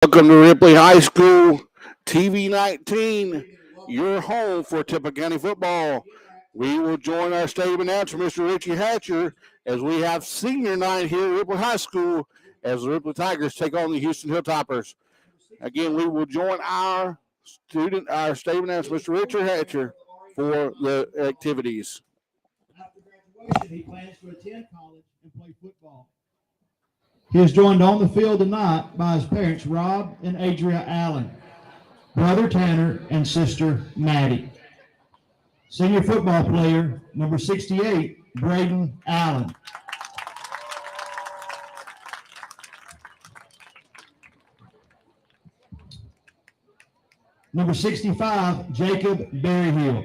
Welcome to Ripley High School TV 19, your home for Tippah County football. We will join our stadium announcer, Mr. Richie Hatcher, as we have senior night here at Ripley High School as the Ripley Tigers take on the Houston Hilltoppers. Again, we will join our stadium announcer, Mr. Richard Hatcher, for the activities. After graduation, he plans to attend college and play football. He is joined on the field tonight by his parents, Rob and Adria Allen, brother Tanner, and sister Maddie. Senior football player, number 68, Braden Allen. Number 65, Jacob Berryhill.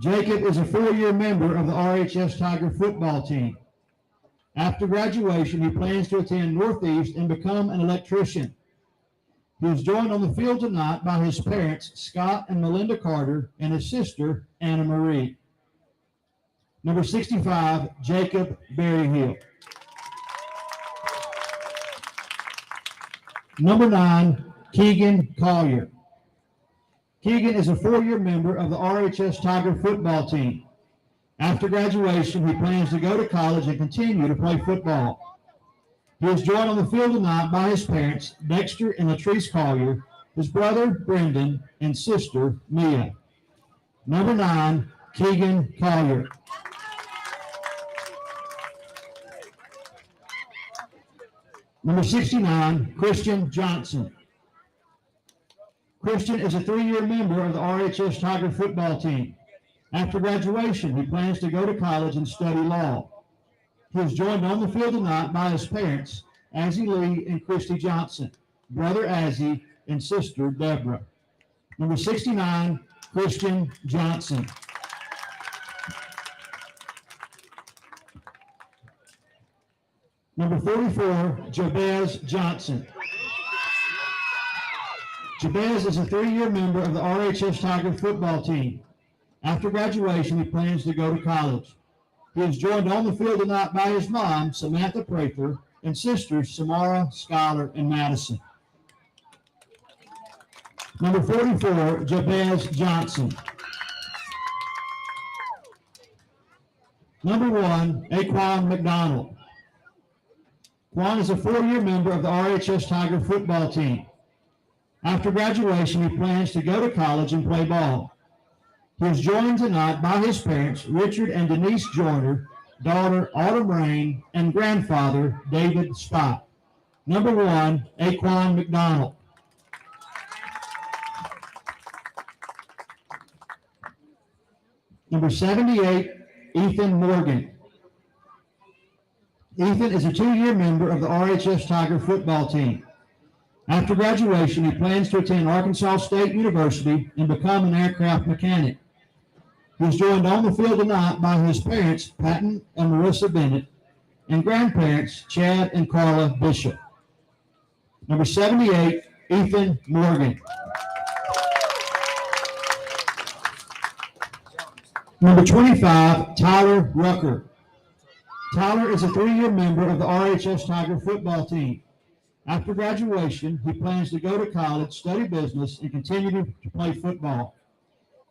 Jacob is a four-year member of the RHS Tiger football team. After graduation, he plans to attend Northeast and become an electrician. He is joined on the field tonight by his parents, Scott and Melinda Carter, and his sister, Anna Marie. Number 65, Jacob Berryhill. Number 9, Keegan Collier. Keegan is a four-year member of the RHS Tiger football team. After graduation, he plans to go to college and continue to play football. He is joined on the field tonight by his parents, Dexter and Latrice Collier, his brother, Brendan, and sister, Mia. Number 9, Keegan Collier. Number 69, Christian Johnson. Christian is a three-year member of the RHS Tiger football team. After graduation, he plans to go to college and study law. He is joined on the field tonight by his parents, Azzy Lee and Christy Johnson, brother Azzy, and sister Deborah. Number 69, Christian Johnson. Number 44, Jabez Johnson. Jabez is a three-year member of the RHS Tiger football team. After graduation, he plans to go to college. He is joined on the field tonight by his mom, Samantha Prather, and sisters, Samara, Skylar, and Madison. Number 44, Jabez Johnson. Number 1, Aquan McDonald. Quan is a four-year member of the RHS Tiger football team. After graduation, he plans to go to college and play ball. He is joined tonight by his parents, Richard and Denise Joyner, daughter Autumn Rain, and grandfather David Spot. Number 1, Aquan McDonald. Number 78, Ethan Morgan. Ethan is a two-year member of the RHS Tiger football team. After graduation, he plans to attend Arkansas State University and become an aircraft mechanic. He is joined on the field tonight by his parents, Patton and Marissa Bennett, and grandparents, Chad and Carla Bishop. Number 78, Ethan Morgan. Number 25, Tyler Rucker. Tyler is a three-year member of the RHS Tiger football team. After graduation, he plans to go to college, study business, and continue to play football.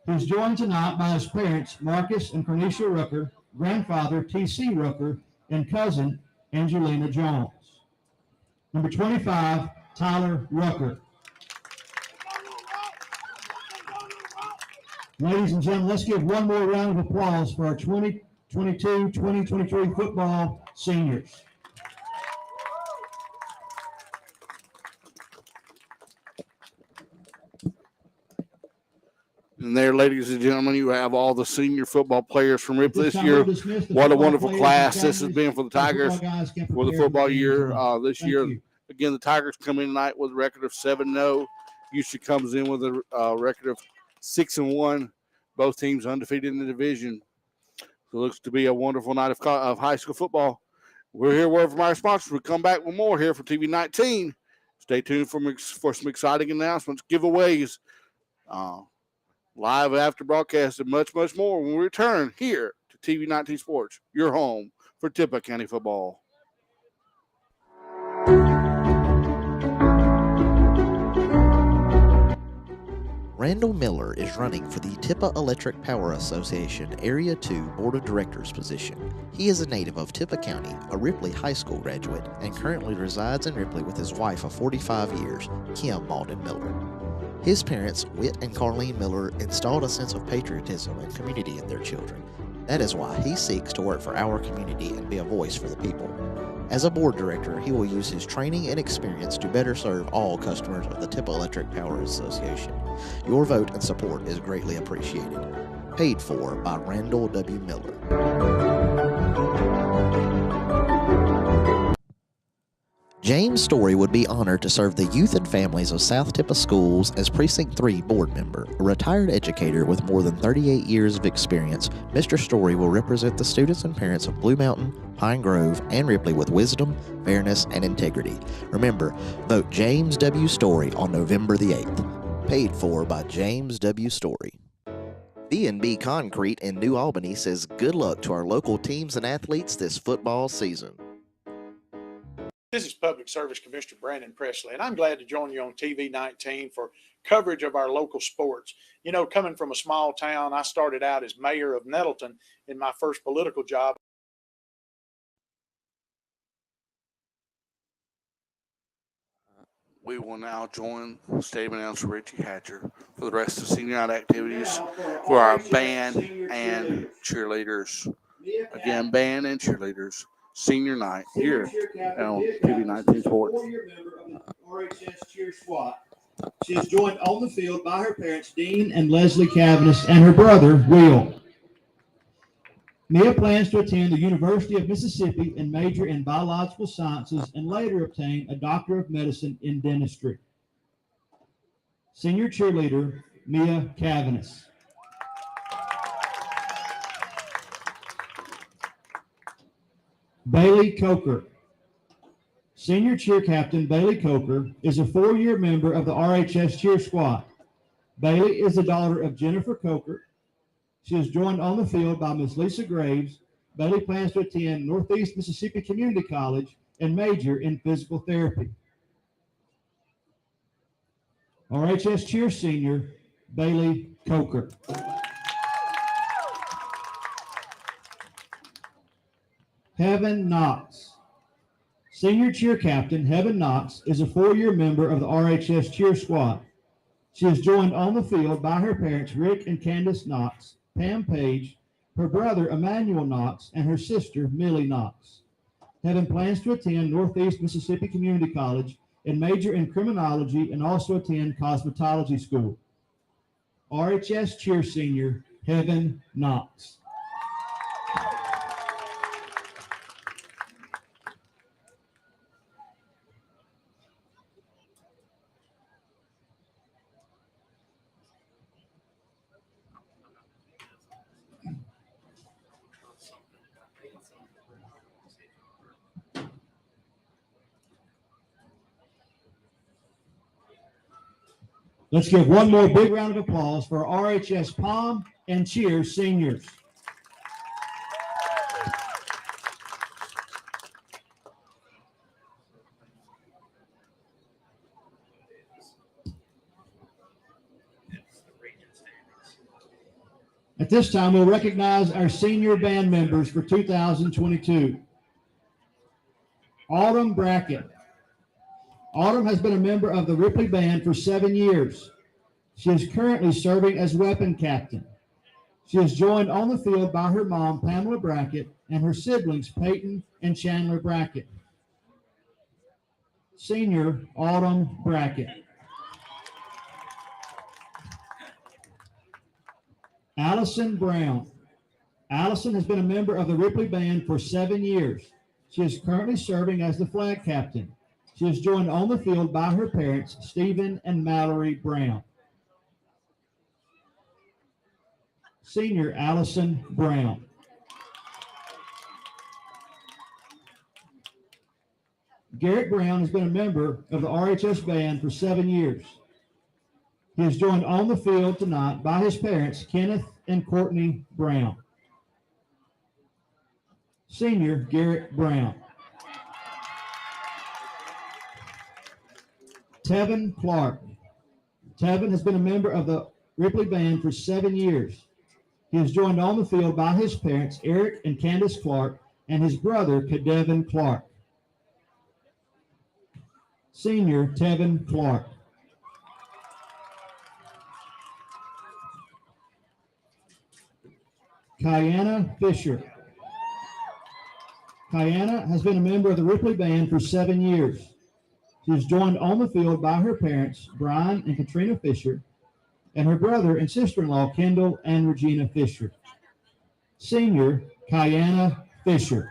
He is joined tonight by his parents, Marcus and Cornelia Rucker, grandfather, T.C. Rucker, and cousin, Angelina Jones. Number 25, Tyler Rucker. Ladies and gentlemen, let's give one more round of applause for our 2022-2023 football seniors. And there, ladies and gentlemen, you have all the senior football players from Ripley this year. What a wonderful class this has been for the Tigers for the football year this year. Again, the Tigers come in tonight with a record of 7-0. Houston comes in with a record of 6-1. Both teams undefeated in the division. So it looks to be a wonderful night of high school football. We're here word from our sponsors. We'll come back with more here for TV 19. Stay tuned for some exciting announcements, giveaways, live after broadcast, and much, much more when we return here to TV 19 Sports, your home for Tippah County football. Randall Miller is running for the Tippah Electric Power Association Area 2 Board of Directors position. He is a native of Tippah County, a Ripley High School graduate, and currently resides in Ripley with his wife of 45 years, Kim Malden Miller. His parents, Whit and Carleen Miller, installed a sense of patriotism and community in their children. That is why he seeks to work for our community and be a voice for the people. As a board director, he will use his training and experience to better serve all customers of the Tippah Electric Power Association. Your vote and support is greatly appreciated. Paid for by Randall W. Miller. James Story would be honored to serve the youth and families of South Tippah Schools as Precinct 3 board member. A retired educator with more than 38 years of experience, Mr. Story will represent the students and parents of Blue Mountain, Pine Grove, and Ripley with wisdom, fairness, and integrity. Remember, vote James W. Story on November the 8th. Paid for by James W. Story. B&B Concrete in New Albany says good luck to our local teams and athletes this football season. This is Public Service Commissioner Brandon Presley, and I'm glad to join you on TV 19 for coverage of our local sports. You know, coming from a small town, I started out as mayor of Nettleton in my first political job. We will now join Stadium announcer Richie Hatcher for the rest of senior night activities for our band and cheerleaders. Again, band and cheerleaders. Senior night here on TV 19 Sports. Four-year member of the RHS cheer squad. She is joined on the field by her parents, Dean and Leslie Cavanis, and her brother, Will. Mia plans to attend the University of Mississippi and major in biological sciences and later obtain a Doctor of Medicine in dentistry. Senior cheerleader, Mia Cavanis. Bailey Coker. Senior cheer captain Bailey Coker is a four-year member of the RHS cheer squad. Bailey is the daughter of Jennifer Coker. She is joined on the field by Ms. Lisa Graves. Bailey plans to attend Northeast Mississippi Community College and major in physical therapy. RHS cheer senior Bailey Coker. Heaven Knox. Senior cheer captain Heaven Knox is a four-year member of the RHS cheer squad. She is joined on the field by her parents Rick and Candace Knox, Pam Page, her brother Emmanuel Knox, and her sister Millie Knox. Heaven plans to attend Northeast Mississippi Community College and major in criminology and also attend cosmetology school. RHS cheer senior Heaven Knox. Let's give one more big round of applause for RHS Pom and Cheer seniors. At this time, we'll recognize our senior band members for 2022. Autumn Brackett. Autumn has been a member of the Ripley Band for 7 years. She is currently serving as weapon captain. She is joined on the field by her mom, Pamela Brackett, and her siblings, Peyton and Chandler Brackett. Senior Autumn Brackett. Allison Brown. Allison has been a member of the Ripley Band for 7 years. She is currently serving as the flag captain. She is joined on the field by her parents, Stephen and Mallory Brown. Senior Allison Brown. Garrett Brown has been a member of the RHS Band for 7 years. He is joined on the field tonight by his parents, Kenneth and Courtney Brown. Senior Garrett Brown. Tevin Clark. Tevin has been a member of the Ripley Band for 7 years. He is joined on the field by his parents, Eric and Candace Clark, and his brother, Kadevin Clark. Senior, Tevin Clark. Kiana Fisher. Kiana has been a member of the Ripley Band for 7 years. She is joined on the field by her parents, Brian and Katrina Fisher, and her brother and sister-in-law, Kendall and Regina Fisher. Senior, Kiana Fisher.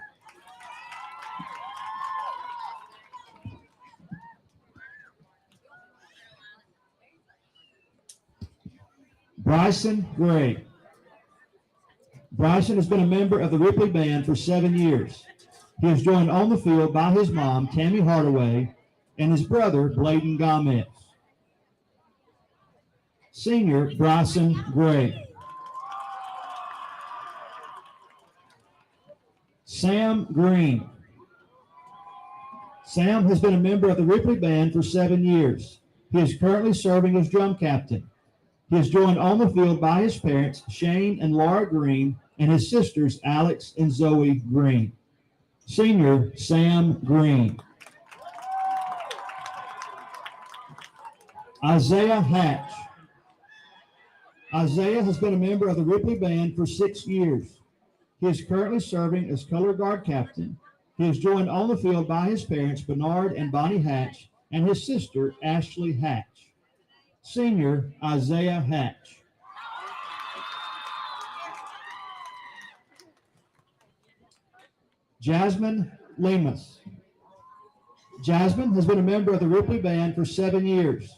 Bryson Gray. Bryson has been a member of the Ripley Band for 7 years. He is joined on the field by his mom, Tammy Hardaway, and his brother, Bladen Gomez. Senior, Bryson Gray. Sam Green. Sam has been a member of the Ripley Band for 7 years. He is currently serving as drum captain. He is joined on the field by his parents, Shane and Laura Green, and his sisters, Alex and Zoe Green. Senior, Sam Green. Isaiah Hatch. Isaiah has been a member of the Ripley Band for 6 years. He is currently serving as color guard captain. He is joined on the field by his parents, Bernard and Bonnie Hatch, and his sister, Ashley Hatch. Senior, Isaiah Hatch. Jasmine Lemus. Jasmine has been a member of the Ripley Band for 7 years.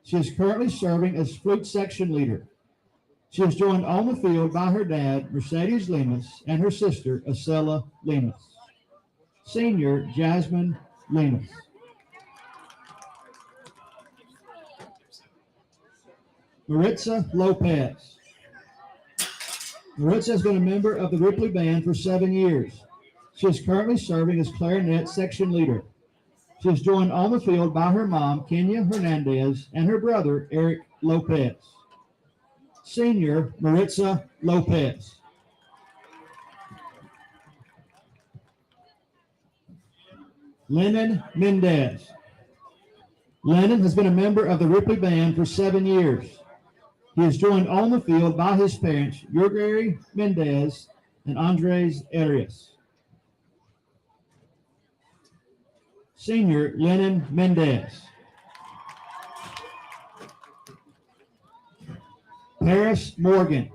She is currently serving as flute section leader. She is joined on the field by her dad, Mercedes Lemus, and her sister, Acela Lemus. Senior, Jasmine Lemus. Maritza Lopez. Maritza has been a member of the Ripley Band for 7 years. She is currently serving as clarinet section leader. She is joined on the field by her mom, Kenya Hernandez, and her brother, Eric Lopez. Senior, Maritza Lopez. Lennon Mendez. Lennon has been a member of the Ripley Band for 7 years. He is joined on the field by his parents, Yurgary Mendez and Andres Arias. Senior, Lennon Mendez. Paris Morgan.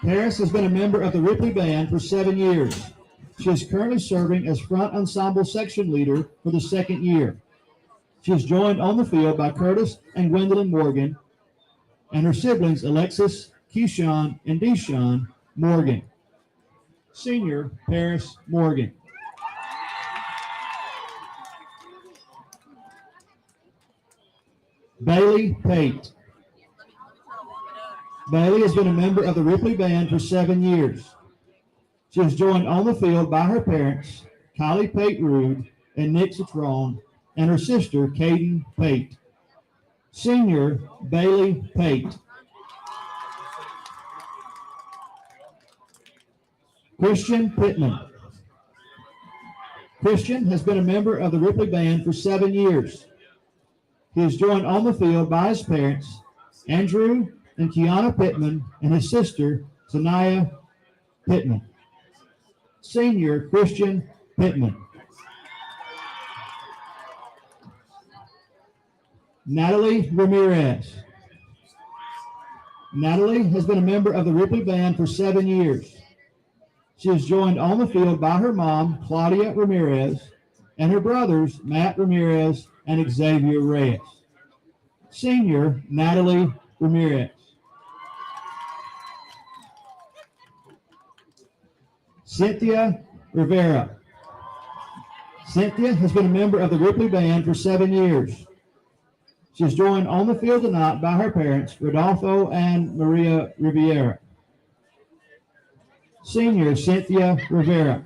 Paris has been a member of the Ripley Band for 7 years. She is currently serving as front ensemble section leader for the 2nd year. She is joined on the field by Curtis and Gwendolyn Morgan and her siblings Alexis, Keyshawn, and Deshawn Morgan. Senior, Paris Morgan. Bailey Pate. Bailey has been a member of the Ripley Band for 7 years. She is joined on the field by her parents, Kylie Pate Rude and Nick Citrone, and her sister, Caden Pate. Senior, Bailey Pate. Christian Pittman. Christian has been a member of the Ripley Band for 7 years. He is joined on the field by his parents, Andrew and Kiana Pittman, and his sister, Sanaya Pittman. Senior, Christian Pittman. Natalie Ramirez. Natalie has been a member of the Ripley Band for 7 years. She is joined on the field by her mom, Claudia Ramirez, and her brothers, Matt Ramirez and Xavier Reyes. Senior, Natalie Ramirez. Cynthia Rivera. Cynthia has been a member of the Ripley Band for 7 years. She is joined on the field tonight by her parents, Rodolfo and Maria Riviera. Senior, Cynthia Rivera.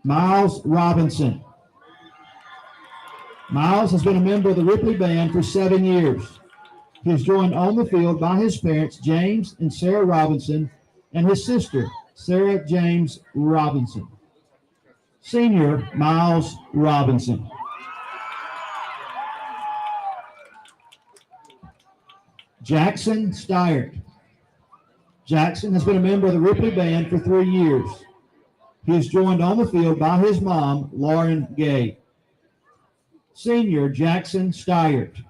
Miles Robinson. Miles has been a member of the Ripley Band for 7 years. He is joined on the field by his parents, James and Sarah Robinson, and his sister, Sarah James Robinson. Senior, Miles Robinson. Jackson Steyert. Jackson has been a member of the Ripley Band for 3 years. He is joined on the field by his mom, Lauren Gay. Senior, Jackson Steyert.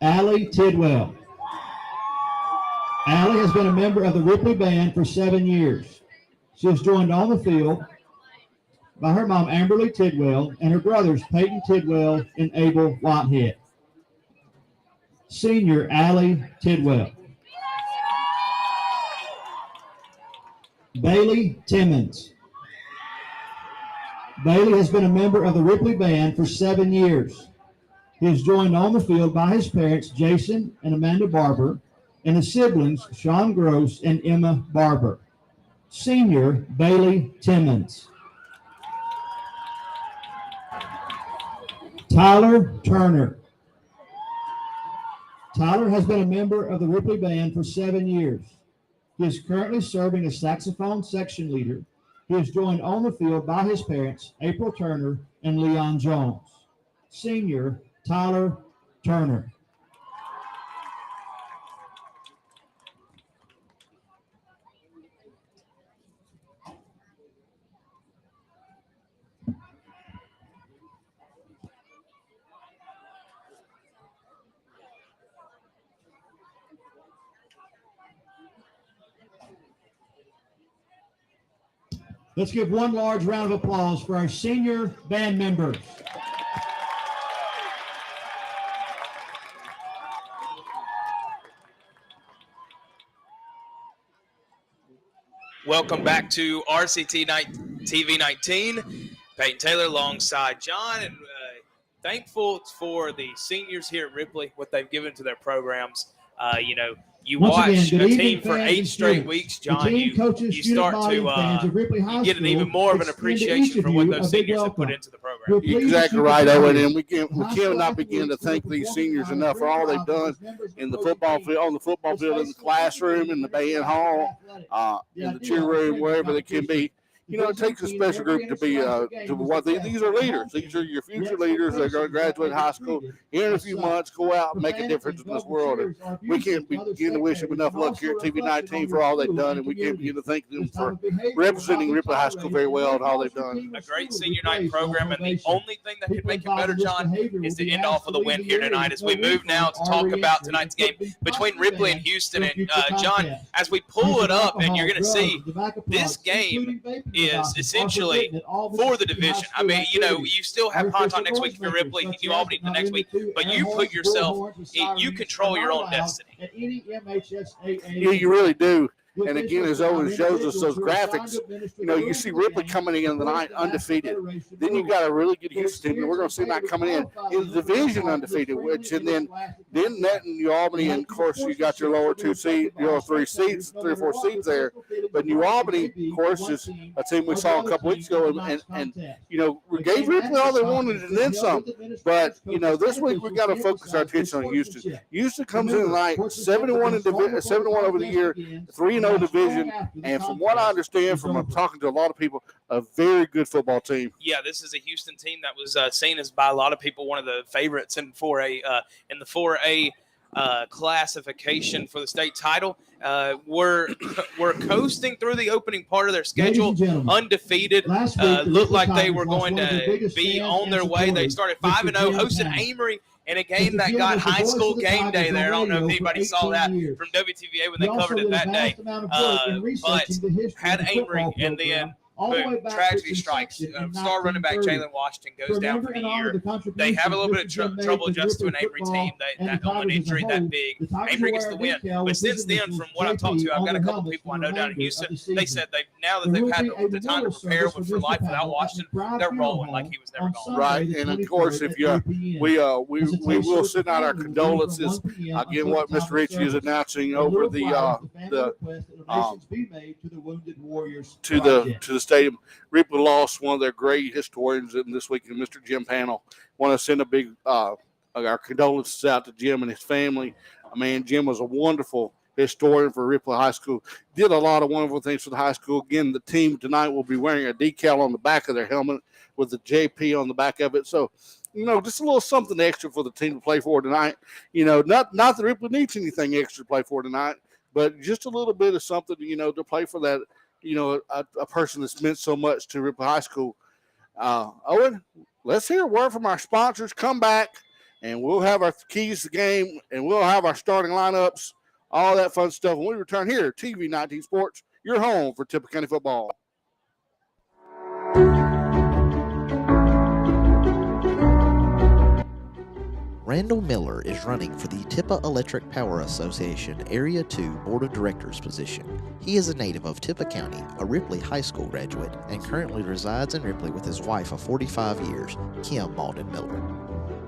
Allie Tidwell. Allie has been a member of the Ripley Band for 7 years. She is joined on the field by her mom, Amberly Tidwell, and her brothers, Peyton Tidwell and Abel Whitehead. Senior, Allie Tidwell. Bailey Timmons. Bailey has been a member of the Ripley Band for 7 years. He is joined on the field by his parents, Jason and Amanda Barber, and his siblings, Sean Gross and Emma Barber. Senior, Bailey Timmons. Tyler Turner. Tyler has been a member of the Ripley Band for 7 years. He is currently serving as saxophone section leader. He is joined on the field by his parents, April Turner and Leon Jones. Senior, Tyler Turner. Let's give one large round of applause for our senior band members. Welcome back to RCT TV 19. Peyton Taylor alongside John, and thankful for the seniors here at Ripley, what they've given to their programs. You watch a team for 8 straight weeks, John, you start to you get an even more of an appreciation for what those seniors have put into the program. You're exactly right, Owen, and we cannot begin to thank these seniors enough for all they've done in the football field, on the football field, in the classroom, in the band hall, in the cheer room, wherever they can be. You know, it takes a special group to be these are leaders. These are your future leaders that are going to graduate high school here in a few months, go out and make a difference in this world. And we can't begin to wish them enough luck here at TV 19 for all they've done, and we can't begin to thank them for representing Ripley High School very well and all they've done. A great senior night program, and the only thing that could make it better, John, is to end off with a win here tonight. As we move now to talk about tonight's game between Ripley and Houston, and John, as we pull it up, and you're going to see this game is essentially for the division. I mean, you still have Pontotoc next week for Ripley, New Albany the next week, but you put yourself, you control your own destiny. Yeah, you really do. And again, as Owen shows us those graphics, you see Ripley coming in the night undefeated. Then you got a really good Houston team, and we're going to see that coming in the division undefeated, and then that in New Albany, and of course you got your lower 2 seed, your 3 or 4 seeds there. But New Albany, of course, is a team we saw a couple weeks ago, and we gave Ripley all they wanted and then some. But this week we got to focus our attention on Houston. Houston comes in tonight 7-1 over the year, 3-0 division, and from what I understand from talking to a lot of people, a very good football team. Yeah, this is a Houston team that was seen as by a lot of people one of the favorites in the 4A classification for the state title. We're coasting through the opening part of their schedule, undefeated. Looked like they were going to be on their way. They started 5-0, hosted Amory in a game that got high school game day there. I don't know if anybody saw that from WTVA when they covered it that day. But had Amory, and then boom, tragedy strikes. Star running back Jalen Washington goes down for the year. They have a little bit of trouble adjusting to an Amory team that on an injury that big. Amory gets the win. But since then, from what I've talked to, I've got a couple people I know down in Houston. They said now that they've had the time to prepare for life without Washington, they're rolling like he was never gone. Right, and of course, if we will send out our condolences. Again, what Mr. Ritchie is announcing over to the stadium. Ripley lost one of their great historians this week, Mr. Jim Panel. Want to send a big our condolences out to Jim and his family. Man, Jim was a wonderful historian for Ripley High School. Did a lot of wonderful things for the high school. Again, the team tonight will be wearing a decal on the back of their helmet with the JP on the back of it. So, just a little something extra for the team to play for tonight. Not that Ripley needs anything extra to play for tonight, but just a little bit of something, to play for that, a person that's meant so much to Ripley High School. Owen, let's hear a word from our sponsors. Come back, and we'll have our keys to the game, and we'll have our starting lineups, all that fun stuff. When we return here, TV 19 Sports, your home for Tippah County football. Randall Miller is running for the Tippah Electric Power Association Area 2 Board of Directors position. He is a native of Tippah County, a Ripley High School graduate, and currently resides in Ripley with his wife of 45 years, Kim Malden Miller.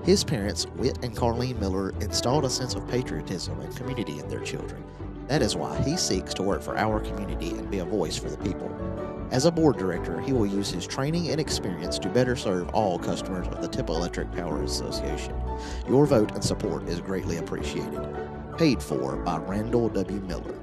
His parents, Whit and Carleen Miller, installed a sense of patriotism and community in their children. That is why he seeks to work for our community and be a voice for the people. As a board director, he will use his training and experience to better serve all customers of the Tippah Electric Power Association. Your vote and support is greatly appreciated. Paid for by Randall W. Miller.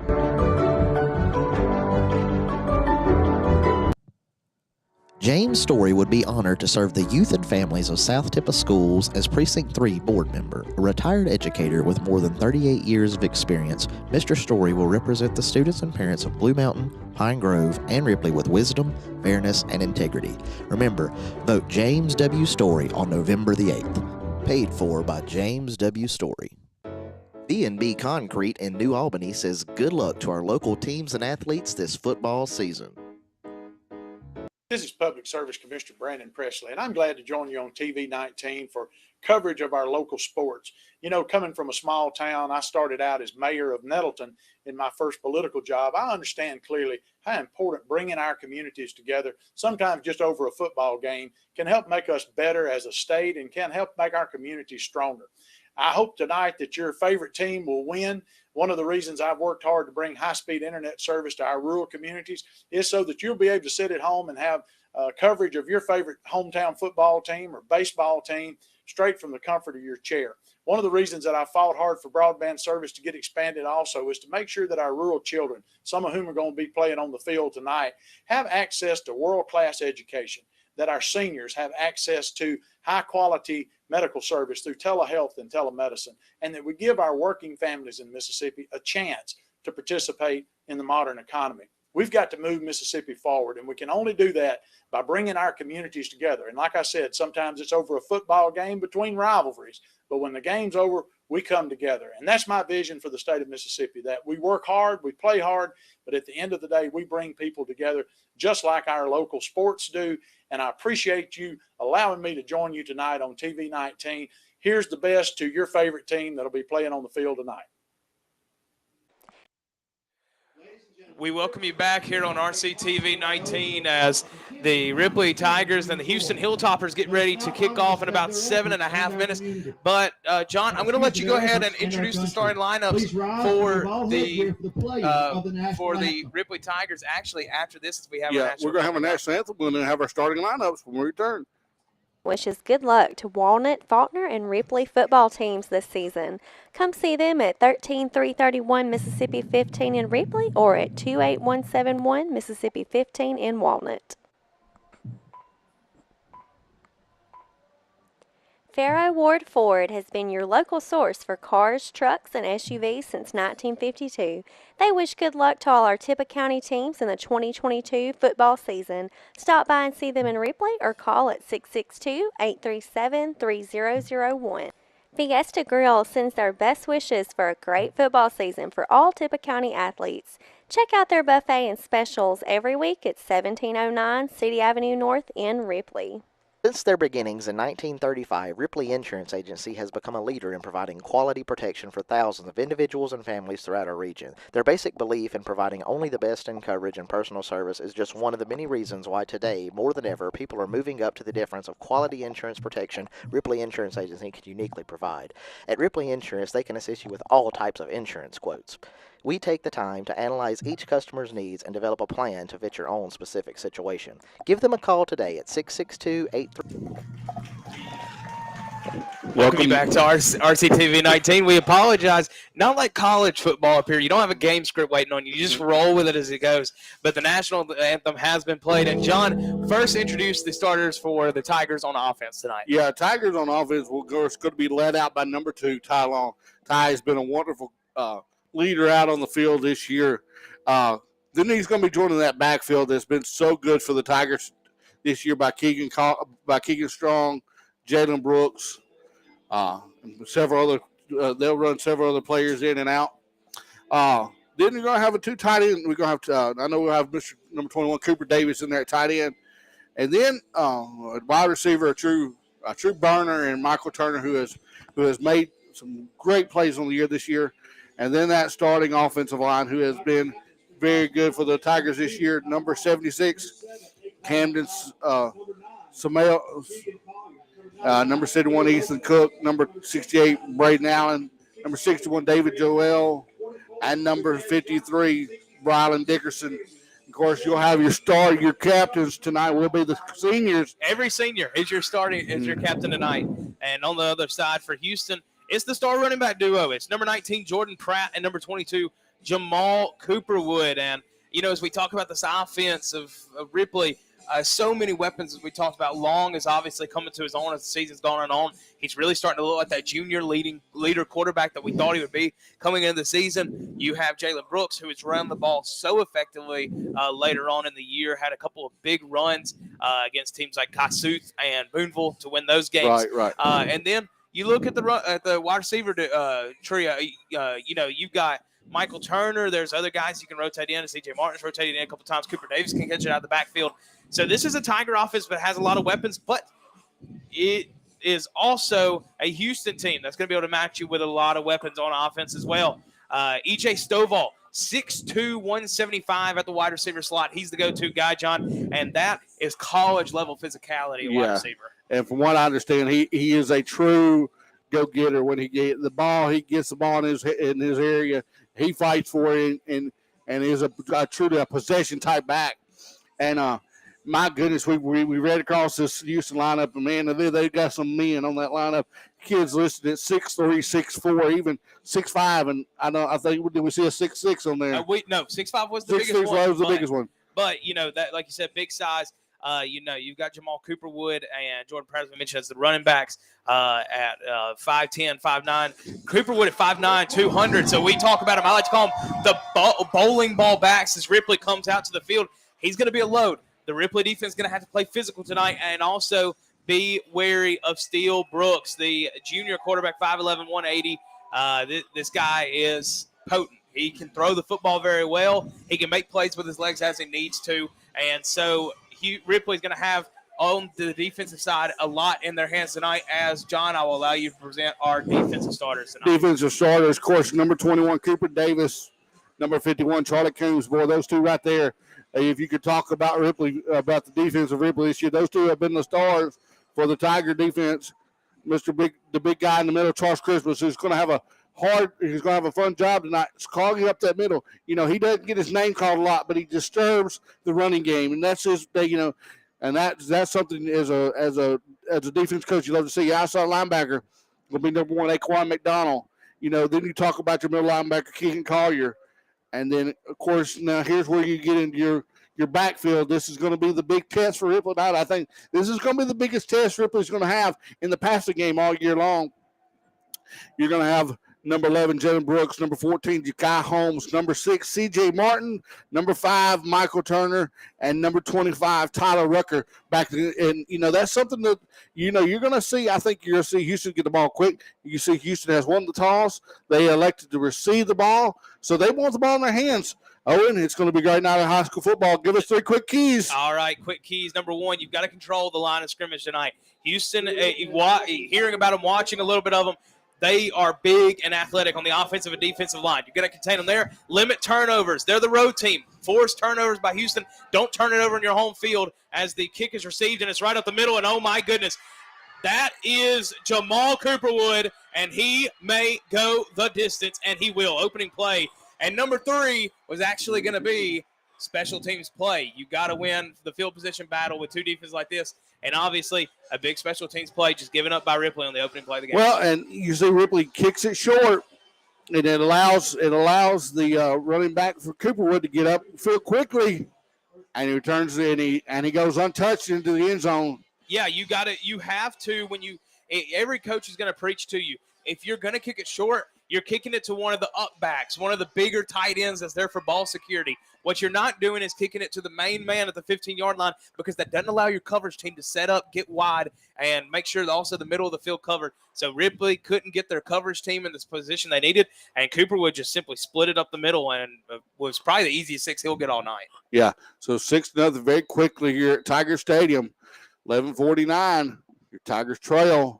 James Story would be honored to serve the youth and families of South Tippah Schools as Precinct 3 board member. A retired educator with more than 38 years of experience, Mr. Story will represent the students and parents of Blue Mountain, Pine Grove, and Ripley with wisdom, fairness, and integrity. Remember, vote James W. Story on November the 8th. Paid for by James W. Story. B&B Concrete in New Albany says good luck to our local teams and athletes this football season. This is Public Service Commissioner Brandon Presley, and I'm glad to join you on TV 19 for coverage of our local sports. Coming from a small town, I started out as mayor of Nettleton in my first political job. I understand clearly how important bringing our communities together, sometimes just over a football game, can help make us better as a state and can help make our communities stronger. I hope tonight that your favorite team will win. One of the reasons I've worked hard to bring high-speed internet service to our rural communities is so that you'll be able to sit at home and have coverage of your favorite hometown football team or baseball team straight from the comfort of your chair. One of the reasons that I fought hard for broadband service to get expanded also is to make sure that our rural children, some of whom are going to be playing on the field tonight, have access to world-class education, that our seniors have access to high-quality medical service through telehealth and telemedicine, and that we give our working families in Mississippi a chance to participate in the modern economy. We've got to move Mississippi forward, and we can only do that by bringing our communities together. And like I said, sometimes it's over a football game between rivalries, but when the game's over, we come together. And that's my vision for the state of Mississippi, that we work hard, we play hard, but at the end of the day, we bring people together just like our local sports do. And I appreciate you allowing me to join you tonight on TV 19. Here's the best to your favorite team that'll be playing on the field tonight. We welcome you back here on RCTV 19 as the Ripley Tigers and the Houston Hilltoppers get ready to kick off in about 7.5 minutes. But, John, I'm going to let you go ahead and introduce the starting lineups for the Ripley Tigers. Actually, after this, we have we're going to have a national anthem. We're going to have our starting lineups when we return. Wishes good luck to Walnut, Faulkner, and Ripley football teams this season. Come see them at 13331 Mississippi 15 in Ripley or at 28171 Mississippi 15 in Walnut. Farrow Ward Ford has been your local source for cars, trucks, and SUVs since 1952. They wish good luck to all our Tippah County teams in the 2022 football season. Stop by and see them in Ripley or call at 662-837-3001. Fiesta Grill sends their best wishes for a great football season for all Tippah County athletes. Check out their buffet and specials every week at 1709 City Avenue North in Ripley. Since their beginnings in 1935, Ripley Insurance Agency has become a leader in providing quality protection for thousands of individuals and families throughout our region. Their basic belief in providing only the best in coverage and personal service is just one of the many reasons why today, more than ever, people are moving up to the difference of quality insurance protection Ripley Insurance Agency can uniquely provide. At Ripley Insurance, they can assist you with all types of insurance quotes. We take the time to analyze each customer's needs and develop a plan to fit your own specific situation. Give them a call today at 662-83. Welcome you back to RCTV 19. We apologize. Not like college football up here. You don't have a game script waiting on you. You just roll with it as it goes. But the national anthem has been played. And, John, first introduce the starters for the Tigers on offense tonight. Yeah, Tigers on offense it's going to be led out by number 2, Ty Long. Ty has been a wonderful leader out on the field this year. Then he's going to be joining that backfield that's been so good for the Tigers this year by Keegan Strong, Jalen Brooks, several other. They'll run several other players in and out. Then you're going to have a 2 tight end. We're going to have. I know we'll have Mr. number 21 Cooper Davis in there at tight end, and then a wide receiver, a true burner, and Michael Turner, who has made some great plays on the year this year, and then that starting offensive line, who has been very good for the Tigers this year. Number 76, Camden Samel. Number 71, Ethan Cook. Number 68, Braden Allen. Number 61, David Joel. And number 53, Brylan Dickerson. Of course, you'll have your captains tonight will be the seniors. Every senior is your captain tonight. And on the other side for Houston, it's the star running back duo. It's number 19, Jordan Pratt, and number 22, Jamal Cooperwood. And, as we talk about this offense of Ripley, so many weapons, as we talked about. Long is obviously coming to his own as the season's gone on. He's really starting to look like that junior leader quarterback that we thought he would be coming into the season. You have Jalen Brooks, who has run the ball so effectively later on in the year, had a couple of big runs against teams like Kasuth and Boonville to win those games. Right. And then you look at the wide receiver trio. You've got Michael Turner. There's other guys you can rotate in. C.J. Martin's rotated in a couple times. Cooper Davis can catch it out of the backfield. So this is a Tiger offense that has a lot of weapons, but it is also a Houston team that's going to be able to match you with a lot of weapons on offense as well. E.J. Stovall, 6'2", 175 at the wide receiver slot. He's the go-to guy, John, and that is college-level physicality at wide receiver. And from what I understand, he is a true go-getter. When he gets the ball in his area. He fights for it and is a truly possession type back. And my goodness, we read across this Houston lineup, and man, they got some men on that lineup. Kids listed at 6'3", 6'4", even 6'5", and I think did we see a 6'6" on there? 6'5" was the biggest one. 6'6" was the biggest one. But that, like you said, big size. You've got Jamal Cooperwood and Jordan Pratt, as we mentioned, as the running backs at 5'10", 5'9". Cooperwood at 5'9", 200. So we talk about him. I like to call him the bowling ball backs as Ripley comes out to the field. He's going to be a load. The Ripley defense is going to have to play physical tonight and also be wary of Steele Brooks, the junior quarterback, 5'11", 180. This guy is potent. He can throw the football very well. He can make plays with his legs as he needs to. And so Ripley's going to have on the defensive side a lot in their hands tonight. As John, I will allow you to present our defensive starters tonight. Defensive starters, of course, number 21, Cooper Davis, number 51, Charlie Coombs. Boy, those two right there. If you could talk about Ripley, about the defense of Ripley this year, those two have been the stars for the Tiger defense. The big guy in the middle, Charles Christmas, who's going to have a fun job tonight. It's clogging up that middle. He doesn't get his name called a lot, but he disturbs the running game, and that's his. And that's something as a defense coach you love to see. Outside linebacker will be number 1, Aquan McDonald. Then you talk about your middle linebacker, Keegan Collier. And then, of course, now here's where you get into your backfield. This is going to be the big test for Ripley tonight. I think this is going to be the biggest test Ripley's going to have in the passing game all year long. You're going to have number 11, Jalen Brooks, number 14, Ja'Kai Holmes, number 6, C.J. Martin, number 5, Michael Turner, and number 25, Tyler Rucker back. And, that's something that, you're going to see. I think you're going to see Houston get the ball quick. You see Houston has won the toss. They elected to receive the ball, so they want the ball in their hands. Owen, it's going to be a great night of high school football. Give us 3 quick keys. All right, quick keys. Number 1, you've got to control the line of scrimmage tonight. Houston, hearing about them, watching a little bit of them, they are big and athletic on the offensive and defensive line. You're going to contain them there. Limit turnovers. They're the road team. Force turnovers by Houston. Don't turn it over in your home field as the kick is received, and it's right up the middle, and oh, my goodness. That is Jamal Cooperwood, and he may go the distance, and he will. Opening play And number 3 was actually going to be special teams play. You got to win the field position battle with 2 defenses like this. And obviously, a big special teams play just given up by Ripley on the opening play of the game. Well, and you see Ripley kicks it short, and it allows the running back for Cooperwood to get up field quickly, and he returns and he goes untouched into the end zone. Yeah, you have to, every coach is going to preach to you. If you're going to kick it short, you're kicking it to one of the up backs, one of the bigger tight ends that's there for ball security. What you're not doing is kicking it to the main man at the 15-yard line, because that doesn't allow your coverage team to set up, get wide, and make sure that also the middle of the field covered. So Ripley couldn't get their coverage team in this position they needed, and Cooperwood just simply split it up the middle and was probably the easiest 6 he'll get all night. Yeah, so 6-0 very quickly here at Tiger Stadium. 11:49, your Tigers trail.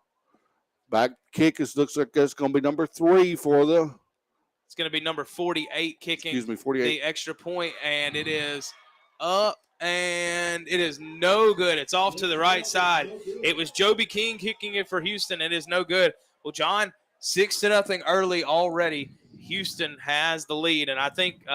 Back kick looks like it's going to be number 3 for the. It's going to be number 48 kicking. Excuse me, 48. The extra point, and it is up, and it is no good. It's off to the right side. It was Joby King kicking it for Houston. It is no good. Well, John, 6-0 early already. Houston has the lead, and I think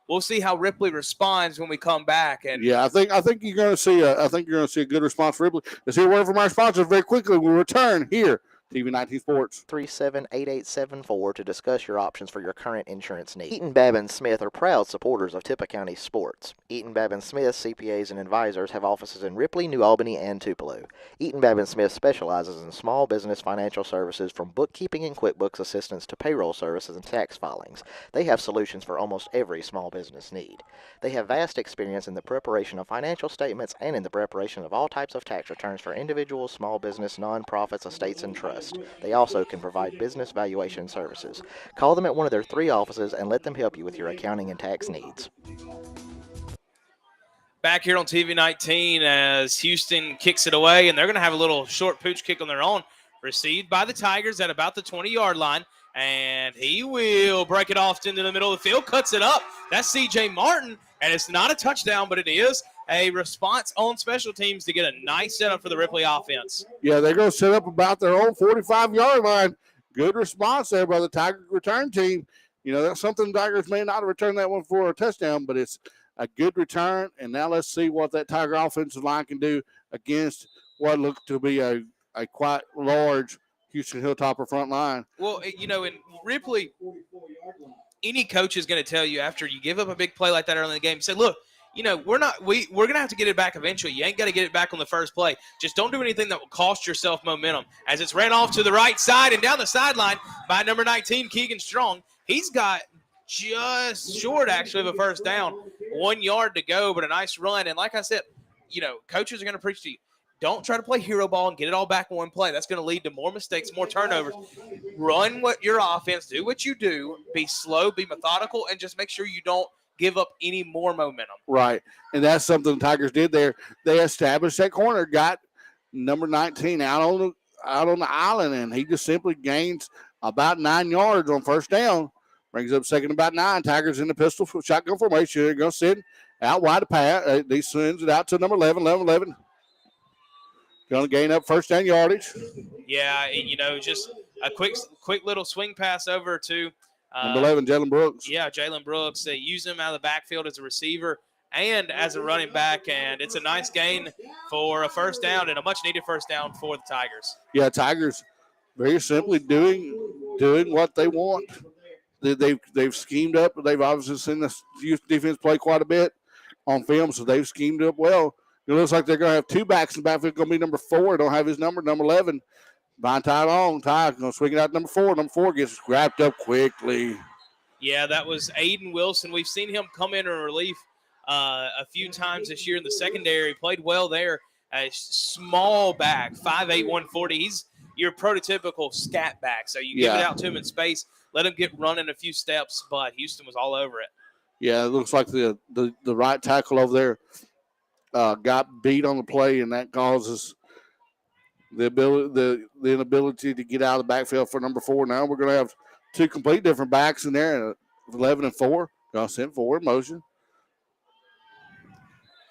we'll see how Ripley responds when we come back. And yeah, I think you're going to see a good response for Ripley. Let's hear word from our sponsors very quickly. We'll return here. TV 19 Sports. 378874 to discuss your options for your current insurance needs. Eaton Babin Smith are proud supporters of Tippah County sports. Eaton Babin Smith CPAs and advisors have offices in Ripley, New Albany, and Tupelo. Eaton Babin Smith specializes in small business financial services, from bookkeeping and QuickBooks assistance to payroll services and tax filings. They have solutions for almost every small business need. They have vast experience in the preparation of financial statements and in the preparation of all types of tax returns for individuals, small business, nonprofits, estates, and trusts. They also can provide business valuation services. Call them at one of their 3 offices and let them help you with your accounting and tax needs. Back here on TV 19 as Houston kicks it away, and they're going to have a little short pooch kick on their own, received by the Tigers at about the 20-yard line, and he will break it off into the middle of the field, cuts it up. That's C.J. Martin, and it's not a touchdown, but it is a response on special teams to get a nice setup for the Ripley offense. Yeah, they're going to set up about their own 45-yard line. Good response there by the Tiger return team. You know, that's something the Tigers may not have returned that one for a touchdown, but it's a good return. And now let's see what that Tiger offensive line can do against what looked to be a quite large Houston Hilltopper front line. Well, you know, in Ripley, any coach is going to tell you after you give up a big play like that early in the game, say, look, you know, we're going to have to get it back eventually. You ain't got to get it back on the first play. Just don't do anything that will cost yourself momentum. As it's ran off to the right side and down the sideline by number 19, Keegan Strong. He's got just short, actually, of a first down. 1 yard to go, but a nice run. And like I said, you know, coaches are going to preach to you. Don't try to play hero ball and get it all back in one play. That's going to lead to more mistakes, more turnovers. Run what your offense, do what you do, be slow, be methodical, and just make sure you don't give up any more momentum. Right, and that's something the Tigers did there. They established that corner, got number 19 out on the island, and he just simply gains about 9 yards on first down. Brings up second about 9. Tigers in the pistol shotgun formation. They're going to sit out wide to pass. He sends it out to number 11. Going to gain up first down yardage. Yeah, you know, just a quick little swing pass over to number 11, Jalen Brooks. Yeah, Jalen Brooks. They use him out of the backfield as a receiver and as a running back, and it's a nice gain for a first down and a much-needed first down for the Tigers. Yeah, Tigers very simply doing what they want. They've schemed up. They've obviously seen the Houston defense play quite a bit on film, so they've schemed up well. It looks like they're going to have 2 backs in the backfield. Going to be number 4. Don't have his number 11. Behind Ty Long. Ty going to swing it out to number 4. Number 4 gets wrapped up quickly. Yeah, that was Aiden Wilson. We've seen him come in relief a few times this year in the secondary. Played well there. A small back, 5'8", 140. He's your prototypical scat back. So you give it out to him in space, let him get running a few steps, but Houston was all over it. Yeah, it looks like the right tackle over there got beat on the play, and that causes the inability to get out of the backfield for number 4. Now we're going to have 2 complete different backs in there, 11 and 4. Going to send forward motion.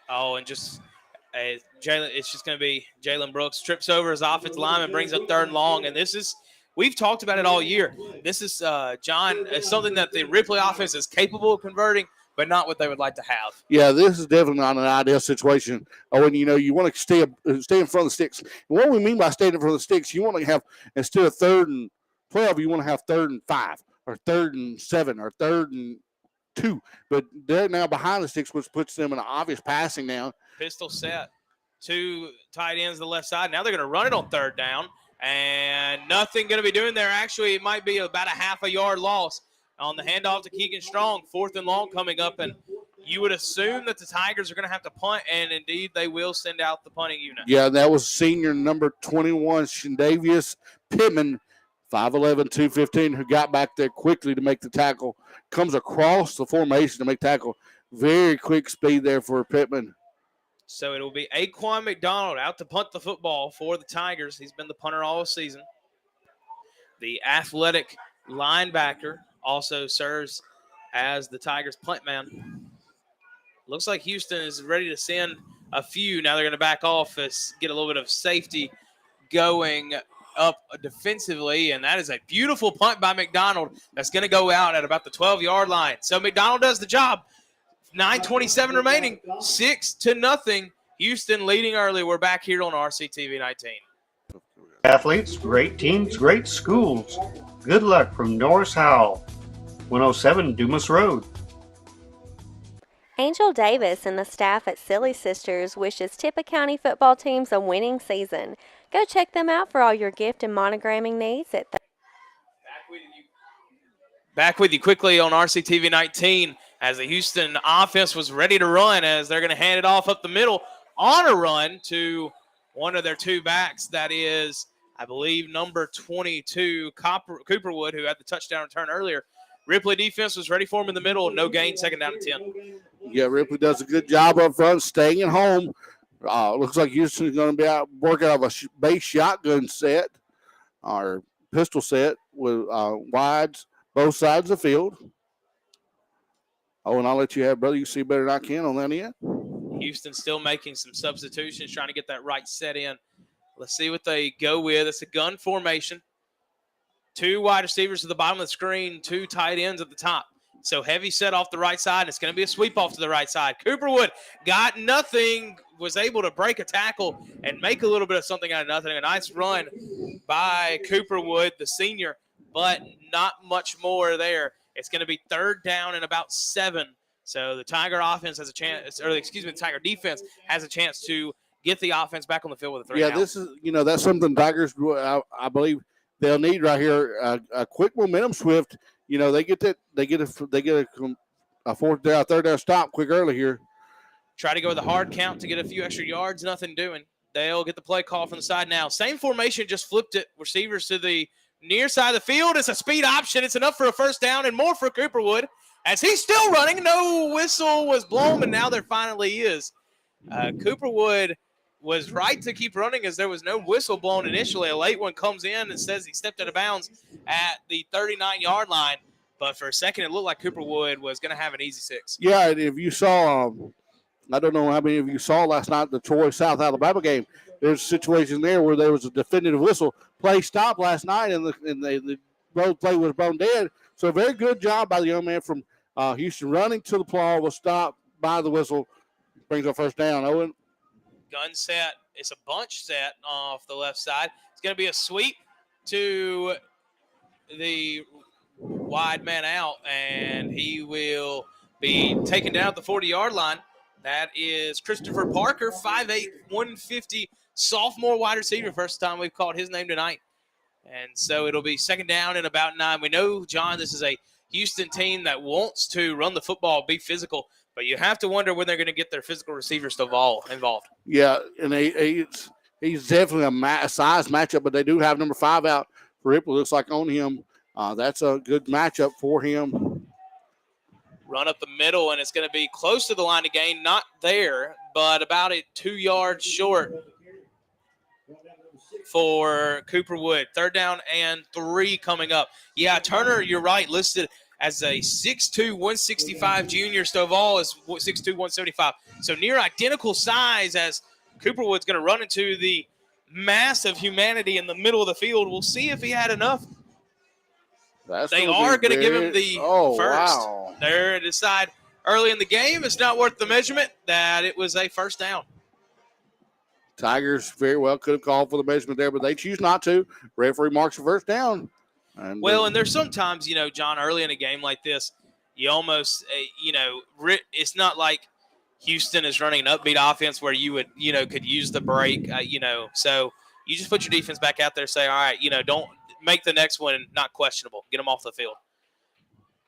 Oh, and just Jalen. It's just going to be Jalen Brooks trips over his offensive lineman, brings up 3rd and long, and this is we've talked about it all year. This is, John, something that the Ripley offense is capable of converting, but not what they would like to have. Yeah, this is definitely not an ideal situation. When you want to stay in front of the sticks. And what we mean by staying in front of the sticks, you want to have, instead of 3rd and 12, you want to have 3rd and 5 or 3rd and 7 or 3rd and 2. But they're now behind the sticks, which puts them in an obvious passing down. Pistol set. 2 tight ends to the left side. Now they're going to run it on 3rd down, and nothing going to be doing there. Actually, it might be about a half a yard loss on the handoff to Keegan Strong. 4th and long coming up, and you would assume that the Tigers are going to have to punt, and indeed they will send out the punting unit. Yeah, that was senior number 21, Shendavius Pittman, 5'11", 215, who got back there quickly to make the tackle. Comes across the formation to make tackle. Very quick speed there for Pittman. So it will be Aquan McDonald out to punt the football for the Tigers. He's been the punter all season. The athletic linebacker also serves as the Tigers' punt man. Looks like Houston is ready to send a few. Now they're going to back off, get a little bit of safety going up defensively, and that is a beautiful punt by McDonald that's going to go out at about the 12-yard line. So McDonald does the job. 9:27 remaining, 6-0. Houston leading early. We're back here on RCTV 19. Athletes, great teams, great schools. Good luck from Norris Howell, 107 Dumas Road. Angel Davis and the staff at Silly Sisters wishes Tippah County football teams a winning season. Go check them out for all your gift and monogramming needs at Back with you quickly on RCTV 19 as the Houston offense was ready to run, as they're going to hand it off up the middle on a run to one of their 2 backs. That is, I believe, number 22, Cooperwood, who had the touchdown return earlier. Ripley defense was ready for him in the middle. No gain, 2nd down and 10. Yeah, Ripley does a good job up front, staying at home. Looks like Houston's going to be working out of a base shotgun set or pistol set with wides both sides of the field. Oh, and I'll let you have, brother. You see better than I can on that end. Houston still making some substitutions, trying to get that right set in. Let's see what they go with. It's a gun formation. 2 wide receivers at the bottom of the screen, 2 tight ends at the top. So heavy set off the right side. It's going to be a sweep off to the right side. Cooperwood got nothing, was able to break a tackle and make a little bit of something out of nothing. A nice run by Cooperwood, the senior, but not much more there. It's going to be 3rd down and about 7. So the Tiger offense has a chance, or excuse me, the Tiger defense has a chance to get the offense back on the field with a 3rd down. This is, that's something Tigers, I believe, they'll need right here. A quick momentum swift. They get a 4th down, 3rd down stop quick early here. Try to go with a hard count to get a few extra yards. Nothing doing. They'll get the play call from the side now. Same formation, just flipped it. Receivers to the near side of the field. It's a speed option. It's enough for a 1st down and more for Cooperwood as he's still running. No whistle was blown, but now there finally is. Cooperwood was right to keep running as there was no whistle blown initially. A late one comes in and says he stepped out of bounds at the 39-yard line. But for a second, it looked like Cooperwood was going to have an easy 6. Yeah, and if you saw, I don't know how many of you saw last night the Troy South Alabama game. There's a situation there where there was a definitive whistle. Play stopped last night, and the road play was blown dead. So a very good job by the young man from Houston running to the play, was stopped by the whistle, brings up 1st down. Owen. Gun set. It's a bunch set off the left side. It's going to be a sweep to the wide man out, and he will be taken down at the 40-yard line. That is Christopher Parker, 5'8", 150, sophomore wide receiver. First time we've called his name tonight. And so it'll be 2nd down and about 9. We know, John, this is a Houston team that wants to run the football, be physical, but you have to wonder when they're going to get their physical receivers involved. Yeah, and he's definitely a size matchup, but they do have number 5 out for Ripley. Looks like on him. That's a good matchup for him. Run up the middle, and it's going to be close to the line of gain. Not there, but about 2 yards short for Cooperwood. 3rd down and 3 coming up. Yeah, Turner, you're right, listed as a 6'2", 165 junior. Stovall is 6'2", 175. So near identical size as Cooperwood's going to run into the mass of humanity in the middle of the field. We'll see if he had enough. They gonna are be going to give him the first. Wow. They're to decide early in the game, it's not worth the measurement, that it was a first down. Tigers very well could have called for the measurement there, but they choose not to. Referee marks a first down. And, and there's sometimes, John, early in a game like this, you almost, it's not like Houston is running an upbeat offense where you would, could use the break, So you just put your defense back out there and say, all right, don't make the next one not questionable. Get them off the field.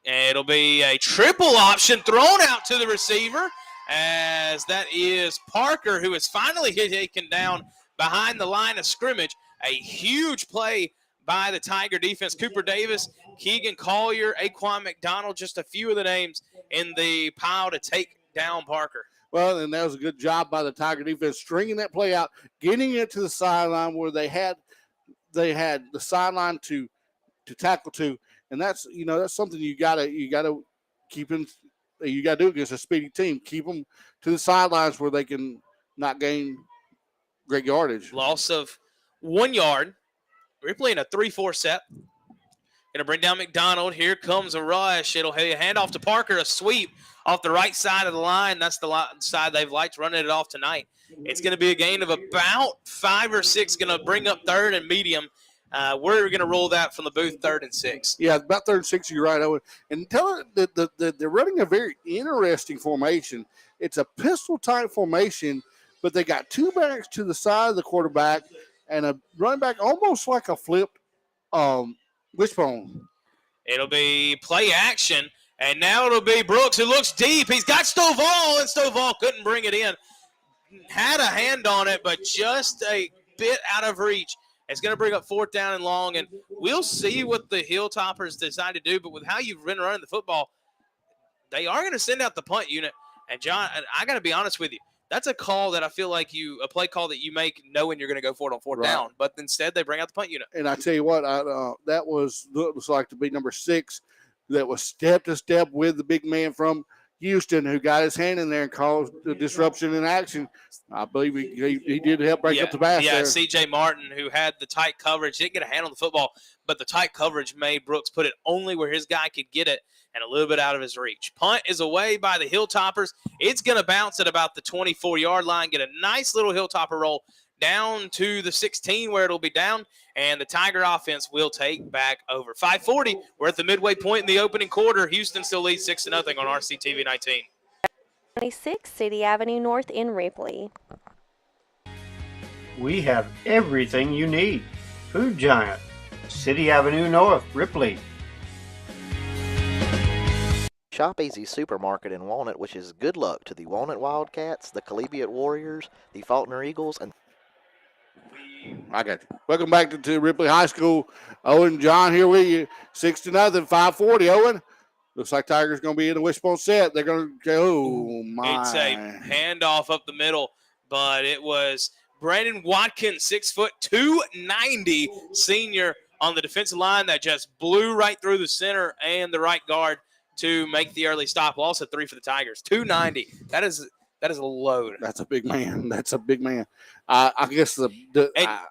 And it'll be a triple option thrown out to the receiver, as that is Parker, who is finally taken down behind the line of scrimmage. A huge play by the Tiger defense. Cooper Davis, Keegan Collier, Aquan McDonald, just a few of the names in the pile to take down Parker. Well, and that was a good job by the Tiger defense, stringing that play out, getting it to the sideline where they had the sideline to tackle to, and that's something you gotta keep in. You gotta do against a speedy team. Keep them to the sidelines where they can not gain great yardage. Loss of 1 yard. Ripley in a 3-4 set. Going to bring down McDonald. Here comes a rush. It'll hand off to Parker, a sweep off the right side of the line. That's the side they've liked running it off tonight. It's going to be a gain of about 5 or 6, going to bring up third and medium. We're going to roll that from the booth, 3rd and 6. Yeah, about 3rd and 6, you're right, Owen. And tell it that they're running a very interesting formation. It's a pistol-type formation, but they got 2 backs to the side of the quarterback and a running back almost like a flipped wishbone. It'll be play action, and now it'll be Brooks, who looks deep. He's got Stovall, and Stovall couldn't bring it in. Had a hand on it, but just a bit out of reach. It's going to bring up 4th down and long, and we'll see what the Hilltoppers decide to do. But with how you've been running the football, they are going to send out the punt unit. And, John, I got to be honest with you. That's a call that I feel like a play call that you make knowing you're going to go for it on 4th down. But instead, they bring out the punt unit. And I tell you what, that looks like to be number 6 that was step to step with the big man from Houston who got his hand in there and caused the disruption in action. I believe he did help break up the pass there. Yeah, C.J. Martin, who had the tight coverage, didn't get a hand on the football, but the tight coverage made Brooks put it only where his guy could get it and a little bit out of his reach. Punt is away by the Hilltoppers. It's going to bounce at about the 24-yard line, get a nice little Hilltopper roll down to the 16 where it'll be down, and the Tiger offense will take back over. 5:40, we're at the midway point in the opening quarter. Houston still leads 6-0 on RCTV 19. 26 City Avenue North in Ripley. We have everything you need. Food Giant, City Avenue North, Ripley. Shop Easy Supermarket in Walnut wishes good luck to the Walnut Wildcats, the Collegiate Warriors, the Faulkner Eagles, and I got you. Welcome back to Ripley High School. Owen and John here with you. 6-0, 5:40. Owen, looks like Tiger's going to be in the wishbone set. They're going to go, oh my. It's a handoff up the middle, but it was Brandon Watkins, 6 foot, 290 senior on the defensive line that just blew right through the center and the right guard to make the early stop. Also 3 for the Tigers. 290. That is a load. That's a big man. That's a big man. I guess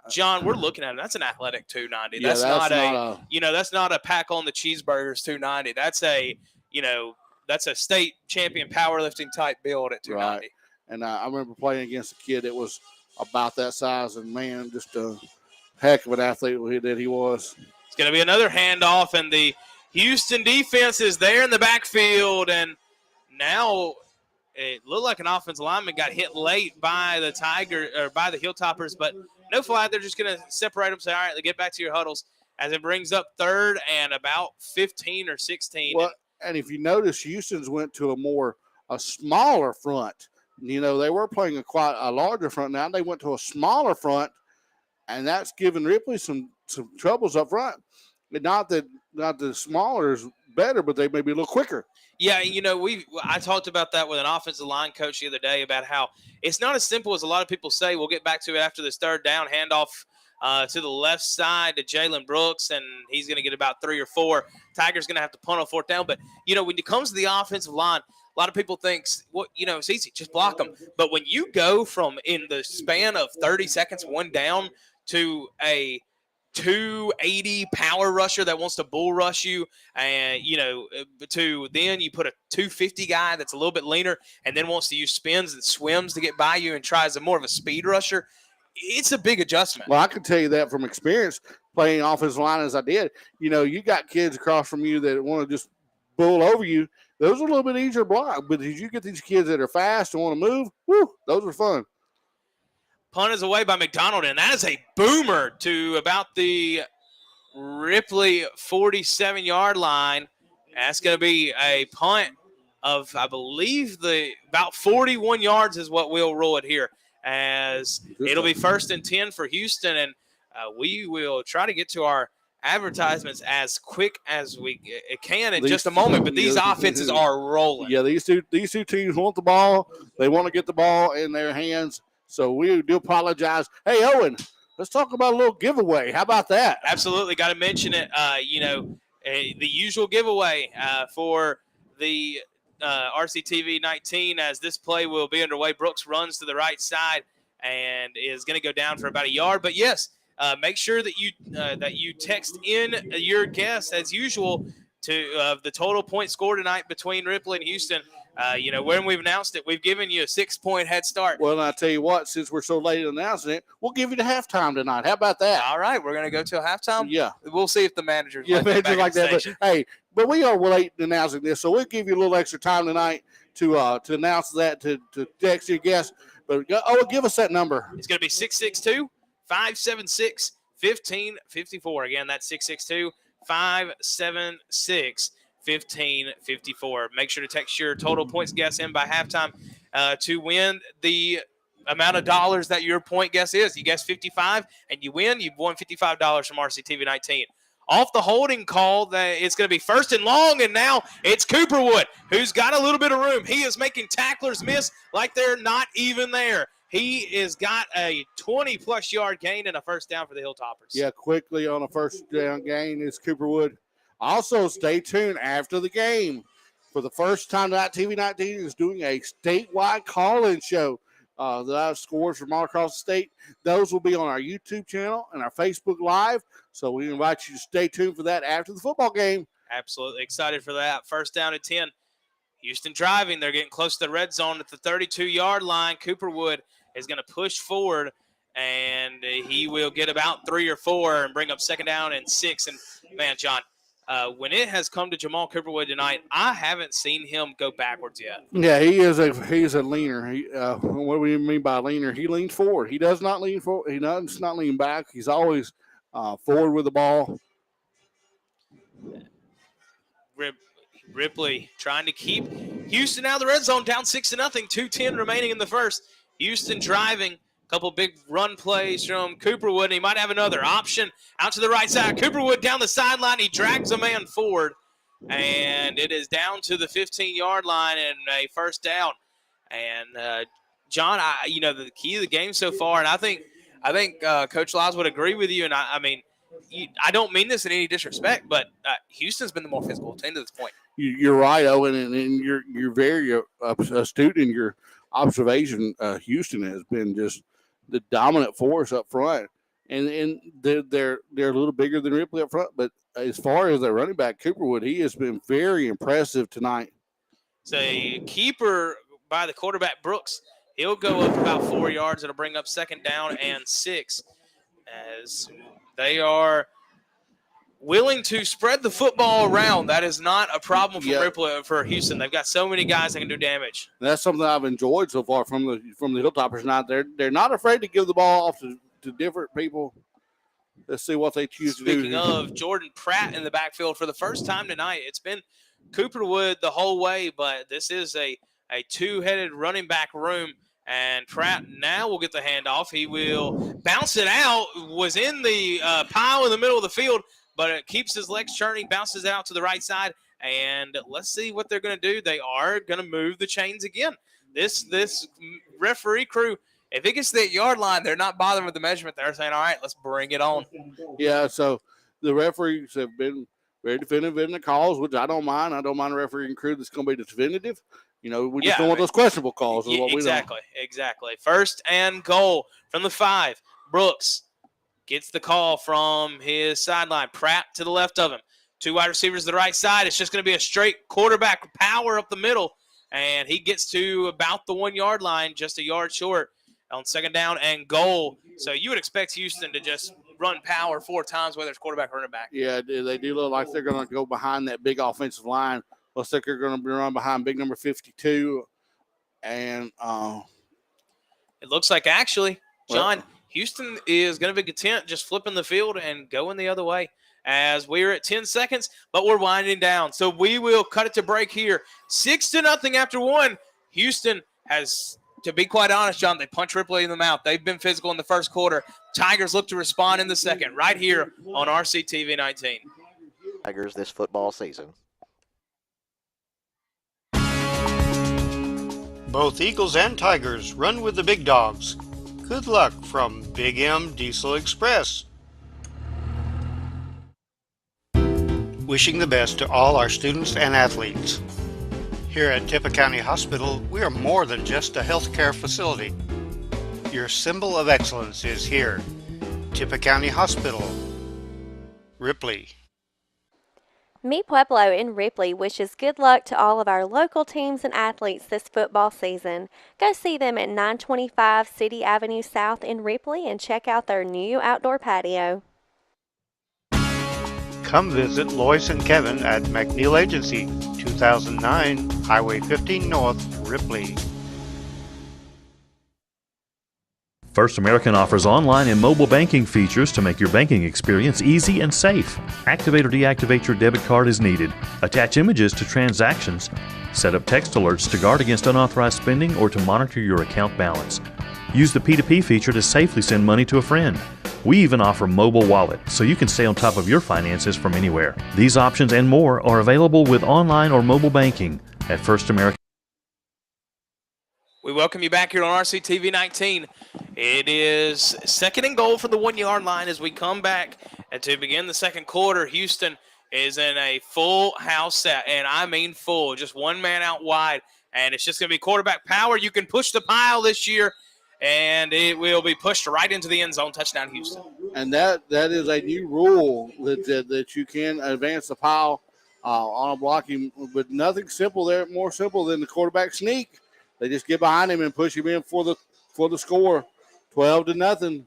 John, we're looking at it. That's an athletic 290. Yeah, that's not a pack on the cheeseburgers 290. That's a state champion powerlifting type build at 290. Right. And I remember playing against a kid that was about that size, and man, just a heck of an athlete that he was. It's going to be another handoff, and the Houston defense is there in the backfield, and now it looked like an offensive lineman got hit late by the Hilltoppers, but no flag. They're just going to separate them, say, all right, get back to your huddles, as it brings up 3rd and about 15 or 16. Well, and if you notice, Houston's went to a smaller front. They were playing a larger front. Now they went to a smaller front, and that's given Ripley some troubles up front. Not that the smaller is better, but they may be a little quicker. Yeah, I talked about that with an offensive line coach the other day about how it's not as simple as a lot of people say. We'll get back to it after this 3rd down handoff to the left side to Jalen Brooks, and he's going to get about 3 or 4. Tiger's going to have to punt on 4th down. But, when it comes to the offensive line, A lot of people think, well, it's easy, just block them. But when you go from in the span of 30 seconds, one down, to a 280 power rusher that wants to bull rush you, and to then you put a 250 guy that's a little bit leaner and then wants to use spins and swims to get by you and tries more of a speed rusher. It's a big adjustment. Well, I can tell you that from experience playing offensive line as I did. You got kids across from you that want to just bull over you. Those are a little bit easier to block. But as you get these kids that are fast and want to move, those are fun. Punt is away by McDonald, and that is a boomer to about the Ripley 47-yard line. That's going to be a punt of, I believe, about 41 yards is what we'll roll it here, as it'll be 1st and 10 for Houston, and we will try to get to our advertisements as quick as we can in just a moment. But these offenses are rolling. Yeah, these two teams want the ball. They want to get the ball in their hands. So we do apologize. Hey, Owen, let's talk about a little giveaway. How about that? Absolutely. Got to mention it. The usual giveaway for the RCTV 19, as this play will be underway. Brooks runs to the right side and is going to go down for about a yard. But, yes, make sure that you text in your guess, as usual, to the total point score tonight between Ripley and Houston. When we've announced it, we've given you a 6-point head start. Well, and I tell you what, since we're so late in announcing it, we'll give you the halftime tonight. How about that? All right, we're going to go to a halftime? Yeah. We'll see if the managers like that. But we are late in announcing this, so we'll give you a little extra time tonight to announce that, to text your guest. But, give us that number. It's going to be 662-576-1554. Again, that's 662-576-1554. Make sure to text your total points guess in by halftime to win the amount of dollars that your point guess is. You guess 55 and you win. You've won $55 from RCTV 19. Off the holding call, it's going to be 1st and long, and now it's Cooperwood, who's got a little bit of room. He is making tacklers miss like they're not even there. He has got a 20-plus yard gain and a 1st down for the Hilltoppers. Yeah, quickly on a 1st down gain is Cooperwood. Also, stay tuned after the game. For the first time tonight, TV 19 is doing a statewide call-in show that have scores from all across the state. Those will be on our YouTube channel and our Facebook Live. So we invite you to stay tuned for that after the football game. Absolutely excited for that. 1st down at 10. Houston driving. They're getting close to the red zone at the 32-yard line. Cooperwood is going to push forward, and he will get about 3 or 4 and bring up 2nd down and 6. And, man, John, when it has come to Jamal Cooperwood tonight, I haven't seen him go backwards yet. Yeah, he's a leaner. What do we mean by leaner? He leans forward. He does not lean forward. He does not lean back. He's always forward with the ball. Ripley trying to keep Houston out of the red zone, down 6-0, 2:10 remaining in the first. Houston driving. Couple big run plays from Cooperwood. He might have another option out to the right side. Cooperwood down the sideline. He drags a man forward, and it is down to the 15-yard line and a 1st down. And John, the key of the game so far, and I think Coach Lyles would agree with you. And I don't mean this in any disrespect, but Houston's been the more physical team to this point. You're right, Owen, and you're very astute in your observation. Houston has been just the dominant force up front, and they're a little bigger than Ripley up front. But as far as their running back, Cooperwood, he has been very impressive tonight. It's a keeper by the quarterback, Brooks. He'll go up about 4 yards. It'll bring up 2nd down and 6, as they are willing to spread the football around. That is not a problem for Houston. They've got so many guys that can do damage. And that's something I've enjoyed so far from the Hilltoppers. Now they're not afraid to give the ball off to different people. Let's see what they choose to do. Speaking of, Jordan Pratt in the backfield for the first time tonight. It's been Cooperwood the whole way, but this is a two-headed running back room. And Pratt now will get the handoff. He will bounce it out. Was in the pile in the middle of the field, but it keeps his legs churning, bounces out to the right side, and let's see what they're going to do. They are going to move the chains again. This referee crew, if it gets to that yard line, they're not bothering with the measurement. They're saying, all right, let's bring it on. Yeah, so the referees have been very definitive in the calls, which I don't mind. I don't mind a refereeing crew that's going to be definitive. We just don't want those questionable calls. Is what we don't. Exactly. First and goal from the 5. Brooks gets the call from his sideline. Pratt to the left of him. 2 wide receivers to the right side. It's just going to be a straight quarterback power up the middle, and he gets to about the 1-yard line, just a yard short on second down and goal. So you would expect Houston to just run power 4 times, whether it's quarterback or running back. Yeah, they do look like they're going to go behind that big offensive line. Looks like they're going to be run behind big number 52. And it looks like, actually, John, Houston is going to be content just flipping the field and going the other way as we're at 10 seconds, but we're winding down. So we will cut it to break here. 6-0 after 1. Houston has, to be quite honest, John, they punched Ripley in the mouth. They've been physical in the first quarter. Tigers look to respond in the second, right here on RCTV 19. Tigers this football season. Both Eagles and Tigers run with the big dogs. Good luck from Big M Diesel Express. Wishing the best to all our students and athletes. Here at Tippah County Hospital, we are more than just a healthcare facility. Your symbol of excellence is here. Tippah County Hospital, Ripley. Mi Pueblo in Ripley wishes good luck to all of our local teams and athletes this football season. Go see them at 925 City Avenue South in Ripley and check out their new outdoor patio. Come visit Lois and Kevin at McNeil Agency, 2009 Highway 15 North, Ripley. First American offers online and mobile banking features to make your banking experience easy and safe. Activate or deactivate your debit card as needed. Attach images to transactions. Set up text alerts to guard against unauthorized spending or to monitor your account balance. Use the P2P feature to safely send money to a friend. We even offer mobile wallet, so you can stay on top of your finances from anywhere. These options and more are available with online or mobile banking at First American. We welcome you back here on RCTV 19. It is second and goal from the 1-yard line as we come back. And to begin the second quarter, Houston is in a full house set, and I mean full, just one man out wide. And it's just going to be quarterback power. You can push the pile this year, and it will be pushed right into the end zone. Touchdown, Houston. And that is a new rule that you can advance the pile on a blocking, but nothing simple there, more simple than the quarterback sneak. They just get behind him and push him in for the score, 12-0.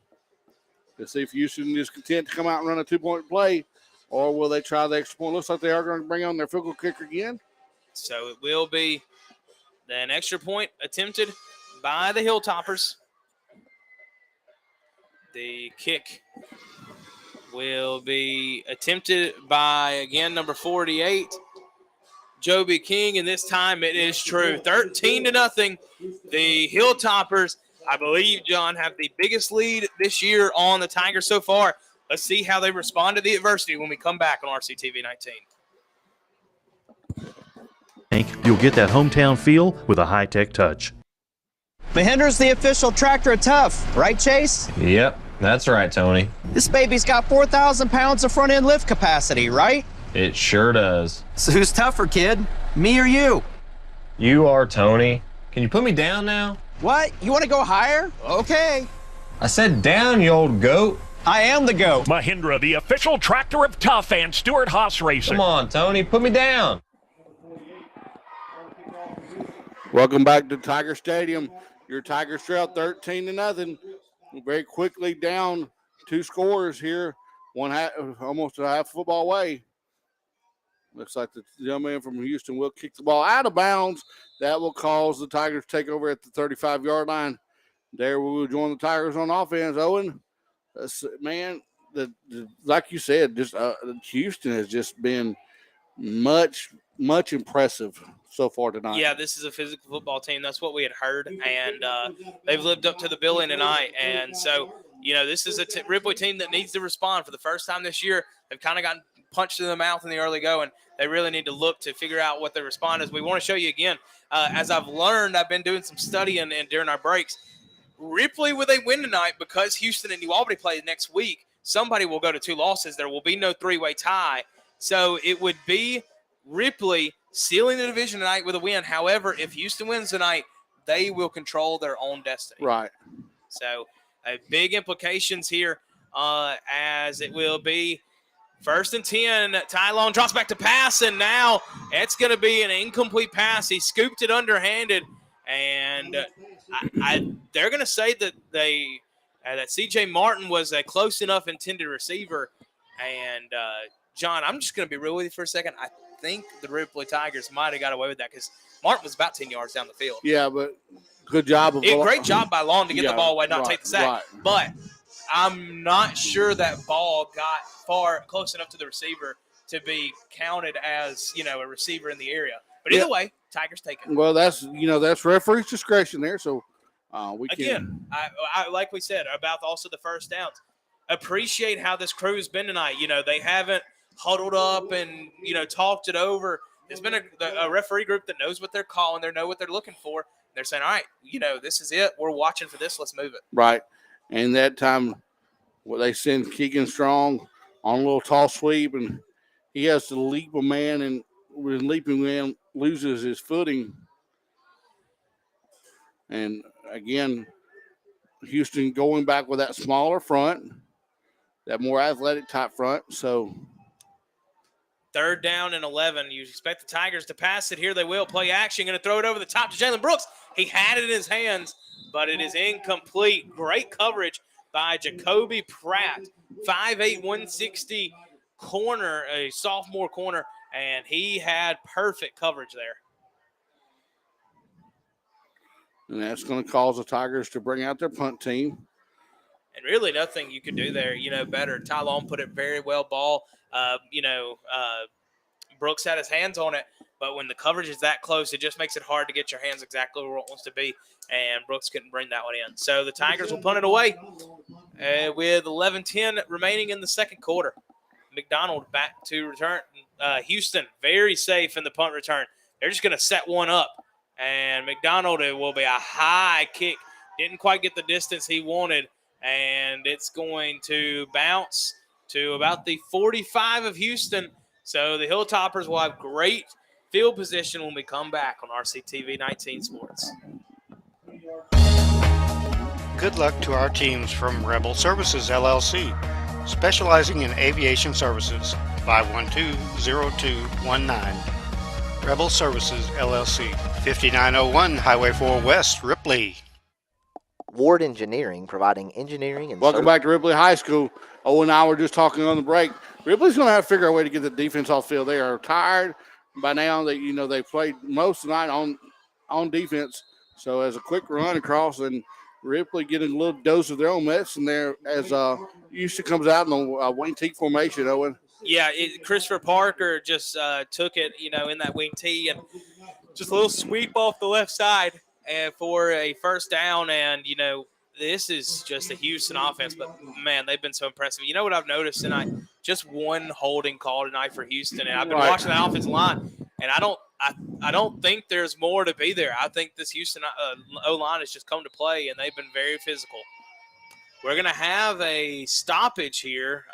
To see if Houston is content to come out and run a 2-point play, or will they try the extra point? Looks like they are going to bring on their field goal kicker again. So it will be an extra point attempted by the Hilltoppers. The kick will be attempted by, again, number 48, Joby King, and this time it is true. 13-0. The Hilltoppers, I believe, John, have the biggest lead this year on the Tigers so far. Let's see how they respond to the adversity when we come back on RCTV 19. You'll get that hometown feel with a high-tech touch. Mahindra's the official tractor of Tough, right, Chase? Yep, that's right, Tony. This baby's got 4,000 pounds of front-end lift capacity, right? It sure does. So who's tougher, kid? Me or you? You are, Tony. Can you put me down now? What? You want to go higher? Okay. I said down, you old goat. I am the goat. Mahindra, the official tractor of Tough and Stuart Haas Racing. Come on, Tony, put me down. Welcome back to Tiger Stadium. Your Tigers trail 13-0. Very quickly down 2 scores here. Almost a half football way. Looks like the young man from Houston will kick the ball out of bounds. That will cause the Tigers to take over at the 35-yard line. There we will join the Tigers on offense. Owen, man, like you said, just Houston has just been much impressive so far tonight. Yeah, this is a physical football team. That's what we had heard, and they've lived up to the billing tonight. And so, this is a Ripley team that needs to respond for the first time this year. They've kind of gotten punched in the mouth in the early going. They really need to look to figure out what their response is. We want to show you again. As I've learned, I've been doing some studying and during our breaks. Ripley, with a win tonight, because Houston and New Albany play next week, somebody will go to 2 losses. There will be no 3-way tie. So it would be Ripley sealing the division tonight with a win. However, if Houston wins tonight, they will control their own destiny. Right. So big implications here as it will be 1st and 10. Ty Long drops back to pass, and now it's going to be an incomplete pass. He scooped it underhanded, and they're going to say that that C.J. Martin was a close enough intended receiver. And, John, I'm just going to be real with you for a second. I think the Ripley Tigers might have got away with that because Martin was about 10 yards down the field. Yeah, but good job. Great job by Long to get the ball away, not take the sack. Right. But I'm not sure that ball got close enough to the receiver to be counted as, a receiver in the area. But either way, Tigers take it. Well, that's referee's discretion there. So I like we said about also the first downs. Appreciate how this crew's been tonight. They haven't huddled up and, talked it over. There's been a referee group that knows what they're calling. They know what they're looking for. They're saying, all right, this is it. We're watching for this. Let's move it. Right. And that time, they send Keegan Strong on a little tall sweep, and he has to leap a man, and when leaping man loses his footing. And again, Houston going back with that smaller front, that more athletic type front. So 3rd down and 11. You expect the Tigers to pass it. Here they will. Play action. Going to throw it over the top to Jalen Brooks. He had it in his hands, but it is incomplete. Great coverage by Jacoby Pratt. 5'8", 160 corner, a sophomore corner, and he had perfect coverage there. And that's going to cause the Tigers to bring out their punt team. And really nothing you could do there, better. Ty Long put it very well. Ball, Brooks had his hands on it, but when the coverage is that close, it just makes it hard to get your hands exactly where it wants to be, and Brooks couldn't bring that one in. So the Tigers will punt it away with 11:10 remaining in the second quarter. McDonald back to return. Houston very safe in the punt return. They're just going to set one up, and McDonald, it will be a high kick. Didn't quite get the distance he wanted, and it's going to bounce to about the 45 of Houston. So the Hilltoppers will have great field position when we come back on RCTV 19 Sports. Good luck to our teams from Rebel Services, LLC, specializing in aviation services. 512-0219. Rebel Services, LLC, 5901 Highway 4 West, Ripley. Ward Engineering, providing engineering and Welcome back to Ripley High School. Owen and I were just talking on the break. Ripley's going to have to figure out a way to get the defense off the field. They are tired by now. They played most of the night on defense. So as a quick run across, and Ripley getting a little dose of their own medicine there as Houston comes out in the wing T formation, Owen. Yeah, Christopher Parker just took it, in that wing T, and just a little sweep off the left side and for a first down. And, this is just a Houston offense, but, man, they've been so impressive. You know what I've noticed tonight? Just one holding call tonight for Houston, and I've been watching that offensive line, and I don't think there's more to be there. I think this Houston O-line has just come to play, and they've been very physical. We're going to have a stoppage here.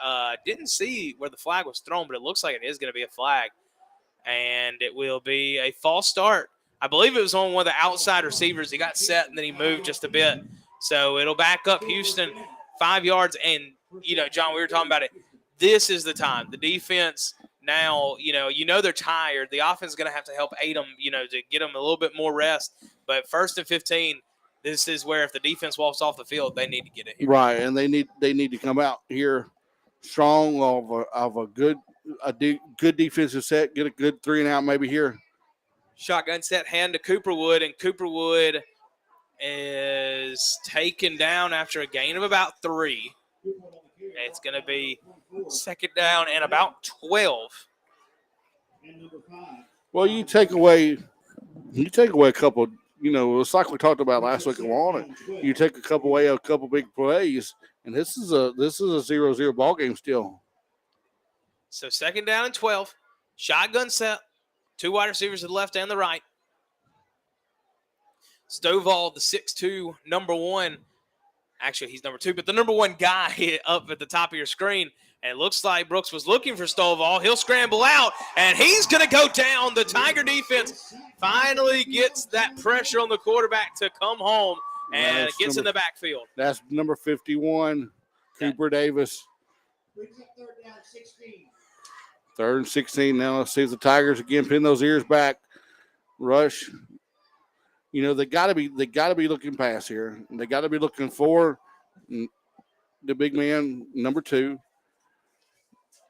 Didn't see where the flag was thrown, but it looks like it is going to be a flag, and it will be a false start. I believe it was on one of the outside receivers. He got set, and then he moved just a bit. So it'll back up Houston 5 yards. And, John, we were talking about it. This is the time. The defense now, they're tired. The offense is going to have to help aid them, to get them a little bit more rest. But 1st and 15, this is where if the defense walks off the field, they need to get it here. Right, and they need to come out here strong of a good defensive set, get a good 3-and-out maybe here. Shotgun set hand to Cooperwood, and Cooperwood is taken down after a gain of about 3. It's going to be 2nd down and about 12. Well, you take away a couple. It's like we talked about last week on it. You take a couple big plays, and this is a 0-0 ball game still. So 2nd down and 12. Shotgun set. 2 wide receivers to the left and the right. Stovall, the 6'2", number 1, Actually, he's number 2, but the number 1 guy up at the top of your screen. And it looks like Brooks was looking for Stovall. He'll scramble out, and he's going to go down. The Tiger defense finally gets that pressure on the quarterback to come home and gets in the backfield. That's number 51, Cooper Davis. Third and 16. Now let's see if the Tigers again pin those ears back. Rush. You know, they gotta be looking pass here. They gotta be looking for the big man, number 2.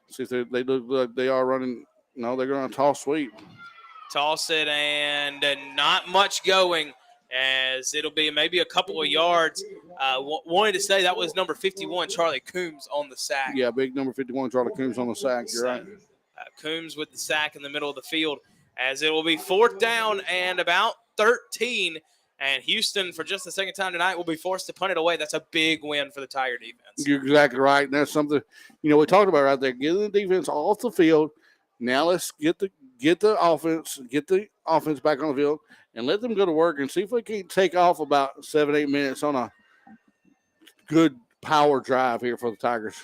See if they look like they are running. No, they're going to toss sweep. Toss it, and not much going, as it'll be maybe a couple of yards. Wanted to say that was number 51, Charlie Coombs, on the sack. Yeah, big number 51, Charlie Coombs on the sack. You're right. Coombs with the sack in the middle of the field, as it will be 4th down and about 13. And Houston, for just the second time tonight, will be forced to punt it away. That's a big win for the Tiger defense. You're exactly right. And that's something, you know, we talked about right there. Getting the defense off the field. Now let's get the offense back on the field and let them go to work and see if we can take off about 7-8 minutes on a good power drive here for the Tigers.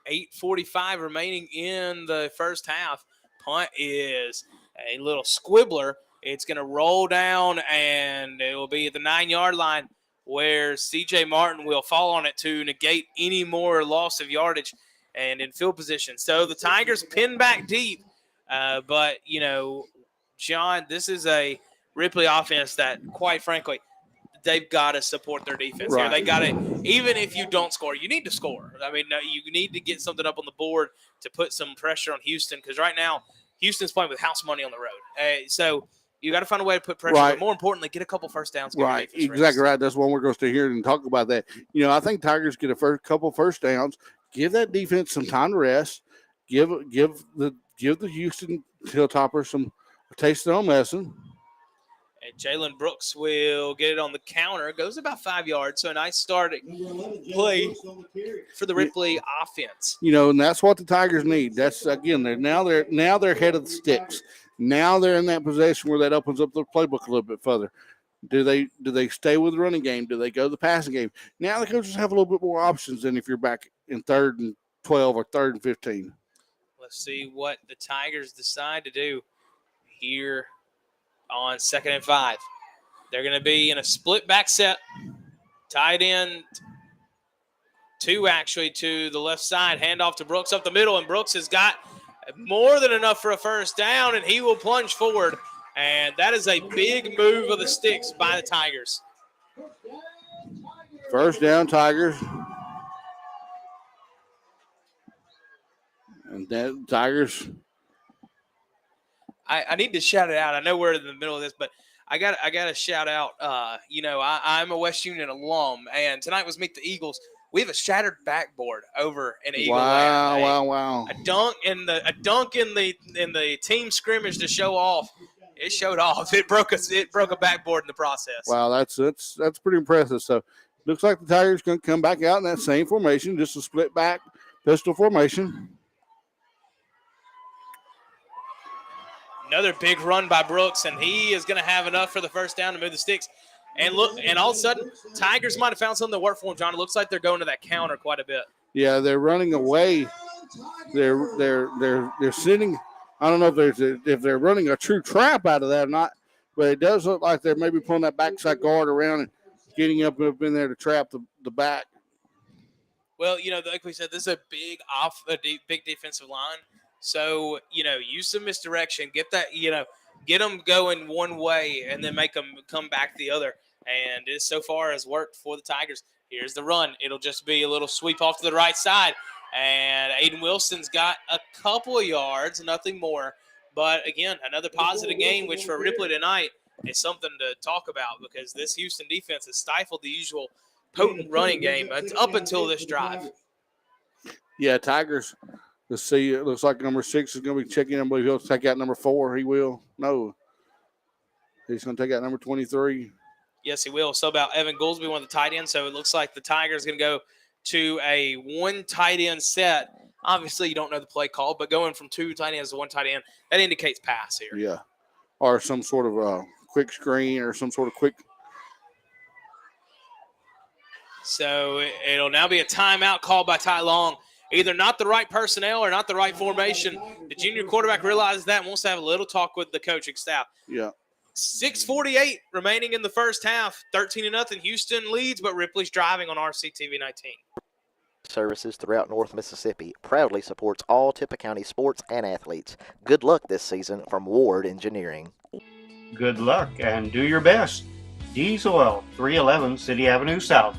8:45 remaining in the first half. Punt is a little squibbler. It's going to roll down, and it will be at the 9-yard line where C.J. Martin will fall on it to negate any more loss of yardage and in field position. So the Tigers pin back deep. But, you know, John, this is a Ripley offense that, quite frankly, they've got to support their defense here. They got to, even if you don't score, you need to score. I mean, you need to get something up on the board to put some pressure on Houston, because right now Houston's playing with house money on the road. So you got to find a way to put pressure, but more importantly, get a couple first downs. Right, exactly right. That's one we're going to stay here and talk about that. You know, I think Tigers get a couple first downs, give that defense some time to rest, give the Houston Hilltoppers a taste of their own medicine. And Jalen Brooks will get it on the counter. It goes about 5 yards, so a nice starting play for the Ripley offense. You know, and that's what the Tigers need. That's, again, they're ahead of the sticks. Now they're in that position where that opens up the playbook a little bit further. Do they stay with the running game? Do they go to the passing game? Now the coaches have a little bit more options than if you're back in 3rd and 12 or 3rd and 15. Let's see what the Tigers decide to do here on 2nd and 5. They're going to be in a split back set, tied in 2 actually to the left side. Handoff to Brooks up the middle, and Brooks has got more than enough for a first down, and he will plunge forward. And that is a big move of the sticks by the Tigers. First down, Tigers. And then Tigers. I need to shout it out. I know we're in the middle of this, but I got to shout out. I'm a West Union alum, and tonight was Meet the Eagles. We have a shattered backboard over in Eagle Land. Wow. A dunk in the team scrimmage to show off. It showed off. It broke a backboard in the process. Wow, that's pretty impressive. So looks like the Tigers going to come back out in that same formation, just a split back pistol formation. Another big run by Brooks, and he is going to have enough for the first down to move the sticks. And look, and all of a sudden, Tigers might have found something that worked for them, John. It looks like they're going to that counter quite a bit. Yeah, they're running away. They're sitting. I don't know if they're running a true trap out of that or not, but it does look like they're maybe pulling that backside guard around and getting up in there to trap the back. Well, like we said, this is a big defensive line. So, use some misdirection, get them going one way and then make them come back the other. And it so far has worked for the Tigers. Here's the run. It'll just be a little sweep off to the right side. And Aiden Wilson's got a couple of yards, nothing more. But, again, another positive game, which for Ripley tonight is something to talk about, because this Houston defense has stifled the usual potent running game up until this drive. Yeah, Tigers. Let's see. It looks like number 6 is going to be checking. I believe he'll take out number 4. He will. No. He's going to take out number 23. Yes, he will. So about Evan Goolsby, one of the tight ends. So it looks like the Tigers going to go to a 1 tight end set. Obviously, you don't know the play call, but going from 2 tight ends to 1 tight end, that indicates pass here. Yeah. Or some sort of quick screen or some sort of quick. So it'll now be a timeout called by Ty Long. Either not the right personnel or not the right formation. The junior quarterback realizes that and wants to have a little talk with the coaching staff. Yeah. 6:48 remaining in the first half. 13-0. Houston leads, but Ripley's driving on RCTV 19. Services throughout North Mississippi proudly supports all Tippah County sports and athletes. Good luck this season from Ward Engineering. Good luck and do your best. D's Oil, 311 City Avenue South.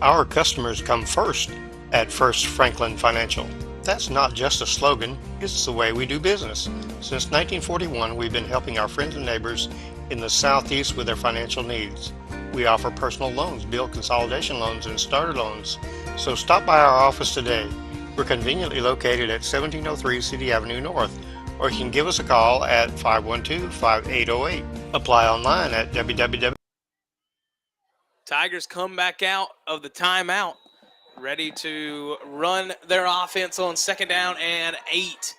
Our customers come first at First Franklin Financial. That's not just a slogan, it's the way we do business. Since 1941, we've been helping our friends and neighbors in the Southeast with their financial needs. We offer personal loans, bill consolidation loans, and starter loans. So stop by our office today. We're conveniently located at 1703 City Avenue North, or you can give us a call at 512-5808. Apply online at www. Tigers come back out of the timeout, ready to run their offense on 2nd down and 8.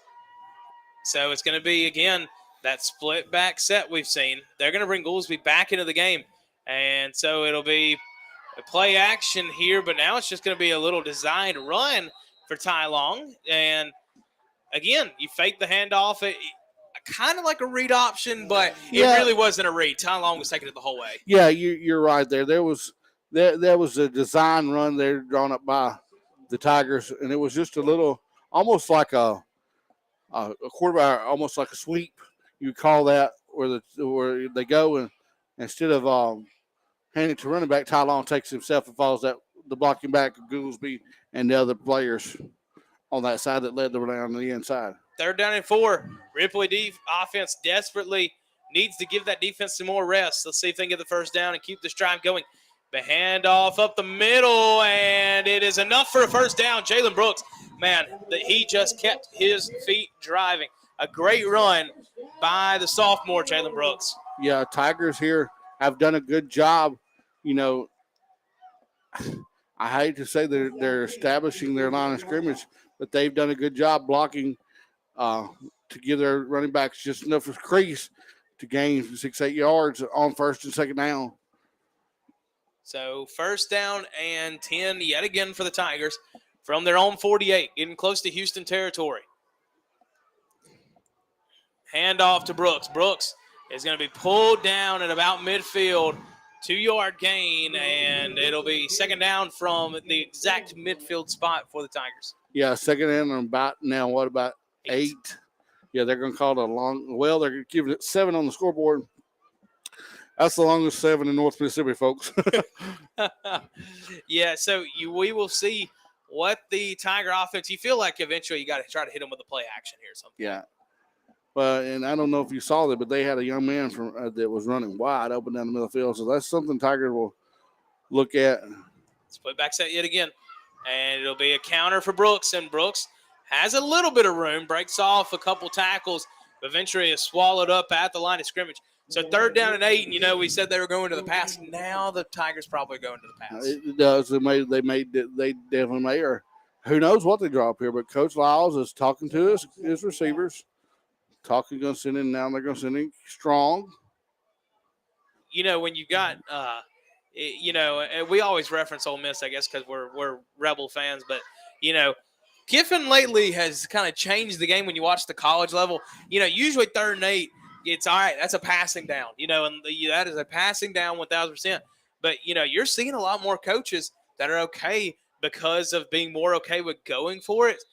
So it's going to be, again, that split back set we've seen. They're going to bring Goolsby back into the game. And so it'll be a play action here, but now it's just going to be a little designed run for Ty Long. And, again, you fake the handoff. Kind of like a read option, but it really wasn't a read. Ty Long was taking it the whole way. Yeah, you're right there. There was a design run there drawn up by the Tigers, and it was just a little, almost like a quarterback, almost like a sweep. You call that where they go, and instead of handing it to running back, Ty Long takes himself and follows the blocking back of Goolsby and the other players on that side that led them down the inside. 3rd down and 4. Ripley offense desperately needs to give that defense some more rest. Let's see if they can get the 1st down and keep this drive going. The handoff up the middle, and it is enough for a 1st down. Jalen Brooks, man, he just kept his feet driving. A great run by the sophomore, Jalen Brooks. Yeah, Tigers here have done a good job. You know, I hate to say they're establishing their line of scrimmage, but they've done a good job blocking to give their running backs just enough of crease to gain 6-8 yards on 1st and 2nd down. So 1st down and 10 yet again for the Tigers from their own 48, getting close to Houston territory. Handoff to Brooks. Brooks is going to be pulled down at about midfield, 2-yard gain, and it'll be 2nd down from the exact midfield spot for the Tigers. Yeah, 2nd down and about now, what about 8? Yeah, they're going to call it a long – well, they're giving it 7 on the scoreboard. That's the longest 7 in North Mississippi, folks. Yeah, so we will see what the Tiger offense – you feel like eventually you got to try to hit them with a play action here or something. Yeah. Well, and I don't know if you saw that, but they had a young man that was running wide open down the middle of the field. So that's something Tigers will look at. Split back set yet again. And it'll be a counter for Brooks, and Brooks has a little bit of room, breaks off a couple tackles, but eventually is swallowed up at the line of scrimmage. So 3rd down and 8, and, we said they were going to the pass. Now the Tigers probably going to the pass. It does. They definitely may. Or who knows what they draw up here, but Coach Lyles is talking to his receivers. Going to send in now. They're going to send in strong. When you got we always reference Ole Miss, I guess, because we're Rebel fans. But, Kiffin lately has kind of changed the game when you watch the college level. Usually 3rd and 8, it's all right. That's a passing down, and that is a passing down 1,000%. But, you're seeing a lot more coaches that are okay because of being more okay with going for it.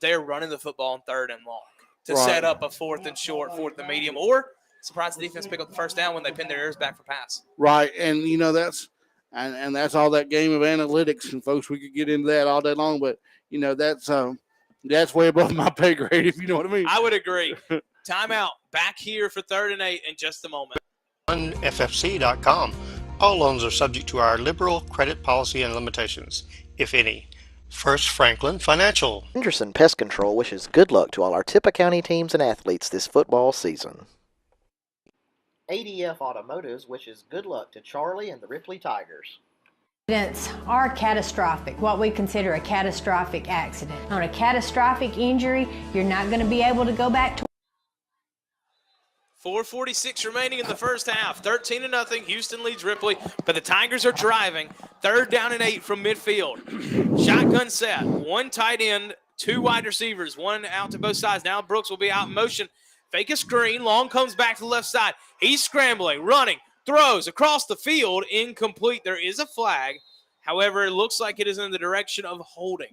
They're running the football on 3rd and long to set up a 4th and short, 4th and medium, or surprise the defense pick up the 1st down when they pin their ears back for pass. Right, and that's and that's all that game of analytics, and folks, we could get into that all day long, but that's way above my pay grade, if you know what I mean. I would agree. Timeout. Back here for 3rd and 8 in just a moment. FFC.com. All loans are subject to our liberal credit policy and limitations, if any. First Franklin Financial. Henderson Pest Control wishes good luck to all our Tippah County teams and athletes this football season. ADF Automotives wishes good luck to Charlie and the Ripley Tigers. Accidents are catastrophic, what we consider a catastrophic accident. On a catastrophic injury, you're not going to be able to go back to 4:46 remaining in the first half. 13-0. Houston leads Ripley, but the Tigers are driving. 3rd down and 8 from midfield. Shotgun set. 1 tight end, 2 wide receivers, 1 out to both sides. Now Brooks will be out in motion. Fake a screen. Long comes back to the left side. He's scrambling, running, throws across the field. Incomplete. There is a flag. However, it looks like it is in the direction of holding.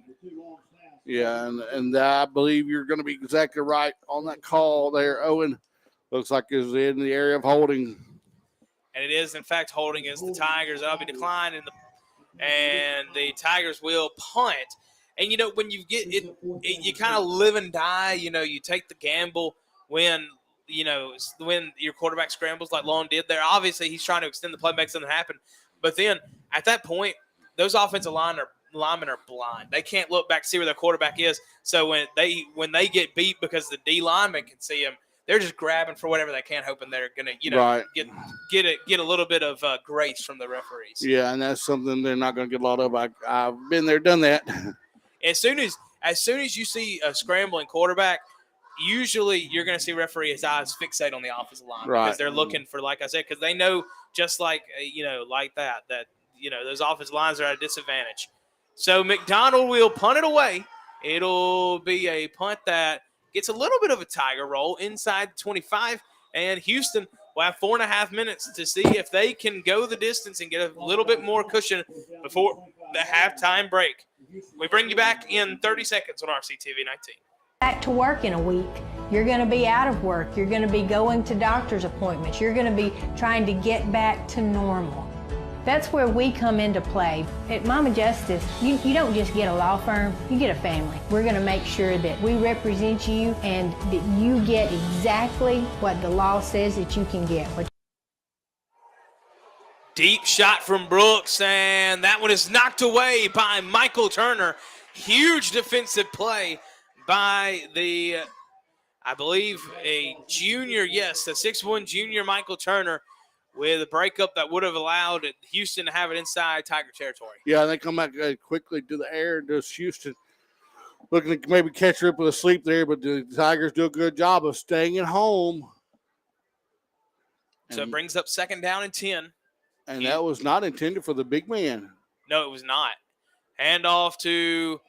Yeah, and I believe you're going to be exactly right on that call there, Owen. Looks like it's in the area of holding. And it is, in fact, holding as the Tigers. That'll be declined, and the Tigers will punt. And, you know, when you get it you kind of live and die. You know, you take the gamble when your quarterback scrambles like Long did there. Obviously, he's trying to extend the play, make something happen. But then at that point, those offensive linemen are blind. They can't look back to see where their quarterback is. So when they get beat because the D lineman can see them, they're just grabbing for whatever they can, hoping they're going to get a little bit of grace from the referees. Yeah, and that's something they're not going to get a lot of. I've been there, done that. As soon as you see a scrambling quarterback, usually you're going to see referee's eyes fixate on the offensive line because they're looking for, like I said, because they know just like that those offensive lines are at a disadvantage. So McDonald will punt it away. It'll be a punt that gets a little bit of a Tiger roll inside 25, and Houston will have 4.5 minutes to see if they can go the distance and get a little bit more cushion before the halftime break. We bring you back in 30 seconds on RCTV 19. Back to work in a week. You're going to be out of work. You're going to be going to doctor's appointments. You're going to be trying to get back to normal. That's where we come into play. At Mama Justice, you don't just get a law firm, you get a family. We're going to make sure that we represent you and that you get exactly what the law says that you can get. Deep shot from Brooks, and that one is knocked away by Michael Turner. Huge defensive play by I believe, a junior, the 6'1" junior Michael Turner, with a breakup that would have allowed Houston to have it inside Tiger territory. Yeah, they come back quickly to the air, and just Houston looking to maybe catch Ripley asleep there, but the Tigers do a good job of staying at home. So it brings up 2nd down and 10. And that was not intended for the big man. No, it was not. Handoff to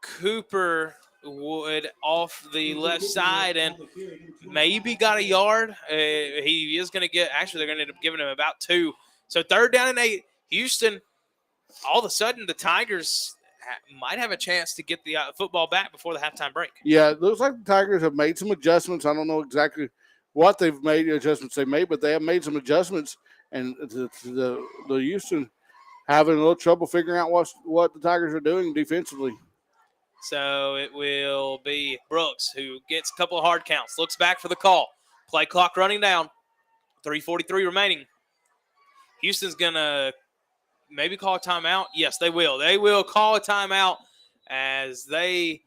Cooper Wood off the left side and maybe got a yard. He is going to get – actually, they're going to end up giving him about 2. So 3rd down and 8. Houston, all of a sudden, the Tigers might have a chance to get the football back before the halftime break. Yeah, it looks like the Tigers have made some adjustments. I don't know exactly what they've made, adjustments they made, but they have made some adjustments. And the Houston having a little trouble figuring out what the Tigers are doing defensively. So it will be Brooks who gets a couple of hard counts, looks back for the call. Play clock running down, 3:43 remaining. Houston's going to maybe call a timeout. Yes, they will. They will call a timeout as they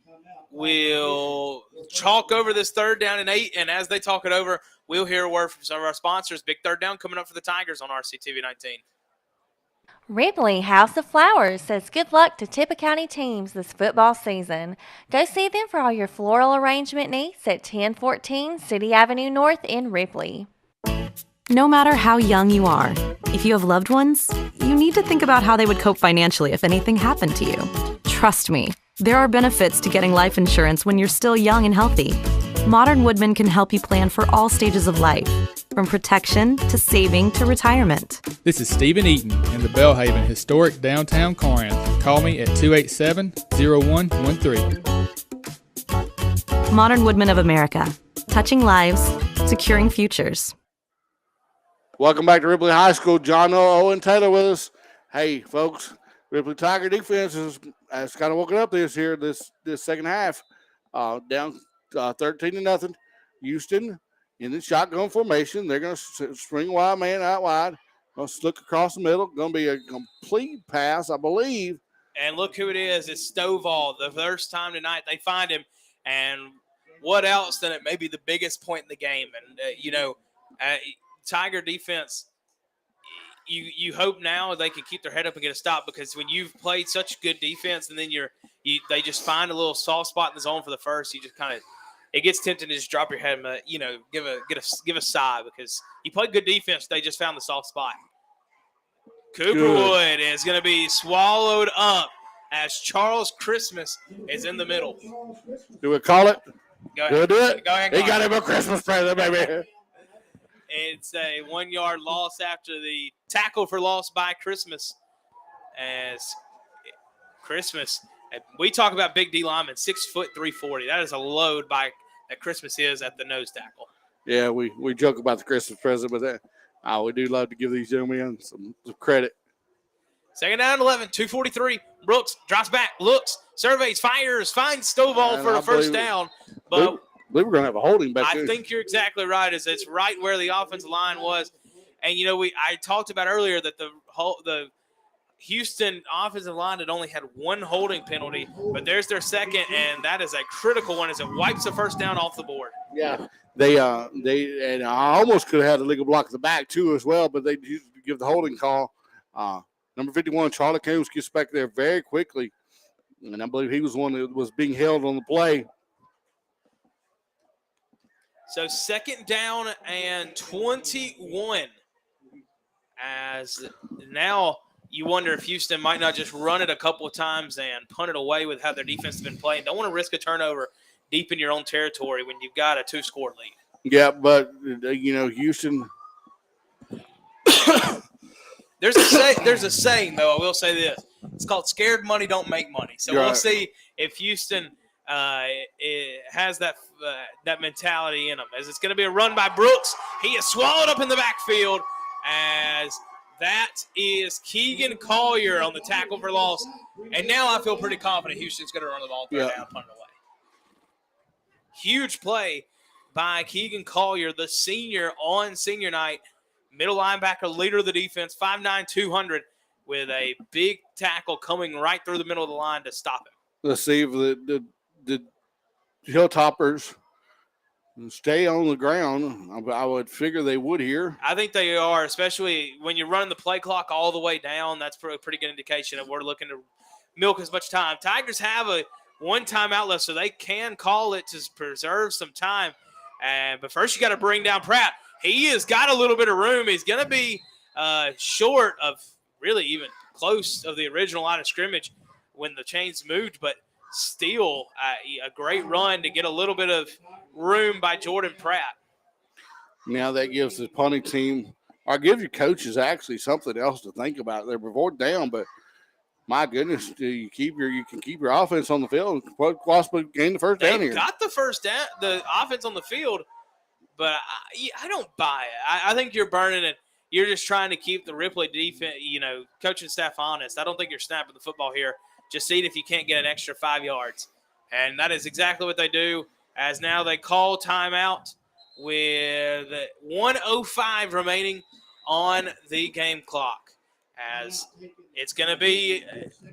will chalk over this 3rd down and 8. And as they talk it over, we'll hear a word from some of our sponsors. Big 3rd down coming up for the Tigers on RCTV 19. Ripley House of Flowers says good luck to Tippah County teams this football season. Go see them for all your floral arrangement needs at 1014 City Avenue North in Ripley. No matter how young you are, if you have loved ones, you need to think about how they would cope financially if anything happened to you. Trust me, there are benefits to getting life insurance when you're still young and healthy. Modern Woodman can help you plan for all stages of life, from protection to saving to retirement. This is Stephen Eaton in the Bellhaven historic downtown Corinth. Call me at 287-0113. Modern Woodman of America, touching lives, securing futures. Welcome back to Ripley High School. John Owen Taylor with us. Hey, folks, Ripley Tiger defense has kind of woken up this second half. Down 13-0. Houston in the shotgun formation. They're going to spring wide man out wide. Going to look across the middle. Going to be a complete pass, I believe. And look who it is. It's Stovall. The first time tonight they find him. And what else than it may be the biggest point in the game. And, Tiger defense, you hope now they can keep their head up and get a stop, because when you've played such good defense and then they just find a little soft spot in the zone for the first, you just kind of it gets tempting to just drop your head and give a sigh because he played good defense. They just found the soft spot. Cooperwood is going to be swallowed up as Charles Christmas is in the middle. Do we call it? Go ahead. Do it? Go ahead. He got him a Christmas present, baby. It's a 1 yard loss after the tackle for loss by Christmas. As Christmas, we talk about big D lineman, 6 foot 340. That is a load that Christmas is at the nose tackle. Yeah, we joke about the Christmas present, but we do love to give these young men some credit. Second down, 11, 2:43. Brooks drops back, looks, surveys, fires, finds Stovall for the first down. But I believe we're going to have a holding back there. I think you're exactly right. It's right where the offensive line was. And, I talked about earlier that the Houston offensive line had only had one holding penalty, but there's their second, and that is a critical one as it wipes the first down off the board. Yeah, they and I almost could have had a legal block at the back too as well, but they used to give the holding call. Number 51, Charlie Coombs gets back there very quickly, and I believe he was one that was being held on the play. So second down and 21. As now you wonder if Houston might not just run it a couple of times and punt it away with how their defense has been playing. Don't want to risk a turnover deep in your own territory when you've got a 2-score lead. Yeah, but Houston. There's a saying though. I will say this: it's called "scared money don't make money." So we'll see if Houston has that mentality in them. As it's going to be a run by Brooks, he is swallowed up in the backfield. As that is Keegan Collier on the tackle for loss, and now I feel pretty confident Houston's going to run the ball down, punt it away. Huge play by Keegan Collier, the senior on senior night. Middle linebacker, leader of the defense, 5'9", 200, with a big tackle coming right through the middle of the line to stop him. Let's see if the Hilltoppers stay on the ground. I would figure they would here. I think they are, especially when you're running the play clock all the way down. That's a pretty good indication that we're looking to milk as much time. Tigers have a one timeout left, so they can call it to preserve some time. But first you got to bring down Pratt. He has got a little bit of room. He's going to be short of really even close of the original line of scrimmage when the chains moved, but still a great run to get a little bit of room by Jordan Pratt. Now that gives the punting team, or give your coaches actually something else to think about. They're before down, but my goodness, you can keep your offense on the field and possibly gain the first down here. They got the first down, the offense on the field. But I don't buy it. I think you're burning it. You're just trying to keep the Ripley defense, coaching staff honest. I don't think you're snapping the football here. Just see it if you can't get an extra 5 yards. And that is exactly what they do, as now they call timeout with 1:05 remaining on the game clock. As it's going to be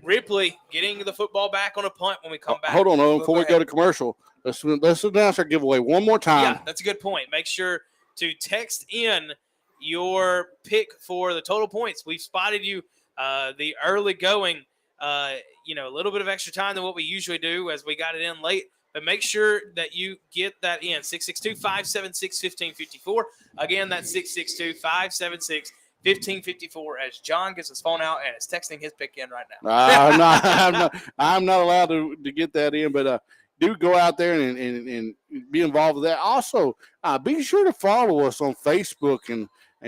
Ripley getting the football back on a punt when we come back. Hold on, before we go to commercial. Let's announce our giveaway one more time. Yeah, that's a good point. Make sure to text in your pick for the total points. We've spotted you the early going, a little bit of extra time than what we usually do as we got it in late. But make sure that you get that in. 662-576-1554. Again, that's 662-576-1554 as John gets his phone out and is texting his pick in right now. I'm not allowed to get that in, but do go out there and be involved with that. Also, be sure to follow us on Facebook and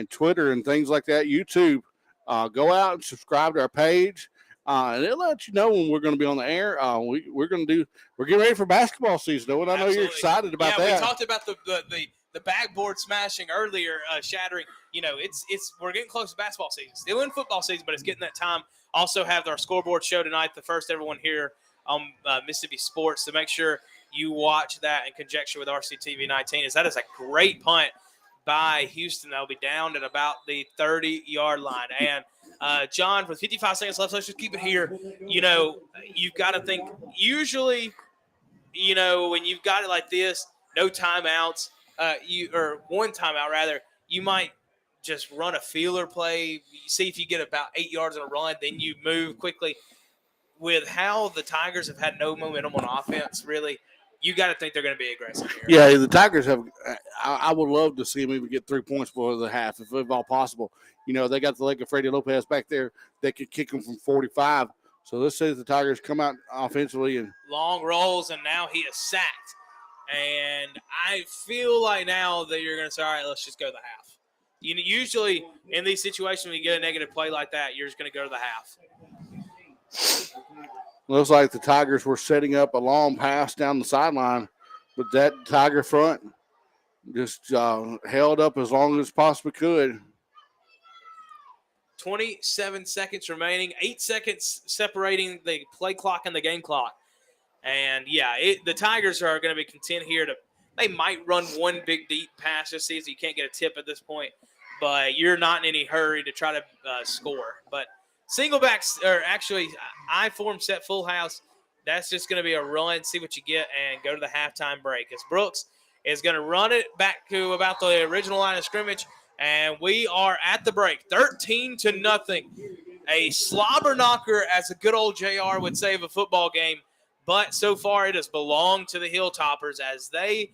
Twitter and things like that, YouTube. Go out and subscribe to our page, and it'll let you know when we're going to be on the air. We're getting ready for basketball season, though, and I know you're excited about that. We talked about the backboard smashing earlier, shattering. We're getting close to basketball season. Still in football season, but it's getting that time. Also have our scoreboard show tonight, the first everyone here on Mississippi Sports, so make sure you watch that in conjunction with RCTV 19, as that is a great punt by Houston. That'll be down at about the 30-yard line. And John, with 55 seconds left, let's just keep it here. You've got to think, usually, when you've got it like this, no timeouts, or one timeout rather, you might just run a feeler play, see if you get about 8 yards on a run, then you move quickly. With how the Tigers have had no momentum on offense, really, you got to think they're going to be aggressive here. Yeah, the Tigers have. I would love to see them even get 3 points before the half, if all possible. You know, they got the leg of Freddie Lopez back there that could kick them from 45. So let's say the Tigers come out offensively and long rolls, and now he is sacked. And I feel like now that you're going to say, all right, let's just go to the half. You know, usually in these situations when you get a negative play like that, you're just going to go to the half. looks like the Tigers were setting up a long pass down the sideline, but that Tiger front just held up as long as possibly could. 27 seconds remaining, 8 seconds separating the play clock and the game clock. And, yeah, the Tigers are going to be content here they might run one big deep pass this season. You can't get a tip at this point, but you're not in any hurry to try to score. But single backs, or actually I form set full house, that's just going to be a run, see what you get, and go to the halftime break. As Brooks is going to run it back to about the original line of scrimmage, and we are at the break, 13-0. A slobber knocker, as a good old JR would say, of a football game. But so far it has belonged to the Hilltoppers as they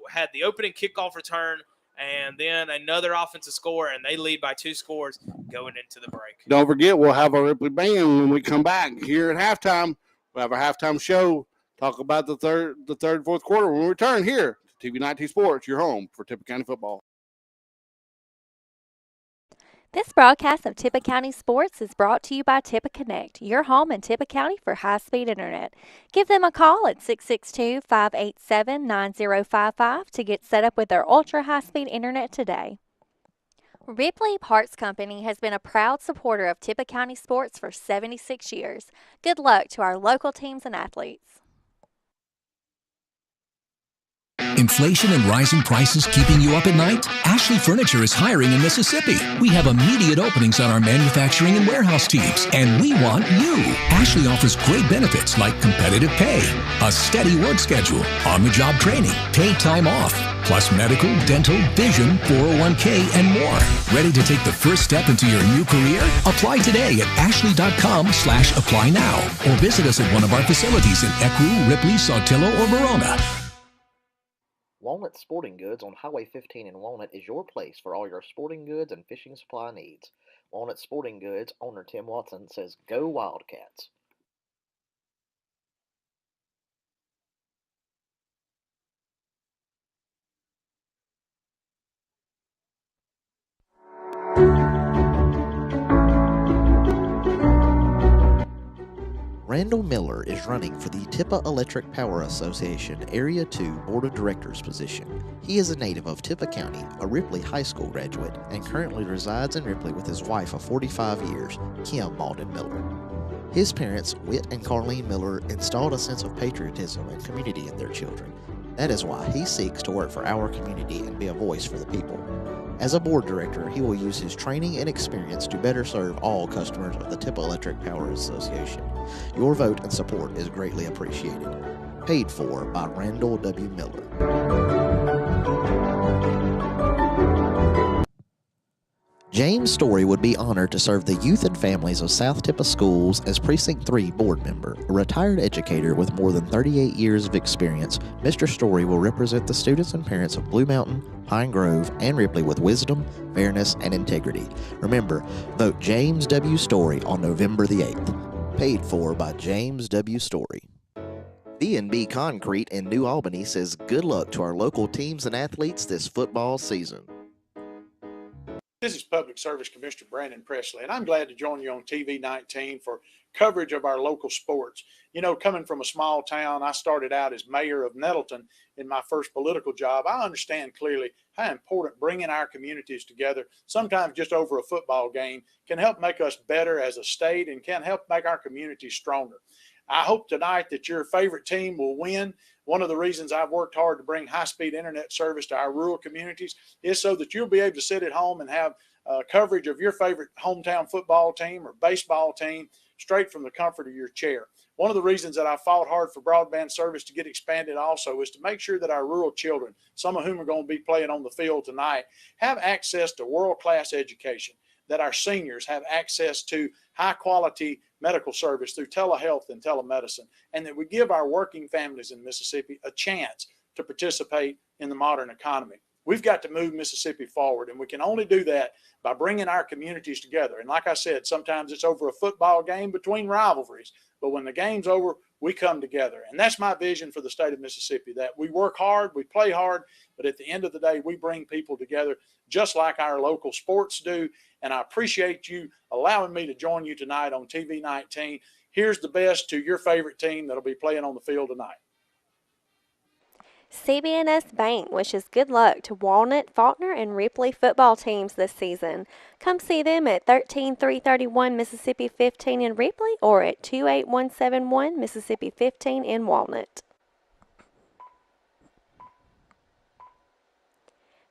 had the opening kickoff return and then another offensive score, and they lead by 2 scores going into the break. Don't forget, we'll have our Ripley Band when we come back here at halftime. We'll have our halftime show, talk about the third and fourth quarter when we return here to TV 19 Sports, your home for Tippah County football. This broadcast of Tippah County Sports is brought to you by Tippah Connect, your home in Tippah County for high-speed internet. Give them a call at 662-587-9055 to get set up with their ultra-high-speed internet today. Ripley Parts Company has been a proud supporter of Tippah County sports for 76 years. Good luck to our local teams and athletes. Inflation and rising prices keeping you up at night? Ashley Furniture is hiring in Mississippi. We have immediate openings on our manufacturing and warehouse teams, and we want you. Ashley offers great benefits like competitive pay, a steady work schedule, on-the-job training, paid time off, plus medical, dental, vision, 401k, and more. Ready to take the first step into your new career? Apply today at ashley.com/apply now, or visit us at one of our facilities in Ecru, Ripley, Saltillo, or Verona. Walnut Sporting Goods on Highway 15 in Walnut is your place for all your sporting goods and fishing supply needs. Walnut Sporting Goods owner Tim Watson says, "Go Wildcats." Randall Miller is running for the Tippah Electric Power Association Area 2 Board of Directors position. He is a native of Tippah County, a Ripley High School graduate, and currently resides in Ripley with his wife of 45 years, Kim Malden Miller. His parents, Whit and Carlene Miller, installed a sense of patriotism and community in their children. That is why he seeks to work for our community and be a voice for the people. As a board director, he will use his training and experience to better serve all customers of the Tippah Electric Power Association. Your vote and support is greatly appreciated. Paid for by Randall W. Miller. James Story would be honored to serve the youth and families of South Tippah Schools as Precinct 3 board member. A retired educator with more than 38 years of experience, Mr. Story will represent the students and parents of Blue Mountain, Pine Grove, and Ripley with wisdom, fairness, and integrity. Remember, vote James W. Story on November the 8th. Paid for by James W. Story. B&B Concrete in New Albany says good luck to our local teams and athletes this football season. This is Public Service Commissioner Brandon Presley, and I'm glad to join you on TV 19 for coverage of our local sports. You know, coming from a small town, I started out as mayor of Nettleton in my first political job. I understand clearly how important bringing our communities together, sometimes just over a football game, can help make us better as a state and can help make our communities stronger. I hope tonight that your favorite team will win. One of the reasons I've worked hard to bring high-speed internet service to our rural communities is so that you'll be able to sit at home and have coverage of your favorite hometown football team or baseball team straight from the comfort of your chair. One of the reasons that I fought hard for broadband service to get expanded also is to make sure that our rural children, some of whom are going to be playing on the field tonight, have access to world-class education. that our seniors have access to high quality medical service through telehealth and telemedicine, and that we give our working families in Mississippi a chance to participate in the modern economy. We've got to move Mississippi forward, and we can only do that by bringing our communities together. And like I said, sometimes it's over a football game between rivalries, but when the game's over, we come together. And that's my vision for the state of Mississippi, that we work hard, we play hard, but at the end of the day, we bring people together just like our local sports do. And I appreciate you allowing me to join you tonight on TV 19. Here's the best to your favorite team that'll be playing on the field tonight. CB&S Bank wishes good luck to Walnut, Faulkner, and Ripley football teams this season. Come see them at 13331 Mississippi 15 in Ripley or at 28171 Mississippi 15 in Walnut.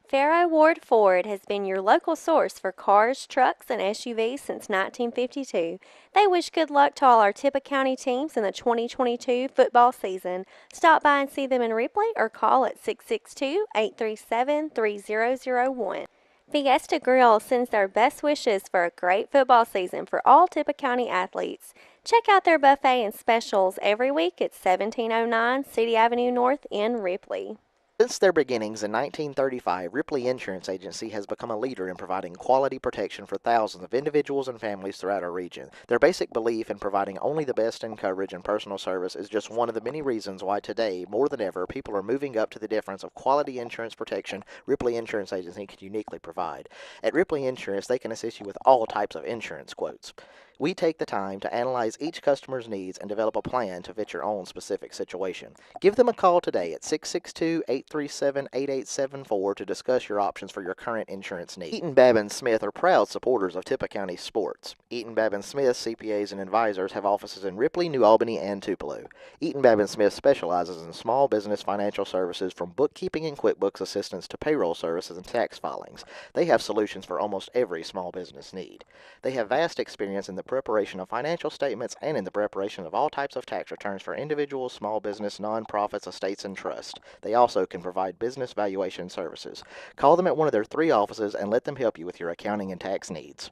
Farrow Ward Ford has been your local source for cars, trucks, and SUVs since 1952. They wish good luck to all our Tippah County teams in the 2022 football season. Stop by and see them in Ripley or call at 662-837-3001. Fiesta Grill sends their best wishes for a great football season for all Tippah County athletes. Check out their buffet and specials every week at 1709 City Avenue North in Ripley. Since their beginnings in 1935, Ripley Insurance Agency has become a leader in providing quality protection for thousands of individuals and families throughout our region. Their basic belief in providing only the best in coverage and personal service is just one of the many reasons why today, more than ever, people are moving up to the difference of quality insurance protection Ripley Insurance Agency can uniquely provide. At Ripley Insurance, they can assist you with all types of insurance quotes. We take the time to analyze each customer's needs and develop a plan to fit your own specific situation. Give them a call today at 662-837-8874 to discuss your options for your current insurance needs. Eaton Babin Smith are proud supporters of Tippah County sports. Eaton Babin Smith CPAs and advisors have offices in Ripley, New Albany, and Tupelo. Eaton Babin Smith specializes in small business financial services from bookkeeping and QuickBooks assistance to payroll services and tax filings. They have solutions for almost every small business need. They have vast experience in the preparation of financial statements and in the preparation of all types of tax returns for individuals, small business, nonprofits, estates, and trusts. They also can provide business valuation services. Call them at one of their 3 offices and let them help you with your accounting and tax needs.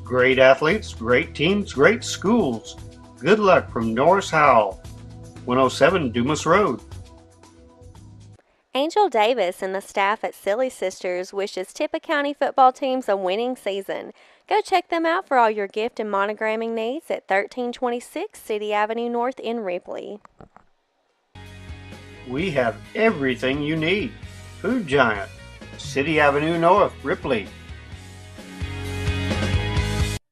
Great athletes, great teams, great schools. Good luck from Norris Howell, 107 Dumas Road. Angel Davis and the staff at Silly Sisters wishes Tippah County football teams a winning season. Go check them out for all your gift and monogramming needs at 1326 City Avenue North in Ripley. We have everything you need. Food Giant, City Avenue North, Ripley.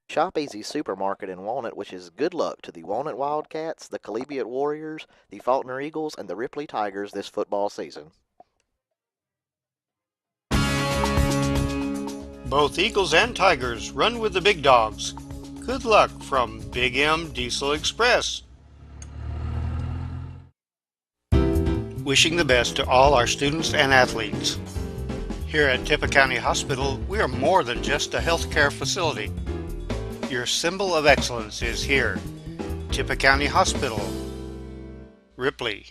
Shop Easy Supermarket in Walnut wishes good luck to the Walnut Wildcats, the Collegiate Warriors, the Faulkner Eagles, and the Ripley Tigers this football season. Both Eagles and Tigers run with the big dogs. Good luck from Big M Diesel Express. Wishing the best to all our students and athletes. Here at Tippah County Hospital, we are more than just a healthcare facility. Your symbol of excellence is here. Tippah County Hospital, Ripley.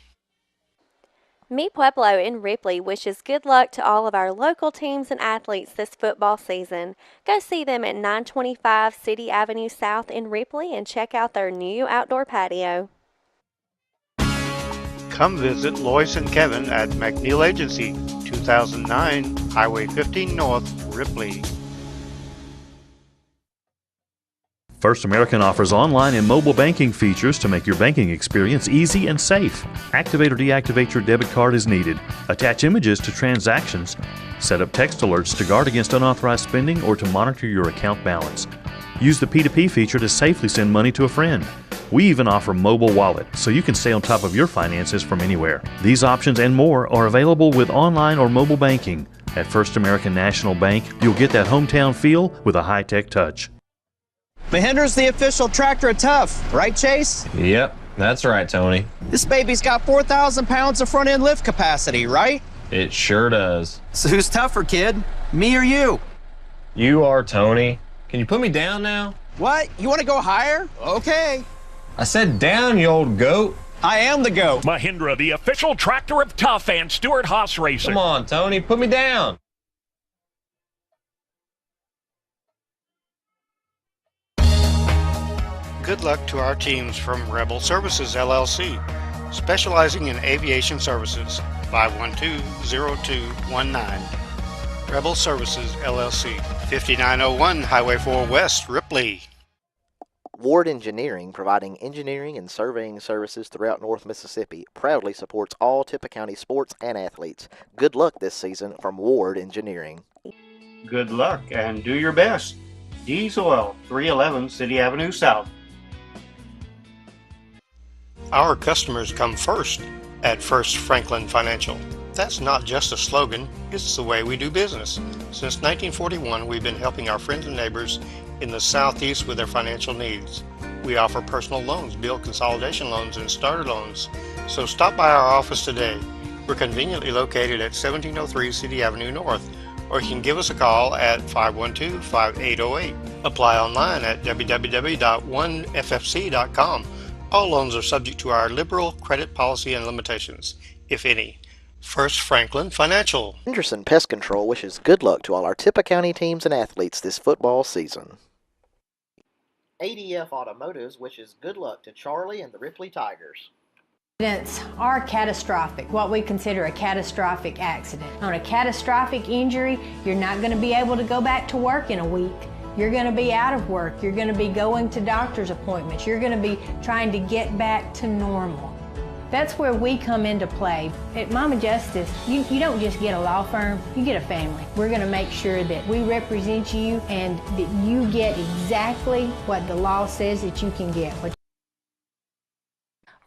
Mi Pueblo in Ripley wishes good luck to all of our local teams and athletes this football season. Go see them at 925 City Avenue South in Ripley and check out their new outdoor patio. Come visit Lois and Kevin at McNeil Agency, 2009 Highway 15 North, Ripley. First American offers online and mobile banking features to make your banking experience easy and safe. Activate or deactivate your debit card as needed. Attach images to transactions. Set up text alerts to guard against unauthorized spending or to monitor your account balance. Use the P2P feature to safely send money to a friend. We even offer mobile wallet, so you can stay on top of your finances from anywhere. These options and more are available with online or mobile banking. At First American National Bank, you'll get that hometown feel with a high-tech touch. Mahindra's the official tractor of Tough, right, Chase? Yep, that's right, Tony. This baby's got 4,000 pounds of front-end lift capacity, right? It sure does. So who's tougher, kid? Me or you? You are, Tony. Can you put me down now? What? You want to go higher? Okay. I said down, you old goat. I am the goat. Mahindra, the official tractor of Tough and Stewart Haas Racing. Come on, Tony, put me down. Good luck to our teams from Rebel Services LLC, specializing in aviation services. 512-0219. Rebel Services LLC, 5901 Highway 4 West, Ripley. Ward Engineering, providing engineering and surveying services throughout North Mississippi, proudly supports all Tippah County sports and athletes. Good luck this season from Ward Engineering. Good luck and do your best. Diesel, 311 City Avenue South. Our customers come first at First Franklin Financial. That's not just a slogan, it's the way we do business. Since 1941, we've been helping our friends and neighbors in the Southeast with their financial needs. We offer personal loans, bill consolidation loans, and starter loans. So stop by our office today. We're conveniently located at 1703 City Avenue North, or you can give us a call at 512-5808. Apply online at www.oneffc.com. All loans are subject to our liberal credit policy and limitations, if any. First Franklin Financial. Henderson Pest Control wishes good luck to all our Tippah County teams and athletes this football season. ADF Automotives wishes good luck to Charlie and the Ripley Tigers. Accidents are catastrophic, what we consider a catastrophic accident. On a catastrophic injury, you're not going to be able to go back to work in a week. You're going to be out of work. You're going to be going to doctor's appointments. You're going to be trying to get back to normal. That's where we come into play. At Mama Justice, you don't just get a law firm, you get a family. We're going to make sure that we represent you and that you get exactly what the law says that you can get.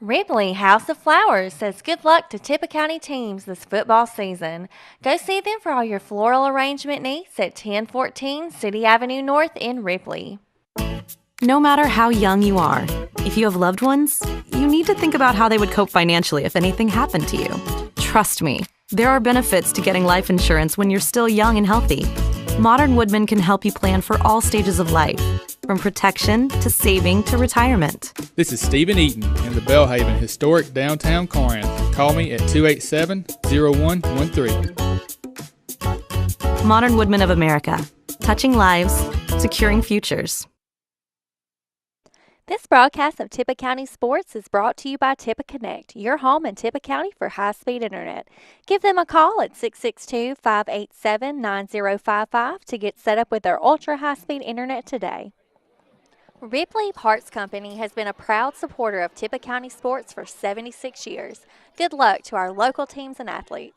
Ripley House of Flowers says good luck to Tippah County teams this football season. Go see them for all your floral arrangement needs at 1014 City Avenue North in Ripley. No matter how young you are, if you have loved ones, you need to think about how they would cope financially if anything happened to you. Trust me, there are benefits to getting life insurance when you're still young and healthy. Modern Woodmen can help you plan for all stages of life, from protection to saving to retirement. This is Stephen Eaton in the Belhaven historic downtown Corinth. Call me at 287-0113. Modern Woodmen of America, touching lives, securing futures. This broadcast of Tippah County Sports is brought to you by Tippah Connect, your home in Tippah County for high-speed internet. Give them a call at 662-587-9055 to get set up with their ultra-high-speed internet today. Ripley Parts Company has been a proud supporter of Tippah County sports for 76 years. Good luck to our local teams and athletes.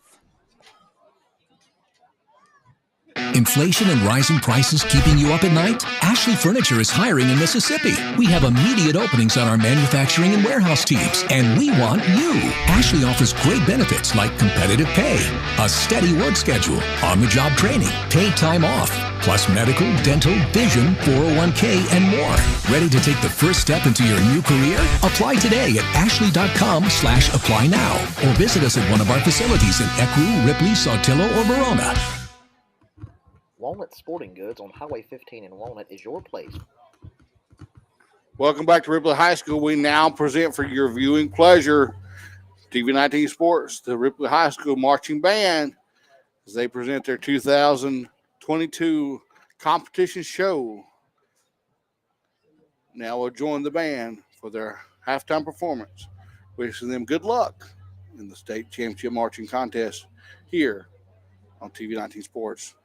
Inflation and rising prices keeping you up at night? Ashley Furniture is hiring in Mississippi. We have immediate openings on our manufacturing and warehouse teams, and we want you. Ashley offers great benefits like competitive pay, a steady work schedule, on-the-job training, paid time off, plus medical, dental, vision, 401k, and more. Ready to take the first step into your new career? Apply today at ashley.com/apply now, or visit us at one of our facilities in Ecru, Ripley, Saltillo, or Verona. Walnut Sporting Goods on Highway 15 in Walnut is your place. Welcome back to Ripley High School. We now present for your viewing pleasure TV19 Sports, the Ripley High School Marching Band, as they present their 2022 competition show. Now we'll join the band for their halftime performance, wishing them good luck in the state championship marching contest here on TV19 Sports.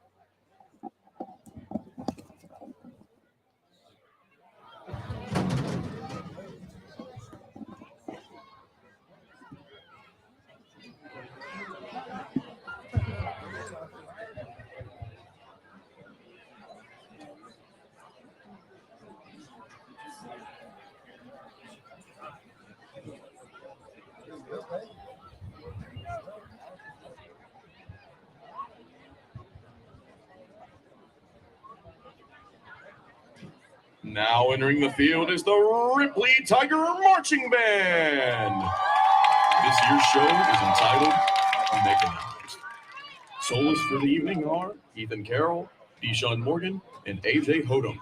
Now entering the field is the Ripley Tiger Marching Band. This year's show is entitled Mechanized. Soloists for the evening are Ethan Carroll, Deshaun Morgan, and AJ Hodum.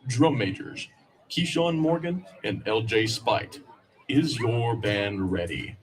Drum majors, Keyshawn Morgan, and LJ Spite. Is your band ready?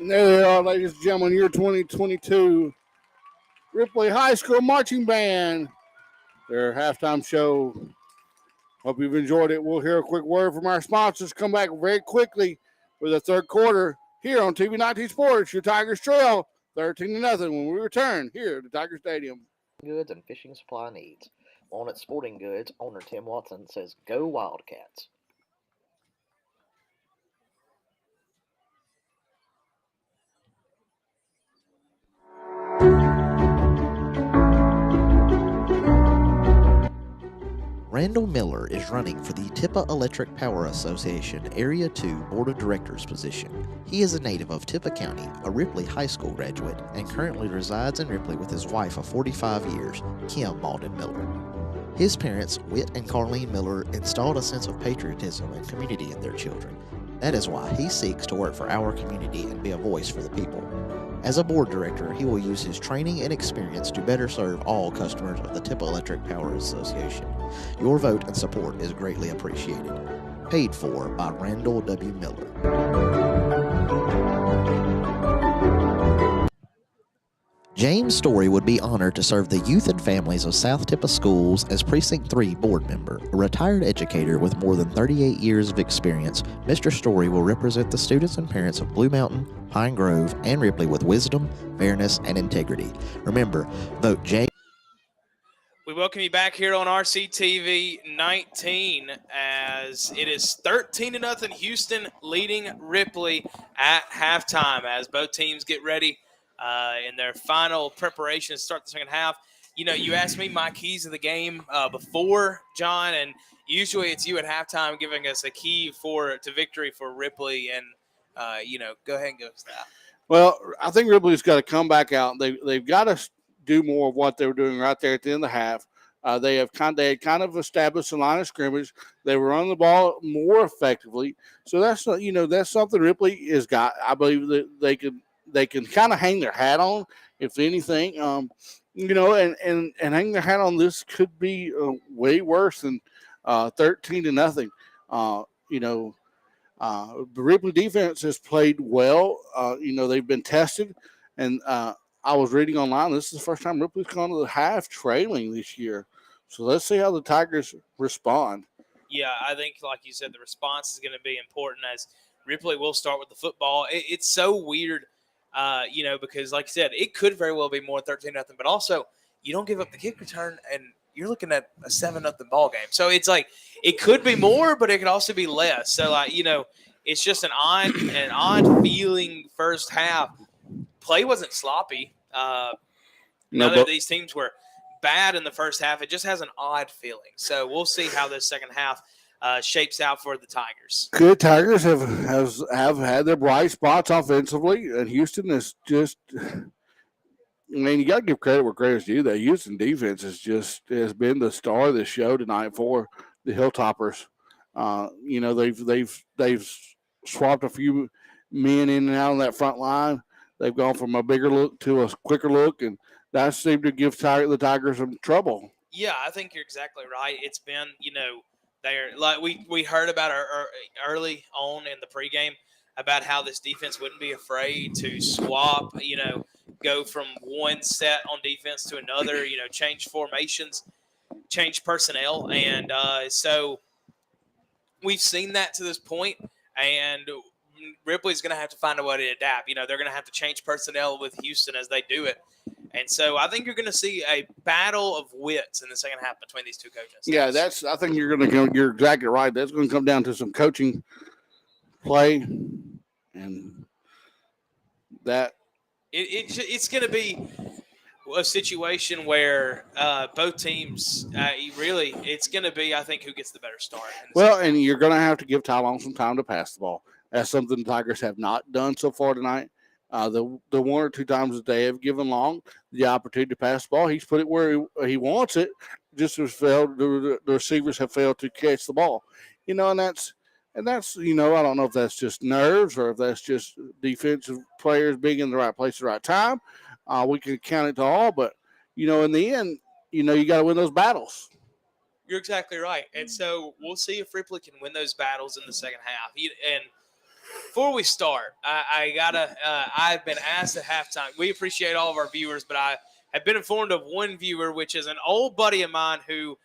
And there they are, ladies and gentlemen, year 2022 Ripley High School Marching Band. Their halftime show. Hope you've enjoyed it. We'll hear a quick word from our sponsors. Come back very quickly for the third quarter here on TV 19 Sports. Your Tigers trail 13-0 when we return here to Tiger Stadium. Goods and fishing supply needs. On at Sporting Goods, owner Tim Watson says, "Go Wildcats." Randall Miller is running for the Tippah Electric Power Association Area 2 Board of Directors position. He is a native of Tippah County, a Ripley High School graduate, and currently resides in Ripley with his wife of 45 years, Kim Malden Miller. His parents, Whit and Carlene Miller, installed a sense of patriotism and community in their children. That is why he seeks to work for our community and be a voice for the people. As a board director, he will use his training and experience to better serve all customers of the Tippah Electric Power Association. Your vote and support is greatly appreciated. Paid for by Randall W. Miller. James Story would be honored to serve the youth and families of South Tippah Schools as Precinct 3 board member. A retired educator with more than 38 years of experience, Mr. Story will represent the students and parents of Blue Mountain, Pine Grove, and Ripley with wisdom, fairness, and integrity. Remember, vote James. We welcome you back here on RCTV 19 as it is 13-0 Houston leading Ripley at halftime as both teams get ready in their final preparations to start the second half. You know, you asked me my keys of the game before, John, and usually it's you at halftime giving us a key to victory for Ripley. And, go ahead and give us that. Well, I think Ripley's got to come back out. They've got to do more of what they were doing right there at the end of the half. They had kind of established a line of scrimmage. They were running the ball more effectively. So that's something Ripley has got. I believe that they can kind of hang their hat on, if anything. And hang their hat on this could be way worse than 13-0. The Ripley defense has played well. They've been tested, and I was reading online. This is the first time Ripley's gone to the half trailing this year. So let's see how the Tigers respond. Yeah, I think, like you said, the response is going to be important as Ripley will start with the football. It's so weird, because, like you said, it could very well be more 13-0, but also you don't give up the kick return, and you're looking at a 7-0 ball game. So it's like it could be more, but it could also be less. So, it's just an odd feeling first half. Play wasn't sloppy. None of these teams were bad in the first half. It just has an odd feeling. So we'll see how this second half shapes out for the Tigers. Good Tigers have had their bright spots offensively, and Houston is just. You got to give credit where credit's due. The Houston defense has been the star of this show tonight for the Hilltoppers. They've swapped a few men in and out on that front line. They've gone from a bigger look to a quicker look, and that seemed to give the Tigers some trouble. Yeah, I think you're exactly right. It's been, they're like we heard about early on in the pregame about how this defense wouldn't be afraid to swap, go from one set on defense to another, change formations, change personnel. And so we've seen that to this point, and Ripley's going to have to find a way to adapt. They're going to have to change personnel with Houston as they do it. And so I think you're going to see a battle of wits in the second half between these two coaches. Yeah, I think you're exactly right. That's going to come down to some coaching play, and that It's going to be a situation where both teams it's going to be, I think, who gets the better start. Well, and you're going to have to give Ty Long some time to pass the ball. That's something the Tigers have not done so far tonight. The one or two times that they have given Long the opportunity to pass the ball, he's put it where he wants it. Just as the receivers have failed to catch the ball, and that's I don't know if that's just nerves or if that's just defensive players being in the right place at the right time. We can count it to all, but in the end, you got to win those battles. You're exactly right, and so we'll see if Ripley can win those battles in the second half. And before we start, I've been asked at halftime. We appreciate all of our viewers, but I have been informed of one viewer, which is an old buddy of mine who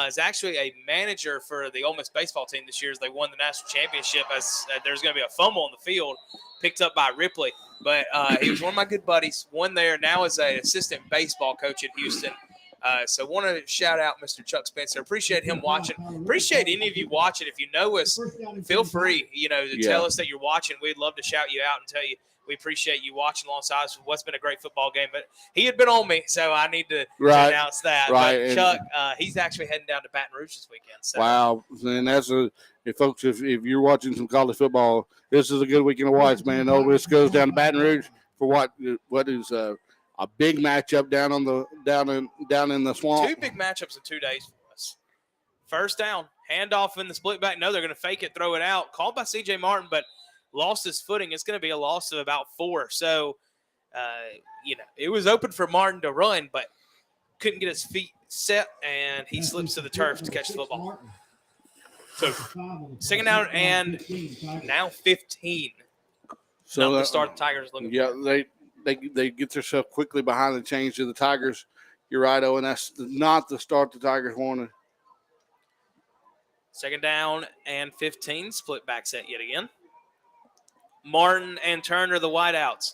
is actually a manager for the Ole Miss baseball team this year as they won the national championship. As there's going to be a fumble on the field picked up by Ripley, but he was one of my good buddies. One there now is an assistant baseball coach at Houston. So want to shout out Mr. Chuck Spencer. Appreciate him watching. Appreciate any of you watching. If you know us, feel free, to tell us that you're watching. We'd love to shout you out and tell you we appreciate you watching alongside us for what's been a great football game. But he had been on me, so I need to announce that. Right. But Chuck, he's actually heading down to Baton Rouge this weekend. So. Wow. And that's if you're watching some college football, this is a good weekend to watch, man. Ole Miss goes down to Baton Rouge for what is a big matchup down in the swamp. Two big matchups in 2 days for us. First down, handoff in the split back. No, they're going to fake it, throw it out. Called by C.J. Martin, but lost his footing. It's going to be a loss of about 4. So, it was open for Martin to run, but couldn't get his feet set, and he slips to the turf to catch the football. So, second down and now 15. So to start the Tigers looking. Yeah, they get themselves quickly behind the change to the Tigers. You're right, Owen. That's not the start the Tigers wanted. Second down and 15. Split back set yet again. Martin and Turner, the wideouts.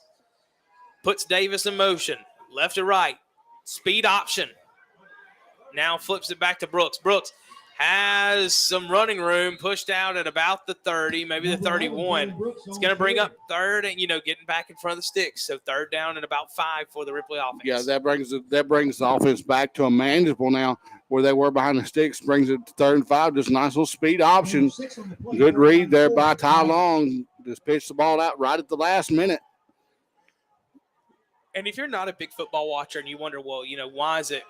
Puts Davis in motion. Left to right. Speed option. Now flips it back to Brooks. Brooks has some running room, pushed out at about the 30, maybe the 31. It's going to bring up third and, getting back in front of the sticks. So third down and about 5 for the Ripley offense. Yeah, that brings the offense back to a manageable now where they were behind the sticks, brings it to 3rd and 5. Just a nice little speed option. Good read there by Ty Long. Just pitched the ball out right at the last minute. And if you're not a big football watcher and you wonder, well, why is it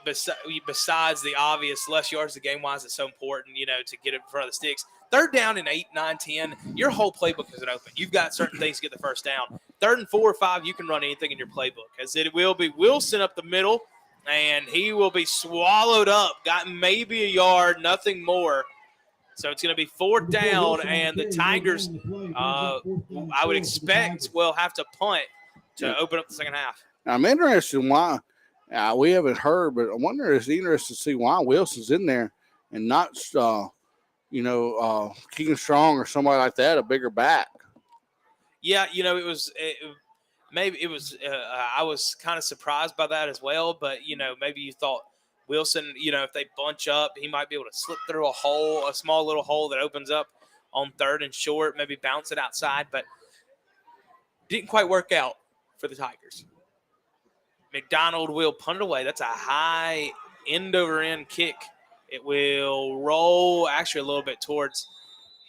besides the obvious less yards a game, why is it so important, to get in front of the sticks? Third down and 8, 9, 10, your whole playbook isn't open. You've got certain things to get the first down. 3rd and 4 or 5, you can run anything in your playbook, as it will be Wilson up the middle, and he will be swallowed up. Got maybe a yard, nothing more. So it's going to be 4th down, and the Tigers, I would expect, will have to punt to open up the second half. I'm interested in why we haven't heard, but I wonder it's interesting to see why Wilson's in there and not, Keegan Strong or somebody like that, a bigger back. Yeah, I was kind of surprised by that as well, but, maybe you thought Wilson, if they bunch up, he might be able to slip through a small little hole that opens up on 3rd and short, maybe bounce it outside, but didn't quite work out for the Tigers. McDonald will punt it away. That's a high end-over-end kick. It will roll actually a little bit towards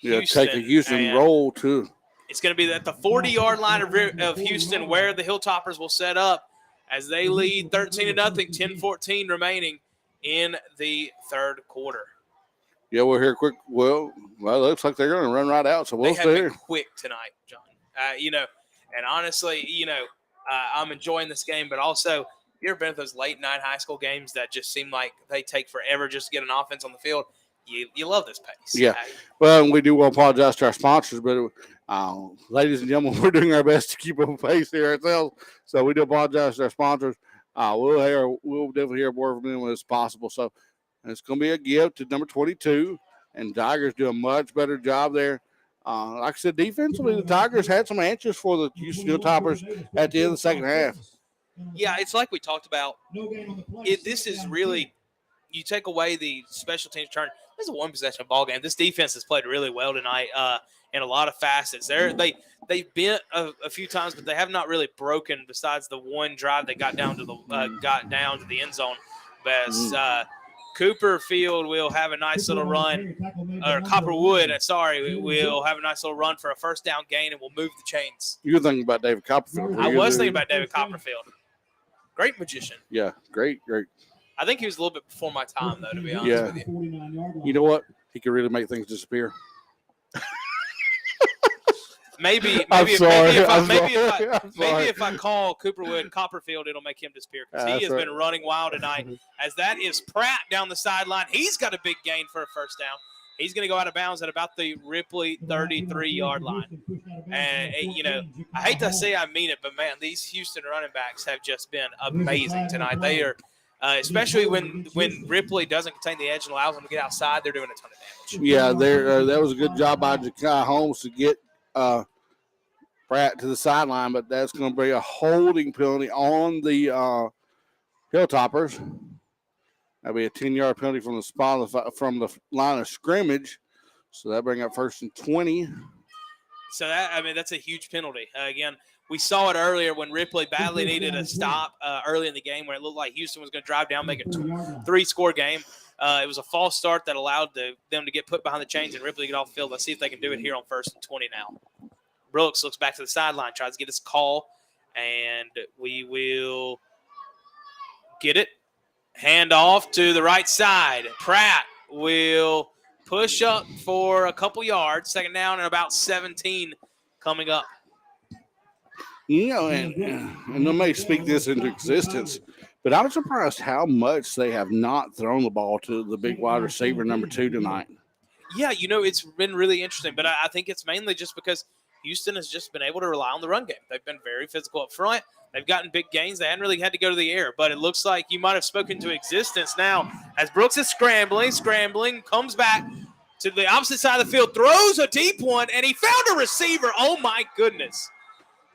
Houston. Take a Houston roll, too. It's going to be at the 40-yard line of Houston where the Hilltoppers will set up as they lead 13-0, 10-14 remaining in the 3rd quarter. Yeah, we're here quick. Well, it looks like they're going to run right out, so we'll stay here. They have been quick tonight, John. And honestly, I'm enjoying this game, but also you ever been at those late-night high school games that just seem like they take forever just to get an offense on the field? You love this pace. Yeah. Well, we do want to apologize to our sponsors, but ladies and gentlemen, we're doing our best to keep up with pace here ourselves, so we do apologize to our sponsors. We'll definitely hear more from them as possible. So it's going to be a gift to number 22, and Tigers do a much better job there. Like I said, defensively, the Tigers had some answers for the Houston Hilltoppers at the end of the second half. Yeah, it's like we talked about. This is really, you take away the special teams turn. This is a one-possession ball game. This defense has played really well tonight. in a lot of facets. They've bent a few times, but they have not really broken. Besides the one drive they got down to the end zone. But Cooperfield will have a nice little run, or Copperwood, will have a nice little run for a first down gain, and will move the chains. You were thinking about David Copperfield. I was thinking about David Copperfield. Great magician. Yeah, great. I think he was a little bit before my time, though, to be honest with you. You know what? He could really make things disappear. Maybe if I call Cooperwood Copperfield, it'll make him disappear because he has been running wild tonight. As that is Pratt down the sideline. He's got a big gain for a first down. He's going to go out of bounds at about the Ripley 33-yard line. And, I hate to say I mean it, but, man, these Houston running backs have just been amazing tonight. They are, especially when Ripley doesn't contain the edge and allows them to get outside, they're doing a ton of damage. Yeah, that was a good job by Ja'Kai Holmes to get Pratt to the sideline, but that's going to be a holding penalty on the Hilltoppers. That'll be a 10-yard penalty from the line of scrimmage. So that bring up 1st and 20. So that's a huge penalty. Again, we saw it earlier when Ripley badly needed a stop early in the game where it looked like Houston was going to drive down, make a 3-score game. It was a false start that allowed them to get put behind the chains and Ripley get off the field. Let's see if they can do it here on 1st and 20 now. Brooks looks back to the sideline, tries to get his call, and we will get it. Hand off to the right side. Pratt will push up for a couple yards. 2nd down and about 17 coming up. And they may speak this into existence, but I'm surprised how much they have not thrown the ball to the big wide receiver number 2 tonight. Yeah, it's been really interesting, but I think it's mainly just because Houston has just been able to rely on the run game. They've been very physical up front. They've gotten big gains. They hadn't really had to go to the air, but it looks like you might have spoken to existence now as Brooks is scrambling, comes back to the opposite side of the field, throws a deep one, and he found a receiver. Oh, my goodness.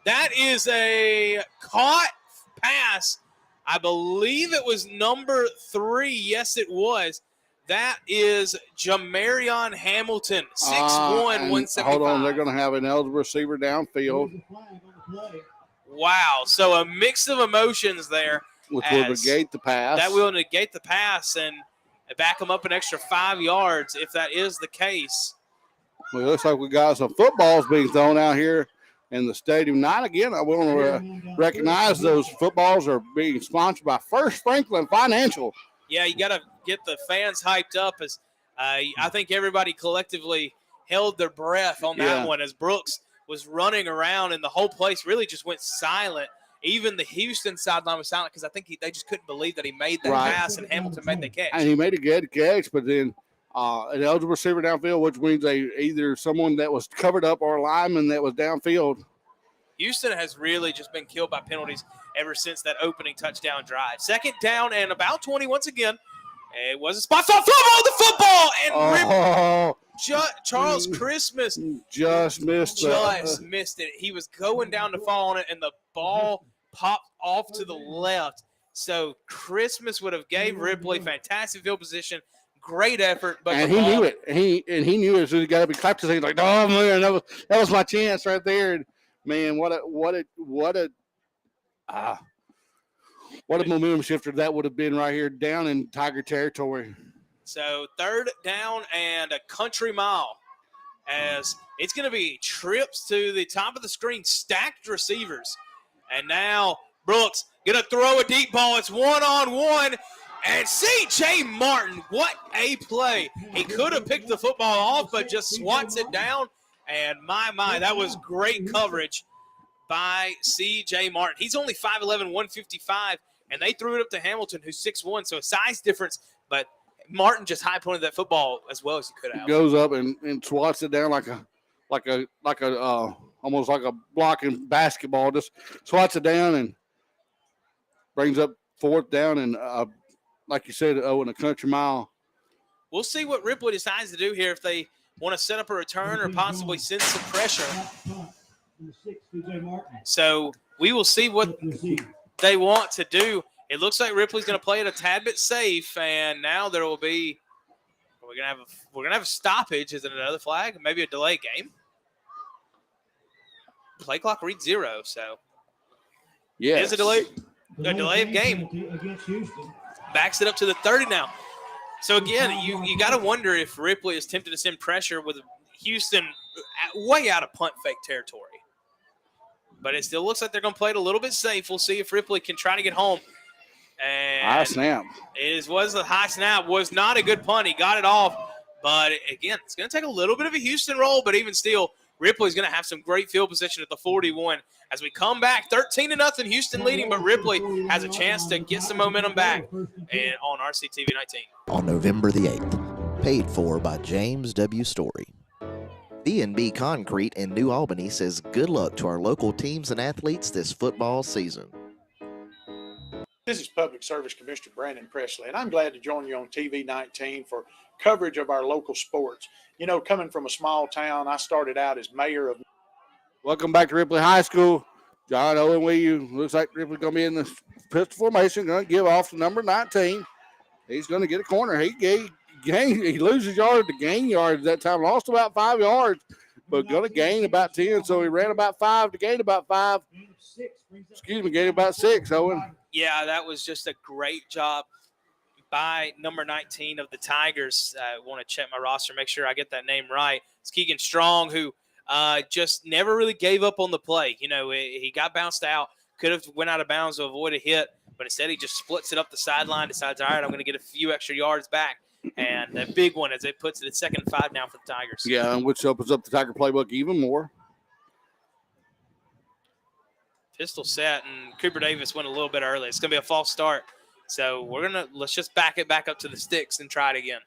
That is a caught pass. I believe it was number 3. Yes, it was. That is Jamarion Hamilton, 6'1", 175. Hold on, they're going to have an eligible receiver downfield. Wow, so a mix of emotions there. Which will negate the pass. That will negate the pass and back them up an extra 5 yards if that is the case. Well, it looks like we got some footballs being thrown out here in the stadium. Not again, I want to recognize those footballs are being sponsored by First Franklin Financial. Yeah, you got to get the fans hyped up as I think everybody collectively held their breath on that one as Brooks was running around and the whole place really just went silent. Even the Houston sideline was silent because I think they just couldn't believe that he made that pass and Hamilton made the catch. And he made a good catch, but then an eligible receiver downfield, which means either someone that was covered up or a lineman that was downfield. Houston has really just been killed by penalties ever since that opening touchdown drive. 2nd down and about 20 once again. It was a spot foul. The football and Charles Christmas just missed it. He was going down to fall on it, and the ball popped off to the left. So Christmas would have gave Ripley fantastic field position, great effort, but he knew it. He knew it as soon as he got up and clapped his hands like, "Oh man, that was my chance right there." And man, what a momentum shifter that would have been right here down in Tiger territory. So 3rd down and a country mile as it's going to be trips to the top of the screen, stacked receivers. And now Brooks going to throw a deep ball. It's 1-on-1. And C.J. Martin, what a play. He could have picked the football off, but just swats it down. And my, that was great coverage by C.J. Martin. He's only 5'11", 155, and they threw it up to Hamilton, who's 6'1", so a size difference. But Martin just high-pointed that football as well as he could have. He goes up and swats it down like a almost like a blocking basketball. Just swats it down and brings up 4th down and like you said, in a country mile. We'll see what Ripley decides to do here if they want to set up a return or possibly send some pressure. So we will see what they want to do. It looks like Ripley's going to play it a tad bit safe, and now there will be we're going to have a stoppage. Is it another flag? Maybe a delay game. play clock reads 0. So yeah, it's a delay of game. Against Houston. Backs it up to the 30 now. So again, you got to wonder if Ripley is tempted to send pressure with Houston way out of punt fake territory. But it still looks like they're going to play it a little bit safe. We'll see if Ripley can try to get home. And high snap. Was a high snap. Was not a good punt. He got it off. But again, it's going to take a little bit of a Houston roll. But even still, Ripley's going to have some great field position at the 41 as we come back 13-0 Houston leading, but Ripley has a chance to get some momentum back and on RCTV 19. On November the 8th, paid for by James W. Story. B&B Concrete in New Albany says good luck to our local teams and athletes this football season. This is Public Service Commissioner Brandon Presley, and I'm glad to join you on TV 19 for coverage of our local sports. You know, coming from a small town, I started out as mayor of. Welcome back to Ripley High School. John Owen with you. Looks like Ripley's going to be in the pistol formation, going to give off to number 19. He's going to get a corner. He loses yards to gain yards that time. Lost about 5 yards, but going to gain about 10. So he ran about 5 to gain about 5. Gain about 6, Owen. Yeah, that was just a great job by number 19 of the Tigers. I want to check my roster, make sure I get that name right. It's Keegan Strong, who just never really gave up on the play. You know, he got bounced out, could have went out of bounds to avoid a hit, but instead he just splits it up the sideline, decides, all right, I'm going to get a few extra yards back. And a big one as it puts it at 2nd and 5 now for the Tigers. Yeah, which opens up the Tiger playbook even more. Pistol set, and Cooper Davis went a little bit early. It's going to be a false start. So let's just back it back up to the sticks and try it again.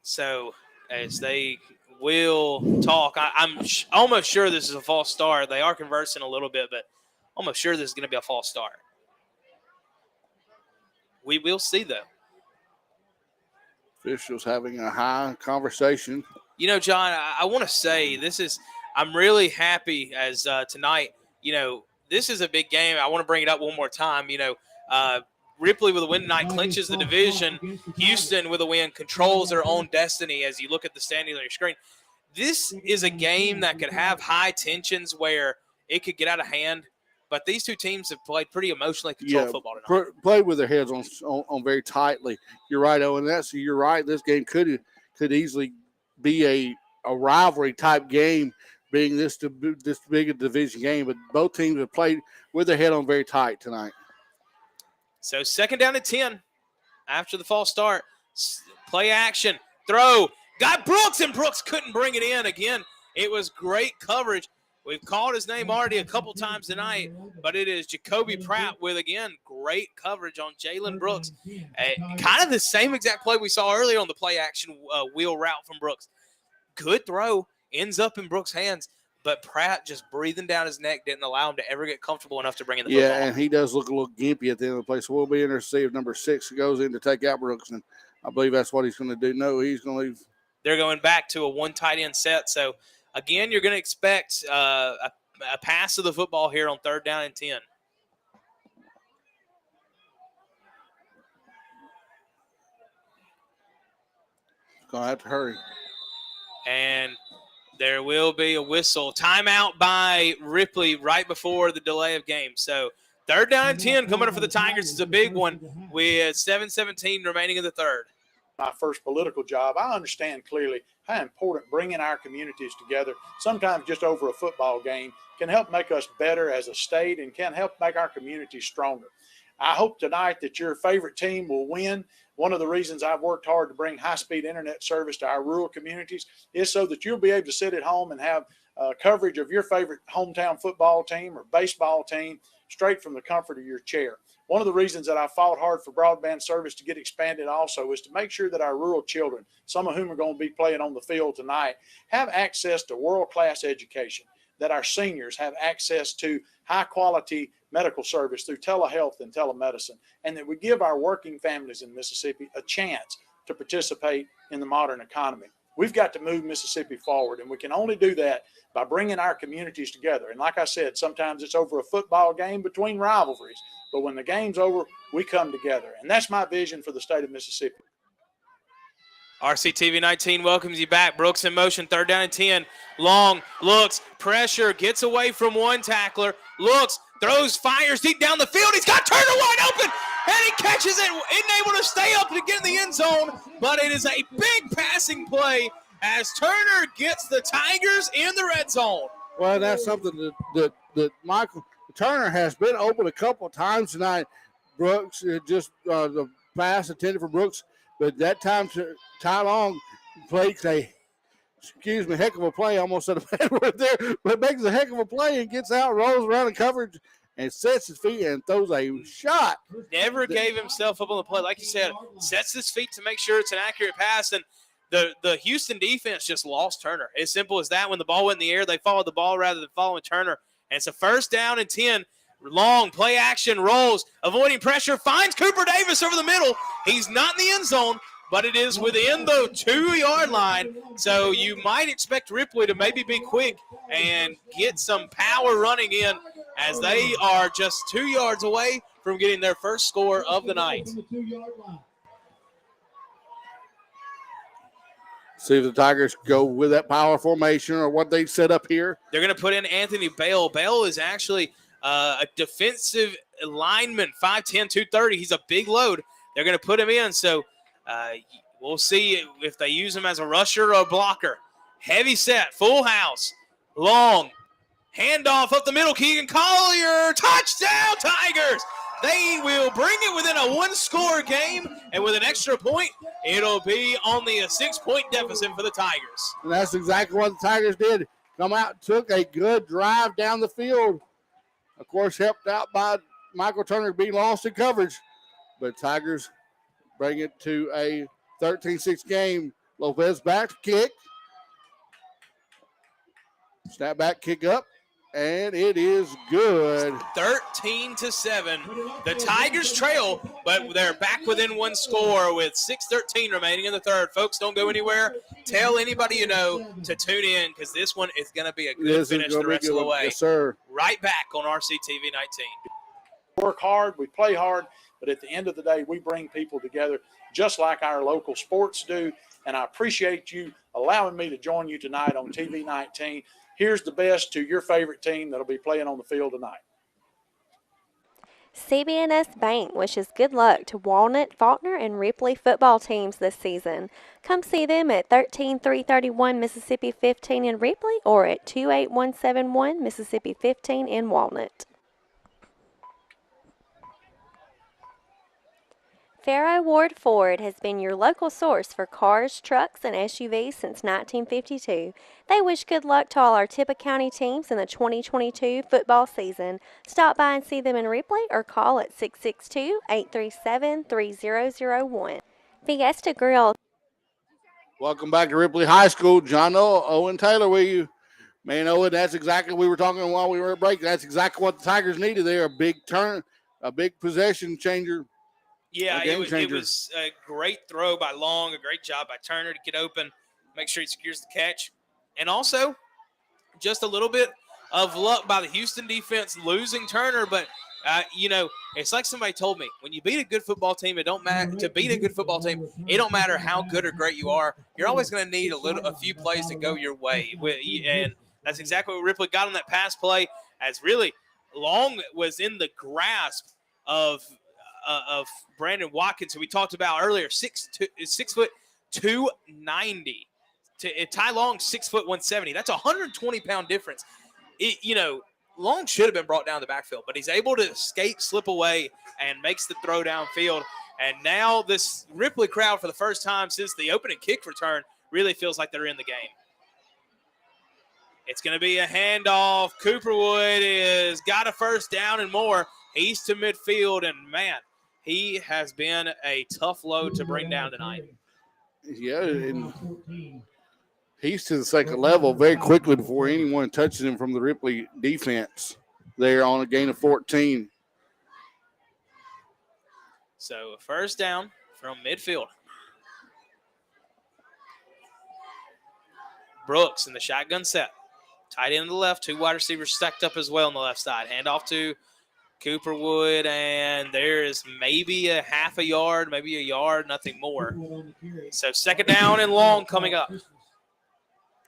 So as they will talk, I'm almost sure this is a false start. They are conversing a little bit, but almost sure this is going to be a false start. We will see, though. Officials having a high conversation. You know, John, I want to say I'm really happy as tonight, you know, this is a big game. I want to bring it up one more time. You know, Ripley with a win tonight clinches the division. Houston with a win controls their own destiny as you look at the standings on your screen. This is a game that could have high tensions where it could get out of hand. But these two teams have played pretty emotionally controlled football tonight. Played with their heads on very tightly. You're right, Owen. You're right. This game could easily be a rivalry type game, being this big a division game. But both teams have played with their head on very tight tonight. So 2nd down and 10 after the false start. Play action, throw, got Brooks, and Brooks couldn't bring it in again. It was great coverage. We've called his name already a couple times tonight, but it is Jacoby Pratt with, again, great coverage on Jalen Brooks. Kind of the same exact play we saw earlier on the play action wheel route from Brooks. Good throw, ends up in Brooks' hands, but Pratt just breathing down his neck didn't allow him to ever get comfortable enough to bring in the football. Yeah, and he does look a little gimpy at the end of the play, so we'll be in there to see if number 6 goes in to take out Brooks, and I believe that's what he's going to do. No, he's going to leave. They're going back to a one tight end set, so again, you're going to expect a pass of the football here on 3rd down and 10. Going to have to hurry. And there will be a whistle. Timeout by Ripley right before the delay of game. So 3rd down and 10 coming up for the Tigers. It's a big one with 7:17 remaining in the 3rd. My first political job, I understand clearly how important bringing our communities together, sometimes just over a football game, can help make us better as a state and can help make our communities stronger. I hope tonight that your favorite team will win. One of the reasons I've worked hard to bring high-speed internet service to our rural communities is so that you'll be able to sit at home and have coverage of your favorite hometown football team or baseball team straight from the comfort of your chair. One of the reasons that I fought hard for broadband service to get expanded also is to make sure that our rural children, some of whom are going to be playing on the field tonight, have access to world-class education, that our seniors have access to high-quality medical service through telehealth and telemedicine, and that we give our working families in Mississippi a chance to participate in the modern economy. We've got to move Mississippi forward, and we can only do that by bringing our communities together. And like I said, sometimes it's over a football game between rivalries, but when the game's over, we come together. And that's my vision for the state of Mississippi. RCTV 19 welcomes you back. Brooks in motion, 3rd down and 10. Long, looks, pressure, gets away from one tackler, looks, throws, fires deep down the field. He's got Turner wide open, and he catches it. Isn't able to stay up to get in the end zone, but it is a big passing play as Turner gets the Tigers in the red zone. Well, that's something that Michael Turner has been open a couple of times tonight. Brooks, the pass intended for Brooks, but that time Ty Long plays heck of a play. Almost said a bad word there, but makes a heck of a play and gets out, rolls around in coverage, and sets his feet and throws a shot. Never gave himself up on the play. Like you said, sets his feet to make sure it's an accurate pass, and the Houston defense just lost Turner. As simple as that. When the ball went in the air, they followed the ball rather than following Turner. And it's a 1st down and 10. Long play action, rolls, avoiding pressure, finds Cooper Davis over the middle. He's not in the end zone, but it is within the 2-yard line. So you might expect Ripley to maybe be quick and get some power running in, as they are just 2 yards away from getting their first score of the night. See if the Tigers go with that power formation or what they set up here. They're going to put in Anthony Bell. Bell is actually a defensive lineman, 5'10", 230. He's a big load. They're going to put him in, so we'll see if they use him as a rusher or a blocker. Heavy set, full house, long, handoff up the middle. Keegan Collier, touchdown Tigers! They will bring it within a 1-score game, and with an extra point, it'll be only a 6-point deficit for the Tigers. And that's exactly what the Tigers did. Come out, took a good drive down the field. Of course, helped out by Michael Turner being lost in coverage. But Tigers bring it to a 13-6 game. Lopez back to kick. Snap back, kick up. And it is good. 13-7. The Tigers trail, but they're back within 1 score with 6:13 remaining in the 3rd. Folks, don't go anywhere. Tell anybody you know to tune in, because this one is going to be a good finish the rest of the way. Yes, sir. Right back on RCTV 19. Work hard, we play hard, but at the end of the day, we bring people together just like our local sports do. And I appreciate you allowing me to join you tonight on TV 19. Here's the best to your favorite team that'll be playing on the field tonight. CB&S Bank wishes good luck to Walnut, Faulkner, and Ripley football teams this season. Come see them at 13331 Mississippi 15 in Ripley or at 28171 Mississippi 15 in Walnut. Farrow Ward Ford has been your local source for cars, trucks, and SUVs since 1952. They wish good luck to all our Tippah County teams in the 2022 football season. Stop by and see them in Ripley or call at 662-837-3001. Fiesta Grill. Welcome back to Ripley High School. John Owen Taylor with you. Man, Owen, that's exactly what we were talking while we were at break. That's exactly what the Tigers needed there. A big turn, a big possession changer. Yeah, it was a great throw by Long, a great job by Turner to get open, make sure he secures the catch. And also, just a little bit of luck by the Houston defense losing Turner. But, it's like somebody told me, when you beat a good football team, it don't matter. To beat a good football team, it don't matter how good or great you are. You're always going to need a few plays to go your way. And that's exactly what Ripley got on that pass play, as really Long was in the grasp of Brandon Watkins, who we talked about earlier, 6 foot 290. Ty Long 6 foot 170. That's a 120-pound difference. Long should have been brought down the backfield, but he's able to escape, slip away, and makes the throw downfield. And now this Ripley crowd, for the first time since the opening kick return, really feels like they're in the game. It's going to be a handoff. Cooperwood has got a first down and more. He's to midfield, and man, he has been a tough load to bring down tonight. Yeah, and he's to the second level very quickly before anyone touches him from the Ripley defense there on a gain of 14. So a first down from midfield. Brooks in the shotgun set. Tight end to the left, 2 wide receivers stacked up as well on the left side. Handoff to Cooperwood, and there is maybe a half a yard, maybe a yard, nothing more. So second down and long coming up.